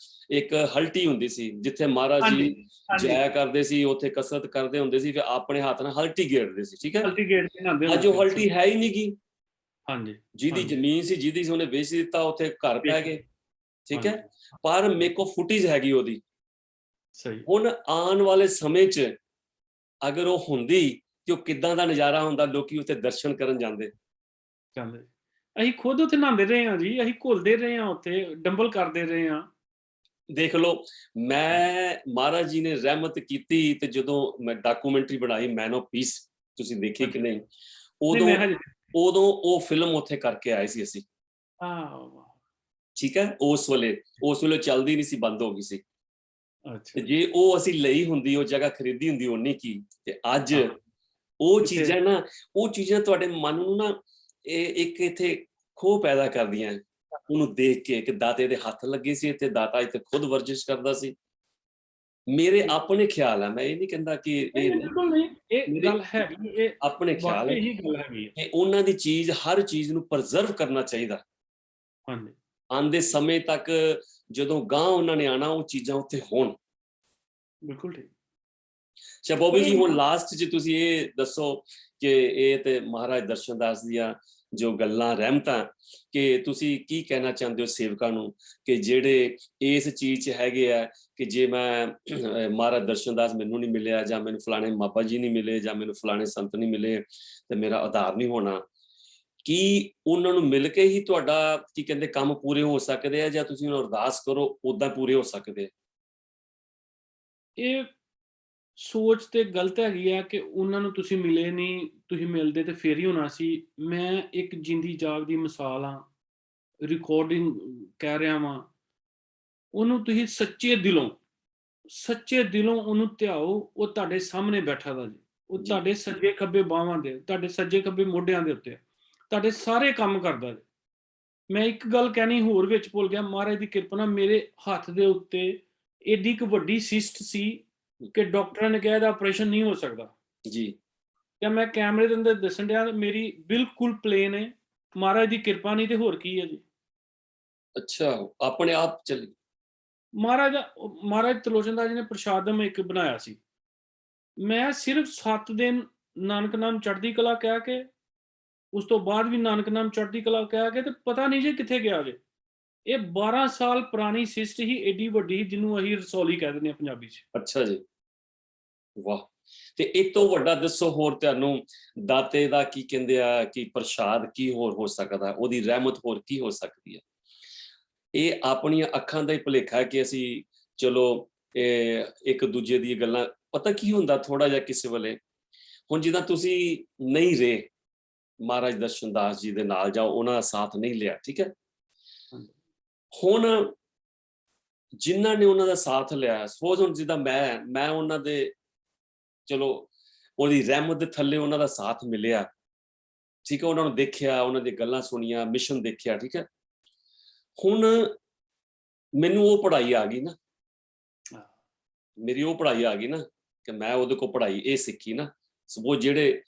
[SPEAKER 1] ਇੱਕ ਹਲਟੀ ਹੁੰਦੀ ਸੀ ਜਿੱਥੇ ਮਹਾਰਾਜ ਜੀ ਜਾਇਆ ਕਰਦੇ ਸੀ, ਉੱਥੇ ਕਸਰਤ ਕਰਦੇ ਹੁੰਦੇ ਸੀ, ਫਿਰ ਆਪਣੇ ਹੱਥ ਨਾਲ ਹਲਟੀ ਗੇੜਦੇ ਸੀ। ਠੀਕ ਹੈ, ਅੱਜ ਉਹ ਹਲਟੀ ਹੈ ਹੀ ਨਹੀਂ ਗੀ।
[SPEAKER 2] ਹਾਂਜੀ,
[SPEAKER 1] ਜਿਹਦੀ ਜ਼ਮੀਨ ਸੀ, ਜਿਹਦੀ ਸੀ, ਉਹਨੇ ਵੇਚ ਦਿੱਤਾ, ਉੱਥੇ ਘਰ ਪੈ ਗਏ। ਠੀਕ ਹੈ, ਪਰ ਮੇਰੇ ਕੋਲ ਫੁਟੇਜ ਹੈਗੀ ਉਹਦੀ।
[SPEAKER 2] ਸਹੀ।
[SPEAKER 1] ਹੁਣ ਆਉਣ ਵਾਲੇ ਸਮੇਂ 'ਚ ਅਗਰ ਉਹ ਹੁੰਦੀ ਤੇ ਉਹ ਕਿੱਦਾਂ ਦਾ ਨਜ਼ਾਰਾ ਹੁੰਦਾ, ਲੋਕੀ ਉੱਥੇ ਦਰਸ਼ਨ ਕਰਨ ਜਾਂਦੇ।
[SPEAKER 2] ਅਸੀਂ ਖੁਦ ਉੱਥੇ ਨਹਾਉਂਦੇ ਰਹੇ ਹਾਂ ਜੀ, ਅਸੀਂ ਘੁਲਦੇ ਰਹੇ ਹਾਂ, ਉੱਥੇ ਡੰਬਲ ਕਰਦੇ ਰਹੇ ਹਾਂ। ਦੇਖ
[SPEAKER 1] ਲਓ, ਮੈਂ ਮਹਾਰਾਜ ਜੀ ਨੇ ਰਹਿਮਤ ਕੀਤੀ, ਤੇ ਜਦੋਂ ਮੈਂ ਡਾਕੂਮੈਂਟਰੀ ਬਣਾਈ ਮੈਨ ਆਫ ਪੀਸ, ਤੁਸੀਂ ਦੇਖੀ ਕਿ ਨਹੀਂ, ਉਦੋਂ ਉਹ ਫਿਲਮ ਉੱਥੇ ਕਰਕੇ ਆਏ ਸੀ ਅਸੀਂ। ਠੀਕ ਹੈ, ਉਸ ਵੇਲੇ ਚੱਲਦੀ ਨਹੀਂ ਸੀ, ਬੰਦ ਹੋ ਗਈ ਸੀ। ਜੇ ਉਹ ਅਸੀਂ ਲਈ ਹੁੰਦੀ, ਉਹ ਜਗ੍ਹਾ ਖਰੀਦੀ ਹੁੰਦੀ ਉਨੀ ਕੀ, ਤੇ ਅੱਜ ਉਹ ਚੀਜ਼ਾਂ ਨਾ, ਉਹ ਚੀਜ਼ਾਂ ਤੁਹਾਡੇ ਮਨ ਨੂੰ ਨਾ ਇੱਕ ਇੱਥੇ ਖੋਹ ਪੈਦਾ ਕਰਦੀਆਂ, ਉਹਨੂੰ ਦੇਖ ਕੇ ਕਿ ਦਾਤੇ ਦੇ ਹੱਥ ਲੱਗੇ ਸੀ ਤੇ ਦਾਤਾ ਇੱਥੇ ਖੁਦ ਵਰਜਿਸ਼ ਕਰਦਾ ਸੀ। ਮੇਰੇ ਆਪਣੇ ਖਿਆਲ ਹੈ, ਮੈਂ ਇਹ ਨਹੀਂ ਕਹਿੰਦਾ ਕਿ ਇਹ
[SPEAKER 2] ਬਿਲਕੁਲ ਨਹੀਂ, ਇਹ ਗੱਲ ਹੈਗੀ, ਇਹ
[SPEAKER 1] ਆਪਣੇ ਖਿਆਲ ਹੈ ਕਿ ਉਹਨਾਂ ਦੀ ਚੀਜ਼, ਹਰ ਚੀਜ਼ ਨੂੰ ਪ੍ਰੀਜ਼ਰਵ ਕਰਨਾ ਚਾਹੀਦਾ। ਹਾਂਜੀ, ਆਉਂਦੇ ਸਮੇਂ ਤੱਕ ਜਦੋਂ ਗਾਂ ਉਹਨਾਂ ਨੇ ਆਣਾ, ਉਹ ਚੀਜ਼ਾਂ ਉੱਥੇ ਹੋਣ। ਬਿਲਕੁਲ ਠੀਕ। ਅੱਛਾ ਬੋਬੀ ਜੀ, ਹੁਣ ਲਾਸਟ 'ਚ ਤੁਸੀਂ ਇਹ ਦੱਸੋ ਕਿ ਇਹ ਤੇ ਮਹਾਰਾਜ ਦਰਸ਼ਨ ਦਾਸ ਦੀਆਂ ਜੋ ਗੱਲਾਂ, ਰਹਿਮਤਾਂ, ਕਿ ਤੁਸੀਂ ਕੀ ਕਹਿਣਾ ਚਾਹੁੰਦੇ ਹੋ ਸੇਵਕਾਂ ਨੂੰ ਕਿ ਜਿਹੜੇ ਇਸ ਚੀਜ਼ 'ਚ ਹੈਗੇ ਆ ਕਿ ਜੇ ਮੈਂ ਮਹਾਰਾਜ ਦਰਸ਼ਨ ਦਾਸ ਮੈਨੂੰ ਨਹੀਂ ਮਿਲਿਆ, ਜਾਂ ਮੈਨੂੰ ਫਲਾਣੇ ਬਾਬਾ ਜੀ ਨਹੀਂ ਮਿਲੇ, ਜਾਂ ਮੈਨੂੰ ਫਲਾਣੇ ਸੰਤ ਨਹੀਂ ਮਿਲੇ, ਤੇ ਮੇਰਾ ਆਧਾਰ ਨਹੀਂ ਹੋਣਾ, ਕੀ ਉਹਨਾਂ ਨੂੰ ਮਿਲ ਕੇ ਹੀ ਤੁਹਾਡਾ ਕੀ ਕਹਿੰਦੇ ਕੰਮ ਪੂਰੇ ਹੋ ਸਕਦੇ ਆ, ਜਾਂ ਤੁਸੀਂ ਉਹਨਾਂ ਨੂੰ ਅਰਦਾਸ ਕਰੋ ਉਦਾਂ ਪੂਰੇ ਹੋ ਸਕਦੇ?
[SPEAKER 2] ਇਹ ਸੋਚ ਤੇ ਗਲਤ ਹੈਗੀ ਆ ਕਿ ਉਹਨਾਂ ਨੂੰ ਤੁਸੀਂ ਮਿਲੇ ਨਹੀਂ, ਤੁਸੀਂ ਮਿਲਦੇ ਤੇ ਫੇਰ ਹੀ ਹੋਣਾ ਸੀ। ਮੈਂ ਇੱਕ ਜਿੰਦੀ ਜਾਗਦੀ ਮਿਸਾਲ ਹਾਂ, ਰਿਕਾਰਡਿੰਗ ਕਹਿ ਰਿਹਾ ਵਾਂ, ਉਹਨੂੰ ਤੁਸੀਂ ਸੱਚੇ ਦਿਲੋਂ ਸੱਚੇ ਦਿਲੋਂ ਉਹਨੂੰ ਧਿਆਓ, ਉਹ ਤੁਹਾਡੇ ਸਾਹਮਣੇ ਬੈਠਾ ਦਾ ਜੀ। ਉਹ
[SPEAKER 1] ਜੀ
[SPEAKER 2] ਤੁਹਾਡੇ ਸੱਜੇ ਖੱਬੇ ਬਾਹਾਂ ਦੇ, ਤੁਹਾਡੇ ਸੱਜੇ ਖੱਬੇ ਮੋਢਿਆਂ ਦੇ ਉੱਤੇ ਤੁਹਾਡੇ ਸਾਰੇ ਕੰਮ ਕਰਦਾ ਜੀ। ਮੈਂ ਇੱਕ ਗੱਲ ਕਹਿਣੀ ਹੋਰ ਵਿੱਚ ਭੁੱਲ ਗਿਆ, ਮਹਾਰਾਜ ਦੀ ਕਿਰਪਾ ਨਾਲ ਮੇਰੇ ਹੱਥ ਦੇ ਉੱਤੇ ਏਡੀ ਕੁ ਵੱਡੀ ਸਿਸਟ ਸੀ ਕਿ ਡਾਕਟਰਾਂ ਨੇ ਕਿਹਾ ਇਹਦਾ ਆਪਰੇਸ਼ਨ ਨਹੀਂ ਹੋ ਸਕਦਾ।
[SPEAKER 1] ਜੀ
[SPEAKER 2] ਤੇ ਮੈਂ ਕੈਮਰੇ ਦੇ ਅੰਦਰ ਦੱਸਣ ਡਿਆ, ਮੇਰੀ ਬਿਲਕੁਲ ਪਲੇਨ ਹੈ, ਮਹਾਰਾਜ ਦੀ ਕਿਰਪਾ ਨਹੀਂ ਤੇ ਹੋਰ ਕੀ ਹੈ ਜੀ।
[SPEAKER 1] ਅੱਛਾ, ਆਪਣੇ ਆਪ ਚੱਲ
[SPEAKER 2] ਮਹਾਰਾਜ ਤਲੋਚਨ ਦਾਸ ਜੀ ਨੇ ਪ੍ਰਸ਼ਾਦਮ ਇੱਕ ਬਣਾਇਆ ਸੀ। ਮੈਂ ਸਿਰਫ 7 ਦਿਨ ਨਾਨਕ ਨਾਮ ਚੜ੍ਹਦੀ ਕਲਾ ਕਹਿ ਕੇ, ਉਸ ਤੋਂ ਬਾਅਦ ਵੀ ਨਾਨਕ ਨਾਮ ਚੜ੍ਹਦੀ ਕਲਾ ਕਹਿ ਕੇ, ਤੇ ਪਤਾ ਨਹੀਂ ਜੀ ਕਿੱਥੇ ਗਿਆ ਜੇ। ਇਹ 12 ਸਾਲ ਪੁਰਾਣੀ ਸਿਸਟ ਹੀ ਏਡੀ ਵੱਡੀ, ਜਿਹਨੂੰ ਅਸੀਂ ਰਸੌਲੀ ਕਹਿ ਦਿੰਦੇ ਹਾਂ ਪੰਜਾਬੀ 'ਚ।
[SPEAKER 1] ਅੱਛਾ ਜੀ, ਵਾਹ। ਤੇ ਇਹ ਤੋਂ ਵੱਡਾ ਦੱਸੋ ਹੋਰ ਤੁਹਾਨੂੰ ਦਾਤੇ ਦਾ ਕੀ ਕਹਿੰਦੇ ਆ, ਕਿ ਪ੍ਰਸ਼ਾਦ ਕੀ ਹੋਰ ਹੋ ਸਕਦਾ, ਉਹਦੀ ਰਹਿਮਤ ਹੋਰ ਕੀ ਹੋ ਸਕਦੀ ਹੈ। ਇਹ ਆਪਣੀਆਂ ਅੱਖਾਂ ਦਾ ਹੀ ਭੁਲੇਖਾ ਹੈ ਕਿ ਅਸੀਂ ਚਲੋ ਇੱਕ ਦੂਜੇ ਦੀ ਗੱਲਾਂ, ਪਤਾ ਕੀ ਹੁੰਦਾ ਥੋੜਾ ਜਿਹਾ ਕਿਸੇ ਵੇਲੇ, ਹੁਣ ਜਿੱਦਾਂ ਤੁਸੀਂ ਨਹੀਂ ਰਹੇ ਮਹਾਰਾਜ ਦਰਸ਼ਨ ਦਾਸ ਜੀ ਦੇ ਨਾਲ, ਜਾਂ ਉਹਨਾਂ ਦਾ ਸਾਥ ਨਹੀਂ ਲਿਆ, ਠੀਕ ਹੈ। ਹੁਣ ਜਿਨ੍ਹਾਂ ਨੇ ਉਹਨਾਂ ਦਾ ਸਾਥ ਲਿਆ, ਸਪੋਜ਼ ਹੁਣ ਜਿੱਦਾਂ ਮੈਂ ਉਹਨਾਂ ਦੇ, ਚਲੋ ਉਹਦੀ ਰਹਿਮਤ ਦੇ ਥੱਲੇ ਉਹਨਾਂ ਦਾ ਸਾਥ ਮਿਲਿਆ, ਠੀਕ ਹੈ, ਉਹਨਾਂ ਨੂੰ ਦੇਖਿਆ, ਉਹਨਾਂ ਦੀਆਂ ਗੱਲਾਂ ਸੁਣੀਆਂ, ਮਿਸ਼ਨ ਦੇਖਿਆ, ਠੀਕ ਹੈ। ਹੁਣ ਮੈਨੂੰ ਉਹ ਪੜ੍ਹਾਈ ਆ ਗਈ ਨਾ, ਮੇਰੀ ਉਹ ਪੜ੍ਹਾਈ ਆ ਗਈ ਨਾ, ਕਿ ਮੈਂ ਉਹਦੇ ਕੋਲ ਪੜ੍ਹਾਈ ਇਹ ਸਿੱਖੀ ਨਾ। ਸਪੋਜ਼ ਜਿਹੜੇ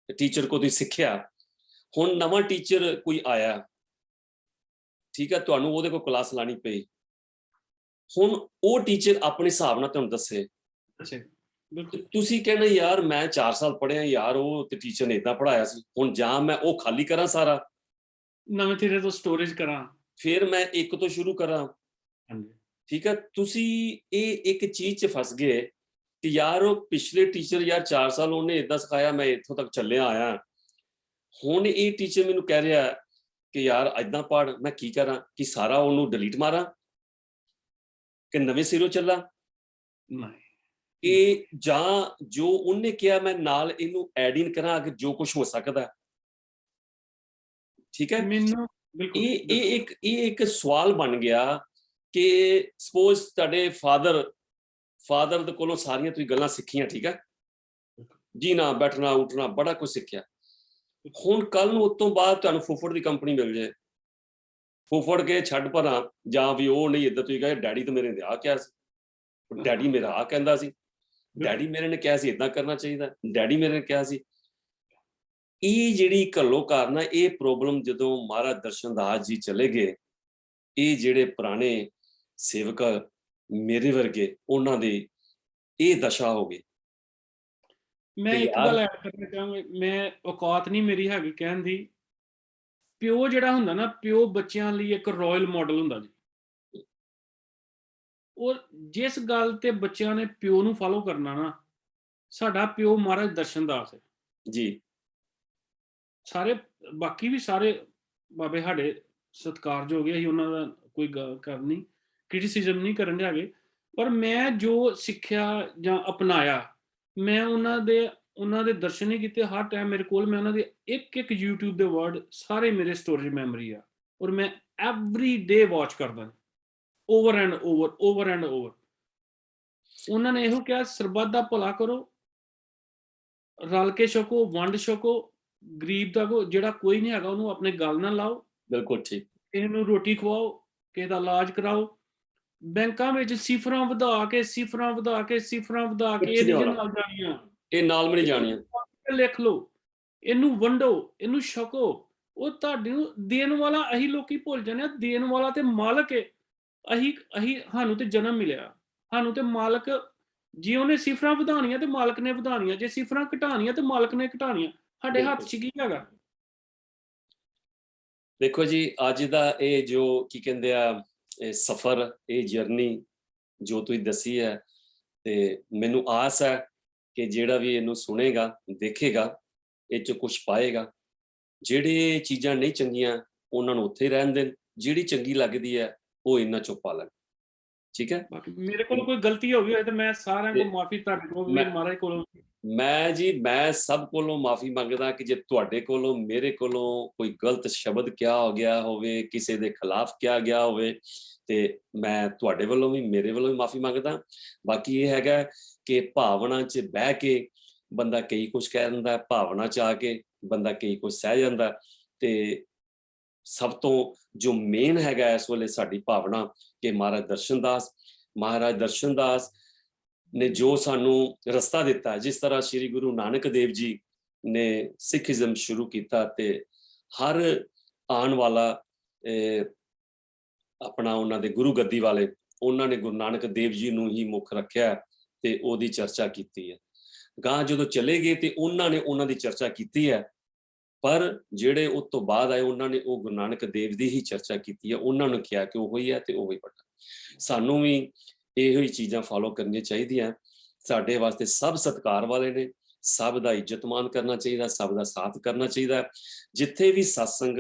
[SPEAKER 1] ਟੀਚਰ ਕੋਲ ਤੁਸੀਂ ਸਿੱਖਿਆ, ਹੁਣ ਨਵਾਂ ਟੀਚਰ ਕੋਈ ਆਇਆ, ਠੀਕ ਹੈ, ਤੁਹਾਨੂੰ ਉਹਦੇ ਕੋਲ ਕਲਾਸ ਲਾਣੀ ਪਈ। ਹੁਣ ਉਹ ਟੀਚਰ ਆਪਣੇ ਹਿਸਾਬ ਨਾਲ ਤੁਹਾਨੂੰ ਦੱਸੇ, ਤੁਸੀਂ ਕਹਿਣਾ ਯਾਰ ਮੈਂ 4 ਸਾਲ ਪੜ੍ਹਿਆ ਯਾਰ, ਉਹ ਤੇ ਟੀਚਰ ਨੇ ਏਦਾਂ ਪੜ੍ਹਾਇਆ ਸੀ, ਹੁਣ ਜਾਂ ਮੈਂ ਉਹ ਖਾਲੀ ਕਰਾਂ ਸਾਰਾ,
[SPEAKER 2] ਨਵੇਂ ਸਿਰੇ ਤੋਂ ਸਟੋਰੇਜ ਕਰਾਂ,
[SPEAKER 1] ਫਿਰ ਮੈਂ ਇੱਕ ਤੋਂ ਸ਼ੁਰੂ ਕਰਾਂ, ਠੀਕ ਹੈ। ਤੁਸੀਂ ਇਹ ਇੱਕ ਚੀਜ਼ 'ਚ ਫਸ ਗਏ ਕਿ ਯਾਰ ਉਹ ਪਿਛਲੇ ਟੀਚਰ ਯਾਰ 4 ਸਾਲ ਉਹਨੇ ਏਦਾਂ ਸਿਖਾਇਆ, ਮੈਂ ਇੱਥੋਂ ਤੱਕ ਚੱਲਿਆ ਆਇਆ, ਹੁਣ ਇਹ ਟੀਚਰ ਮੈਨੂੰ ਕਹਿ ਰਿਹਾ ਕਿ ਯਾਰ ਏਦਾਂ ਪੜ੍ਹ, ਮੈਂ ਕੀ ਕਰਾਂ, ਕਿ ਸਾਰਾ ਉਹਨੂੰ ਡਿਲੀਟ ਮਾਰਾਂ ਕਿ ਨਵੇਂ ਸਿਰੋਂ ਚੱਲਾਂ, ਇਹ ਜਾਂ ਜੋ ਉਹਨੇ ਕਿਹਾ ਮੈਂ ਨਾਲ ਇਹਨੂੰ ਐਡ ਇਨ ਕਰਾਂ ਅਗਰ ਜੋ ਕੁਝ ਹੋ ਸਕਦਾ, ਠੀਕ ਹੈ।
[SPEAKER 2] ਮੈਨੂੰ
[SPEAKER 1] ਇਹ ਇੱਕ ਸਵਾਲ ਬਣ ਗਿਆ ਕਿ ਸਪੋਜ਼ ਤੁਹਾਡੇ ਫਾਦਰ ਦੇ ਕੋਲੋਂ ਸਾਰੀਆਂ ਤੁਸੀਂ ਗੱਲਾਂ ਸਿੱਖੀਆਂ, ਠੀਕ ਹੈ, ਜੀਣਾ ਬੈਠਣਾ ਉੱਠਣਾ ਬੜਾ ਕੁਝ ਸਿੱਖਿਆ। ਹੁਣ ਕੱਲ ਨੂੰ ਉਸ ਤੋਂ ਬਾਅਦ ਤੁਹਾਨੂੰ ਫੁੱਫੜ ਦੀ ਕੰਪਨੀ ਮਿਲ ਜਾਏ, ਫੁੱਫੜ ਕੇ ਛੱਡ ਪਰਾਂ, ਜਾਂ ਵੀ ਉਹ ਨਹੀਂ ਇੱਦਾਂ ਤੁਸੀਂ ਕਹੇ ਡੈਡੀ ਤਾਂ ਮੇਰੇ ਨੇ ਆਹ ਕਿਹਾ ਸੀ, ਡੈਡੀ ਮੇਰਾ ਆਹ ਕਹਿੰਦਾ ਸੀ, ਡੈਡੀ ਮੇਰੇ ਨੇ ਕਿਹਾ ਸੀ ਏਦਾਂ ਕਰਨਾ ਚਾਹੀਦਾ, ਡੈਡੀ ਮੇਰੇ ਨੇ ਕਿਹਾ ਸੀ। ਇਹ ਜਿਹੜੀ ਘੱਲੋਕਾਰ ਨਾ, ਇਹ ਪ੍ਰੋਬਲਮ ਜਦੋਂ ਮਹਾਰਾਜ ਦਰਸ਼ਨ ਦਾਸ ਜੀ ਚਲੇ ਗਏ, ਇਹ ਜਿਹੜੇ ਪੁਰਾਣੇ ਸੇਵਕ ਮੇਰੇ ਵਰਗੇ, ਉਹਨਾਂ ਦੀ ਇਹ ਦਸ਼ਾ ਹੋ ਗਈ।
[SPEAKER 2] ਮੈਂ ਇੱਕ ਗੱਲ ਐਡ ਕਰਨਾ ਚਾਹਾਂਗਾ, ਮੈਂ ਔਕਾਤ ਨਹੀਂ ਮੇਰੀ ਹੈਗੀ ਕਹਿਣ ਦੀ, ਪਿਓ ਜਿਹੜਾ ਹੁੰਦਾ ਨਾ, ਪਿਓ ਬੱਚਿਆਂ ਲਈ ਇੱਕ ਰਾਇਲ ਮਾਡਲ ਹੁੰਦਾ ਜੀ। ਉਹ ਜਿਸ ਗੱਲ ਤੇ ਬੱਚਿਆਂ ਨੇ ਪਿਓ ਨੂੰ ਫਾਲੋ ਕਰਨਾ ਨਾ, ਸਾਡਾ ਪਿਓ ਮਹਾਰਾਜ ਦਰਸ਼ਨ ਦਾਸ ਹੈ
[SPEAKER 1] ਜੀ।
[SPEAKER 2] ਸਾਰੇ ਬਾਕੀ ਵੀ ਸਾਰੇ ਬਾਬੇ ਸਾਡੇ ਸਤਿਕਾਰਯੋਗ ਹੈ, ਅਸੀਂ ਉਹਨਾਂ ਦਾ ਕੋਈ ਗੱਲ ਨਹੀਂ, ਕ੍ਰਿਟਿਸਿਜ਼ਮ ਨਹੀਂ ਕਰਨ ਦੇ ਹੈਗੇ, ਪਰ ਮੈਂ ਜੋ ਸਿੱਖਿਆ ਜਾਂ ਅਪਣਾਇਆ, ਮੈਂ ਉਹਨਾਂ ਦੇ ਦਰਸ਼ਨ ਹੀ ਕੀਤੇ ਹਰ ਟਾਈਮ ਮੇਰੇ ਕੋਲ। ਮੈਂ ਉਹਨਾਂ ਦੇ ਇੱਕ YouTube ਦੇ ਵਰਡ ਸਾਰੇ ਮੇਰੇ ਸਟੋਰੇਜ ਮੈਮਰੀ ਆ, ਔਰ ਮੈਂ ਐਵਰੀ ਡੇ ਵਾਚ ਕਰਦਾ, ਓਵਰ ਐਂਡ ਓਵਰ। ਉਹਨਾਂ ਨੇ ਇਹੋ ਕਿਹਾ, ਸਰਬੱਤ ਦਾ ਭਲਾ ਕਰੋ, ਰਲ ਕੇ ਛਕੋ, ਵੰਡ ਛਕੋ, ਗਰੀਬ ਦਾ ਜਿਹੜਾ ਕੋਈ ਨਹੀਂ ਹੈਗਾ ਉਹਨੂੰ ਆਪਣੇ ਗਲ ਨਾਲ ਲਾਓ,
[SPEAKER 1] ਬਿਲਕੁਲ ਠੀਕ,
[SPEAKER 2] ਕਿਸੇ ਨੂੰ ਰੋਟੀ ਖਵਾਓ, ਕਿਸੇ ਦਾ ਇਲਾਜ ਕਰਾਓ। ਬੈਂਕਾਂ ਵਿੱਚ ਸਿਫਰਾਂ ਵਧਾ ਕੇ ਇਹ ਨਹੀਂ ਨਾਲ ਜਾਣੀਆਂ,
[SPEAKER 1] ਇਹ ਨਾਲ ਵੀ ਨਹੀਂ ਜਾਣੀਆਂ,
[SPEAKER 2] ਲਿਖ ਲਓ, ਇਹਨੂੰ ਵੰਡੋ, ਇਹਨੂੰ ਛਕੋ। ਉਹ ਤੁਹਾਡੇ ਨੂੰ ਦੇਣ ਵਾਲਾ, ਅਸੀਂ ਲੋਕੀ ਭੁੱਲ ਜਾਂਦੇ ਆ, ਦੇਣ ਵਾਲਾ ਤੇ ਮਾਲਕ ਹੈ। ਅਸੀਂ ਸਾਨੂੰ ਤੇ ਜਨਮ ਮਿਲਿਆ, ਸਾਨੂੰ ਤੇ ਮਾਲਕ, ਜੇ ਉਹਨੇ ਸਿਫਰਾਂ ਵਧਾਉਣੀਆਂ ਤੇ ਮਾਲਕ ਨੇ ਵਧਾਉਣੀਆਂ, ਜੇ ਸਿਫਰਾਂ ਘਟਾਉਣੀਆਂ ਤੇ ਮਾਲਕ ਨੇ ਘਟਾਉਣੀਆਂ। ਸਾਡੇ ਹੱਥ 'ਚ ਕੀ ਹੈਗਾ?
[SPEAKER 1] ਦੇਖੋ ਜੀ, ਅੱਜ ਦਾ ਇਹ ਜੋ ਕੀ ਕਹਿੰਦੇ ਆ, ਇਹ ਸਫ਼ਰ, ਇਹ ਜਰਨੀ ਜੋ ਤੁਸੀਂ ਦੱਸੀ ਹੈ, ਤੇ ਮੈਨੂੰ ਆਸ ਹੈ ਕਿ ਜਿਹੜਾ ਵੀ ਇਹਨੂੰ ਸੁਣੇਗਾ, ਦੇਖੇਗਾ, ਇਹ 'ਚ ਕੁਝ ਪਾਏਗਾ। ਜਿਹੜੇ ਚੀਜ਼ਾਂ ਨਹੀਂ ਚੰਗੀਆਂ ਉਹਨਾਂ ਨੂੰ ਉੱਥੇ ਰਹਿਣ ਦੇਣ, ਜਿਹੜੀ ਚੰਗੀ ਲੱਗਦੀ ਹੈ ਉਹ ਇਹਨਾਂ 'ਚੋਂ ਪਾ ਲੈਣ, ਠੀਕ ਹੈ।
[SPEAKER 2] ਬਾਕੀ ਮੇਰੇ ਕੋਲ ਕੋਈ ਗਲਤੀ ਹੋ ਗਈ ਹੋਏ ਤਾਂ ਮੈਂ ਸਾਰਿਆਂ ਕੋਲ ਮਾਫੀ, ਤੁਹਾਡੇ ਕੋਲ ਵੀ, ਮਹਾਰਾਜ ਕੋਲੋਂ।
[SPEAKER 1] ਮੈਂ ਜੀ ਮੈਂ ਸਭ ਕੋਲੋਂ ਮਾਫੀ ਮੰਗਦਾ ਕਿ ਜੇ ਤੁਹਾਡੇ ਕੋਲੋਂ ਮੇਰੇ ਕੋਲੋਂ ਕੋਈ ਗਲਤ ਸ਼ਬਦ ਕਿਹਾ ਹੋ ਗਿਆ ਹੋਵੇ, ਕਿਸੇ ਦੇ ਖਿਲਾਫ ਕਿਹਾ ਗਿਆ ਹੋਵੇ, ਤੇ ਮੈਂ ਤੁਹਾਡੇ ਵੱਲੋਂ ਵੀ ਮੇਰੇ ਵੱਲੋਂ ਵੀ ਮਾਫੀ ਮੰਗਦਾ। ਬਾਕੀ ਇਹ ਹੈਗਾ ਕਿ ਭਾਵਨਾ 'ਚ ਬਹਿ ਕੇ ਬੰਦਾ ਕਈ ਕੁਝ ਕਹਿ ਦਿੰਦਾ, ਭਾਵਨਾ 'ਚ ਆ ਕੇ ਬੰਦਾ ਕਈ ਕੁਝ ਸਹਿ ਜਾਂਦਾ। ਤੇ ਸਭ ਤੋਂ ਜੋ ਮੇਨ ਹੈਗਾ ਇਸ ਵੇਲੇ ਸਾਡੀ ਭਾਵਨਾ ਕਿ ਮਹਾਰਾਜ ਦਰਸ਼ਨ ਦਾਸ ਨੇ ਜੋ ਸਾਨੂੰ ਰਸਤਾ ਦਿੱਤਾ, ਜਿਸ ਤਰ੍ਹਾਂ ਸ੍ਰੀ ਗੁਰੂ ਨਾਨਕ ਦੇਵ ਜੀ ਨੇ ਸਿੱਖੀਜ਼ਮ ਸ਼ੁਰੂ ਕੀਤਾ ਤੇ ਹਰ ਆਉਣ ਵਾਲਾ ਆਪਣਾ ਉਹਨਾਂ ਦੇ ਗੁਰੂ ਗੱਦੀ ਵਾਲੇ, ਉਹਨਾਂ ਨੇ ਗੁਰੂ ਨਾਨਕ ਦੇਵ ਜੀ ਨੂੰ ਹੀ ਮੁੱਖ ਰੱਖਿਆ ਤੇ ਉਹਦੀ ਚਰਚਾ ਕੀਤੀ ਹੈ। ਗਾਂ ਜਦੋਂ ਚਲੇ ਗਏ ਤੇ ਉਹਨਾਂ ਨੇ ਉਹਨਾਂ ਦੀ ਚਰਚਾ ਕੀਤੀ ਹੈ, ਪਰ ਜਿਹੜੇ ਉਸ ਤੋਂ ਬਾਅਦ ਆਏ ਉਹਨਾਂ ਨੇ ਉਹ ਗੁਰੂ ਨਾਨਕ ਦੇਵ ਦੀ ਹੀ ਚਰਚਾ ਕੀਤੀ ਹੈ। ਉਹਨਾਂ ਨੂੰ ਕਿਹਾ ਕਿ ਉਹ ਹੀ ਹੈ ਤੇ ਉਹ ਹੀ ਵੱਡਾ। ਸਾਨੂੰ ਵੀ ਇਹੋ ਹੀ ਚੀਜ਼ਾਂ ਫਾਲੋ ਕਰਨੀਆਂ ਚਾਹੀਦੀਆਂ। ਸਾਡੇ ਵਾਸਤੇ ਸਭ ਸਤਿਕਾਰ ਵਾਲੇ ਨੇ, ਸਭ ਦਾ ਇੱਜ਼ਤ ਮਾਨ ਕਰਨਾ ਚਾਹੀਦਾ, ਸਭ ਦਾ ਸਾਥ ਕਰਨਾ ਚਾਹੀਦਾ। ਜਿੱਥੇ ਵੀ ਸਤਸੰਗ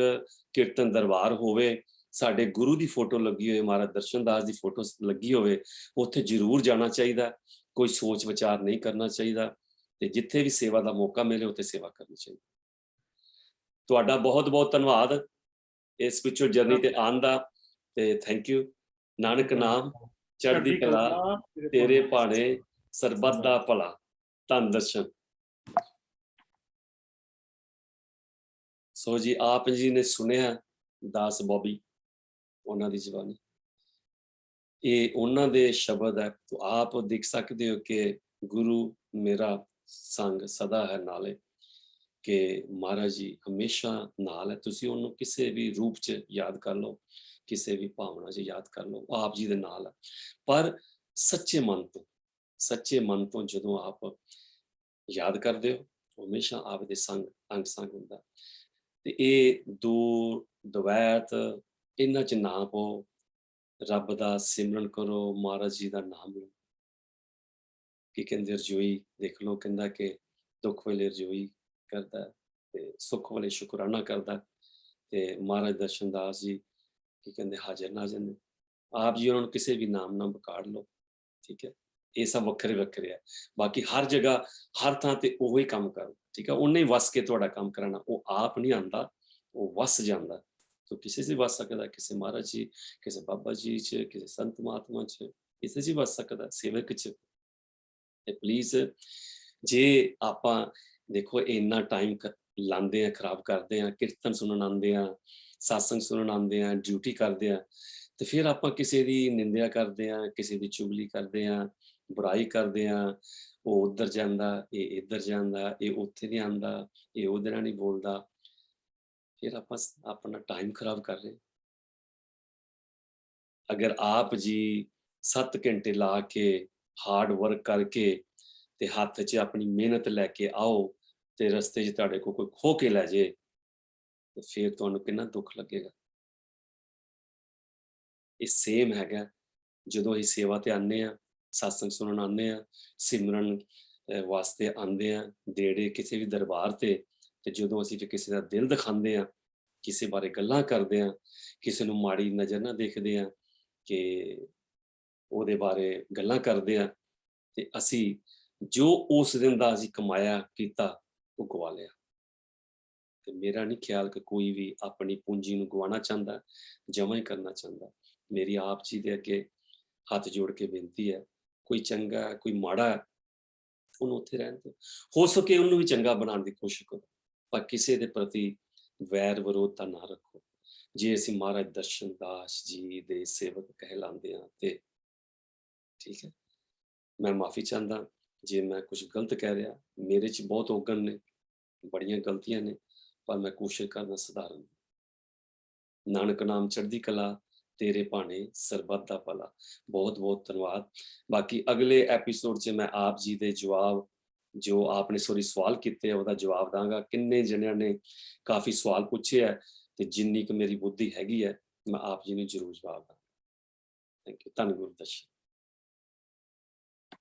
[SPEAKER 1] ਕੀਰਤਨ ਦਰਬਾਰ ਹੋਵੇ, ਸਾਡੇ ਗੁਰੂ ਦੀ ਫੋਟੋ ਲੱਗੀ ਹੋਵੇ, ਮਹਾਰਾਜ ਦਰਸ਼ਨ ਦਾਸ ਦੀ ਫੋਟੋ ਲੱਗੀ ਹੋਵੇ, ਉੱਥੇ ਜ਼ਰੂਰ ਜਾਣਾ ਚਾਹੀਦਾ। ਕੋਈ ਸੋਚ ਵਿਚਾਰ ਨਹੀਂ ਕਰਨਾ ਚਾਹੀਦਾ ਤੇ ਜਿੱਥੇ ਵੀ ਸੇਵਾ ਦਾ ਮੌਕਾ ਮਿਲੇ ਉੱਥੇ ਸੇਵਾ ਕਰਨੀ ਚਾਹੀਦੀ। ਤੁਹਾਡਾ ਬਹੁਤ ਬਹੁਤ ਧੰਨਵਾਦ ਇਸ ਸਪਿਰਚੁਅਲ ਜਰਨੀ ਤੇ ਆਉਣ ਦਾ, ਤੇ ਥੈਂਕ ਯੂ। ਨਾਨਕ ਨਾਮ ਚੜ੍ਹਦੀ ਕਲਾ, ਤੇਰੇ ਭਾਣੇ ਸਰਬੱਤ ਦਾ ਭਲਾ। ਧੰਨ ਦਰਸ਼ਨ। ਸੋ ਜੀ ਆਪ ਜੀ ਨੇ ਸੁਣਿਆ ਦਾਸ ਬੋਬੀ, ਉਹਨਾਂ ਦੀ ਜ਼ੁਬਾਨੀ, ਇਹ ਉਹਨਾਂ ਦੇ ਸ਼ਬਦ ਹੈ। ਤਾਂ ਆਪ ਦੇਖ ਸਕਦੇ ਹੋ ਕਿ ਗੁਰੂ ਮੇਰਾ ਸੰਗ ਸਦਾ ਹੈ ਨਾਲੇ, ਕਿ ਮਹਾਰਾਜ ਜੀ ਹਮੇਸ਼ਾ ਨਾਲ ਹੈ। ਤੁਸੀਂ ਉਹਨੂੰ ਕਿਸੇ ਵੀ ਰੂਪ 'ਚ ਯਾਦ ਕਰ ਲਓ, ਕਿਸੇ ਵੀ ਭਾਵਨਾ 'ਚ ਯਾਦ ਕਰ ਲਓ, ਆਪ ਜੀ ਦੇ ਨਾਲ ਹੈ। ਪਰ ਸੱਚੇ ਮਨ ਤੋਂ ਜਦੋਂ ਆਪ ਯਾਦ ਕਰਦੇ ਹੋ, ਹਮੇਸ਼ਾ ਆਪ ਦੇ ਸੰਗ ਅੰਗ ਸੰਗ ਹੁੰਦਾ। ਤੇ ਇਹ ਦੂਰ ਦਵੈਤ ਇਹਨਾਂ 'ਚ ਨਾ ਪਾਓ, ਰੱਬ ਦਾ ਸਿਮਰਨ ਕਰੋ, ਮਹਾਰਾਜ ਜੀ ਦਾ ਨਾਮ ਲਓ। ਕੀ ਕਹਿੰਦੇ ਰਜੋਈ ਦੇਖ ਲਓ, ਕਹਿੰਦਾ ਕਿ ਦੁੱਖ ਵੇਲੇ ਰਜੋਈ ਕਰਦਾ ਤੇ ਸੁੱਖ ਵੇਲੇ ਸ਼ੁਕਰਾਨਾ ਕਰਦਾ। ਤੇ ਮਹਾਰਾਜ ਦਰਸ਼ਨ ਦਾਸ ਜੀ ਕੀ ਕਹਿੰਦੇ ਹਾਜ਼ਰ ਨਾਜ਼ਰ ਨੇ। ਆਪ ਜੀ ਉਹਨਾਂ ਨੂੰ ਕਿਸੇ ਵੀ ਨਾਮ ਨਾਲ ਪੁਕਾਰ ਲਓ, ਠੀਕ ਹੈ। ਇਹ ਸਭ ਵੱਖਰੇ ਵੱਖਰੇ ਹੈ। ਬਾਕੀ ਹਰ ਜਗ੍ਹਾ ਹਰ ਥਾਂ ਤੇ ਉਹੀ ਕੰਮ ਕਰੋ, ਠੀਕ ਹੈ। ਉਹਨੇ ਵਸ ਕੇ ਤੁਹਾਡਾ ਕੰਮ ਕਰਾਉਣਾ, ਉਹ ਆਪ ਨਹੀਂ ਆਉਂਦਾ, ਉਹ ਵਸ ਜਾਂਦਾ। ਤੋ ਕਿਸੇ ਸੇ ਵਸ ਸਕਦਾ, ਕਿਸੇ ਮਹਾਰਾਜ ਜੀ, ਕਿਸੇ ਬਾਬਾ ਜੀ 'ਚ, ਕਿਸੇ ਸੰਤ ਮਹਾਤਮਾ 'ਚ, ਕਿਸੇ 'ਚ ਵਸ ਸਕਦਾ, ਸੇਵਕ 'ਚ। ਤੇ ਪਲੀਜ਼ ਜੇ ਆਪਾਂ ਦੇਖੋ ਇੰਨਾ ਟਾਈਮ ਲਾਉਂਦੇ ਆ, ਖਰਾਬ ਕਰਦੇ ਆ, ਕੀਰਤਨ ਸੁਣਨ ਆਉਂਦੇ ਆ, ਸਤਸੰਗ ਸੁਣਨ ਆਉਂਦੇ ਆ, ਡਿਊਟੀ ਕਰਦੇ ਆ, ਤੇ ਫਿਰ ਆਪਾਂ ਕਿਸੇ ਦੀ ਨਿੰਦਿਆ ਕਰਦੇ ਆ, ਕਿਸੇ ਦੀ ਚੁਗਲੀ ਕਰਦੇ ਆ, ਬੁਰਾਈ ਕਰਦੇ ਆ। ਉਹ ਉੱਧਰ ਜਾਂਦਾ, ਇਹ ਇੱਧਰ ਜਾਂਦਾ, ਇਹ ਉੱਥੇ ਨਹੀਂ ਆਉਂਦਾ, ਇਹ ਉਹਦੇ ਨਾਲ ਨਹੀਂ ਬੋਲਦਾ। ਫਿਰ ਆਪਾਂ ਆਪਣਾ ਟਾਈਮ ਖਰਾਬ ਕਰ ਰਹੇ। ਅਗਰ ਆਪ ਜੀ 7 ਘੰਟੇ ਲਾ ਕੇ ਹਾਰਡ ਵਰਕ ਕਰਕੇ ਤੇ ਹੱਥ 'ਚ ਆਪਣੀ ਮਿਹਨਤ ਲੈ ਕੇ ਆਓ ਤੇ ਰਸਤੇ 'ਚ ਤੁਹਾਡੇ ਕੋਲ ਕੋਈ ਖੋਹ ਕੇ ਲੈ ਜੇ, ਤੇ ਫਿਰ ਤੁਹਾਨੂੰ ਕਿੰਨਾ ਦੁੱਖ ਲੱਗੇਗਾ। ਇਹ ਸੇਮ ਹੈਗਾ ਜਦੋਂ ਅਸੀਂ ਸੇਵਾ ਤੇ ਆਉਂਦੇ ਆ, ਸਤਸੰਗ ਸੁਣਨ ਆਉਂਦੇ ਆ, ਸਿਮਰਨ ਵਾਸਤੇ ਆਉਂਦੇ ਆ, ਨੇੜੇ ਕਿਸੇ ਵੀ ਦਰਬਾਰ ਤੇ ਜਦੋਂ ਅਸੀਂ ਕਿਸੇ ਦਾ ਦਿਲ ਦਿਖਾਉਂਦੇ ਆ, ਕਿਸੇ ਬਾਰੇ ਗੱਲਾਂ ਕਰਦੇ ਆ, ਕਿਸੇ ਨੂੰ ਮਾੜੀ ਨਜ਼ਰ ਨਾ ਦੇਖਦੇ ਆ, ਕਿ ਉਹਦੇ ਬਾਰੇ ਗੱਲਾਂ ਕਰਦੇ ਆ, ਤੇ ਅਸੀਂ ਜੋ ਉਸ ਦਿਨ ਦਾ ਅਸੀਂ ਕਮਾਇਆ ਕੀਤਾ ਉਹ ਗਵਾ ਲਿਆ। ਤੇ ਮੇਰਾ ਨਹੀਂ ਖਿਆਲ ਕਿ ਕੋਈ ਵੀ ਆਪਣੀ ਪੂੰਜੀ ਨੂੰ ਗਵਾਉਣਾ ਚਾਹੁੰਦਾ, ਜਮ੍ਹਾਂ ਹੀ ਕਰਨਾ ਚਾਹੁੰਦਾ। ਮੇਰੀ ਆਪ ਜੀ ਦੇ ਅੱਗੇ ਹੱਥ ਜੋੜ ਕੇ ਬੇਨਤੀ ਹੈ, ਕੋਈ ਚੰਗਾ ਹੈ, ਕੋਈ ਮਾੜਾ ਹੈ, ਉਹਨੂੰ ਉੱਥੇ ਰਹਿਣ ਦਿਓ। ਹੋ ਸਕੇ ਉਹਨੂੰ ਵੀ ਚੰਗਾ ਬਣਾਉਣ ਦੀ ਕੋਸ਼ਿਸ਼ ਕਰੋ, ਪਰ ਕਿਸੇ ਦੇ ਪ੍ਰਤੀ ਵੈਰ ਵਿਰੋਧਤਾ ਨਾ ਰੱਖੋ। ਜੇ ਅਸੀਂ ਮਹਾਰਾਜ ਦਰਸ਼ਨ ਦਾਸ ਜੀ ਦੇ ਸੇਵਕ ਕਹਿਲਾਉਂਦੇ ਹਾਂ ਤੇ ਠੀਕ ਹੈ। ਮੈਂ ਮਾਫੀ ਚਾਹੁੰਦਾ ਜੇ ਮੈਂ ਕੁਝ ਗਲਤ ਕਹਿ ਰਿਹਾ, ਮੇਰੇ 'ਚ ਬਹੁਤ ਔਗਣ ਨੇ, ਬੜੀਆਂ ਗਲਤੀਆਂ ਨੇ, ਪਰ ਮੈਂ ਕੋਸ਼ਿਸ਼ ਕਰਦਾ ਸੁਧਾਰਨ। ਨਾਨਕ ਨਾਮ ਚੜ੍ਹਦੀ ਕਲਾ, ਤੇਰੇ ਭਾਣੇ ਸਰਬੱਤ ਦਾ ਭਲਾ। ਬਹੁਤ ਬਹੁਤ ਧੰਨਵਾਦ। ਬਾਕੀ ਅਗਲੇ ਐਪੀਸੋਡ 'ਚ ਮੈਂ ਆਪ ਜੀ ਦੇ ਜਵਾਬ, ਜੋ ਆਪਨੇ ਸਵਾਲ ਕੀਤੇ ਉਹਦਾ ਜਵਾਬ ਦਾਂਗਾ। ਕਿੰਨੇ ਜਣਿਆਂ ਨੇ ਕਾਫੀ ਸਵਾਲ ਪੁੱਛੇ ਹੈ, ਤੇ ਜਿੰਨੀ ਕੁ ਮੇਰੀ ਬੁੱਧੀ ਹੈਗੀ ਹੈ ਮੈਂ ਆਪ ਜੀ ਨੂੰ ਜ਼ਰੂਰ ਜਵਾਬ ਦਾਂਗਾ। Thank you. ਧੰਨ ਗੁਰੂ ਦਰਸ਼ਨ।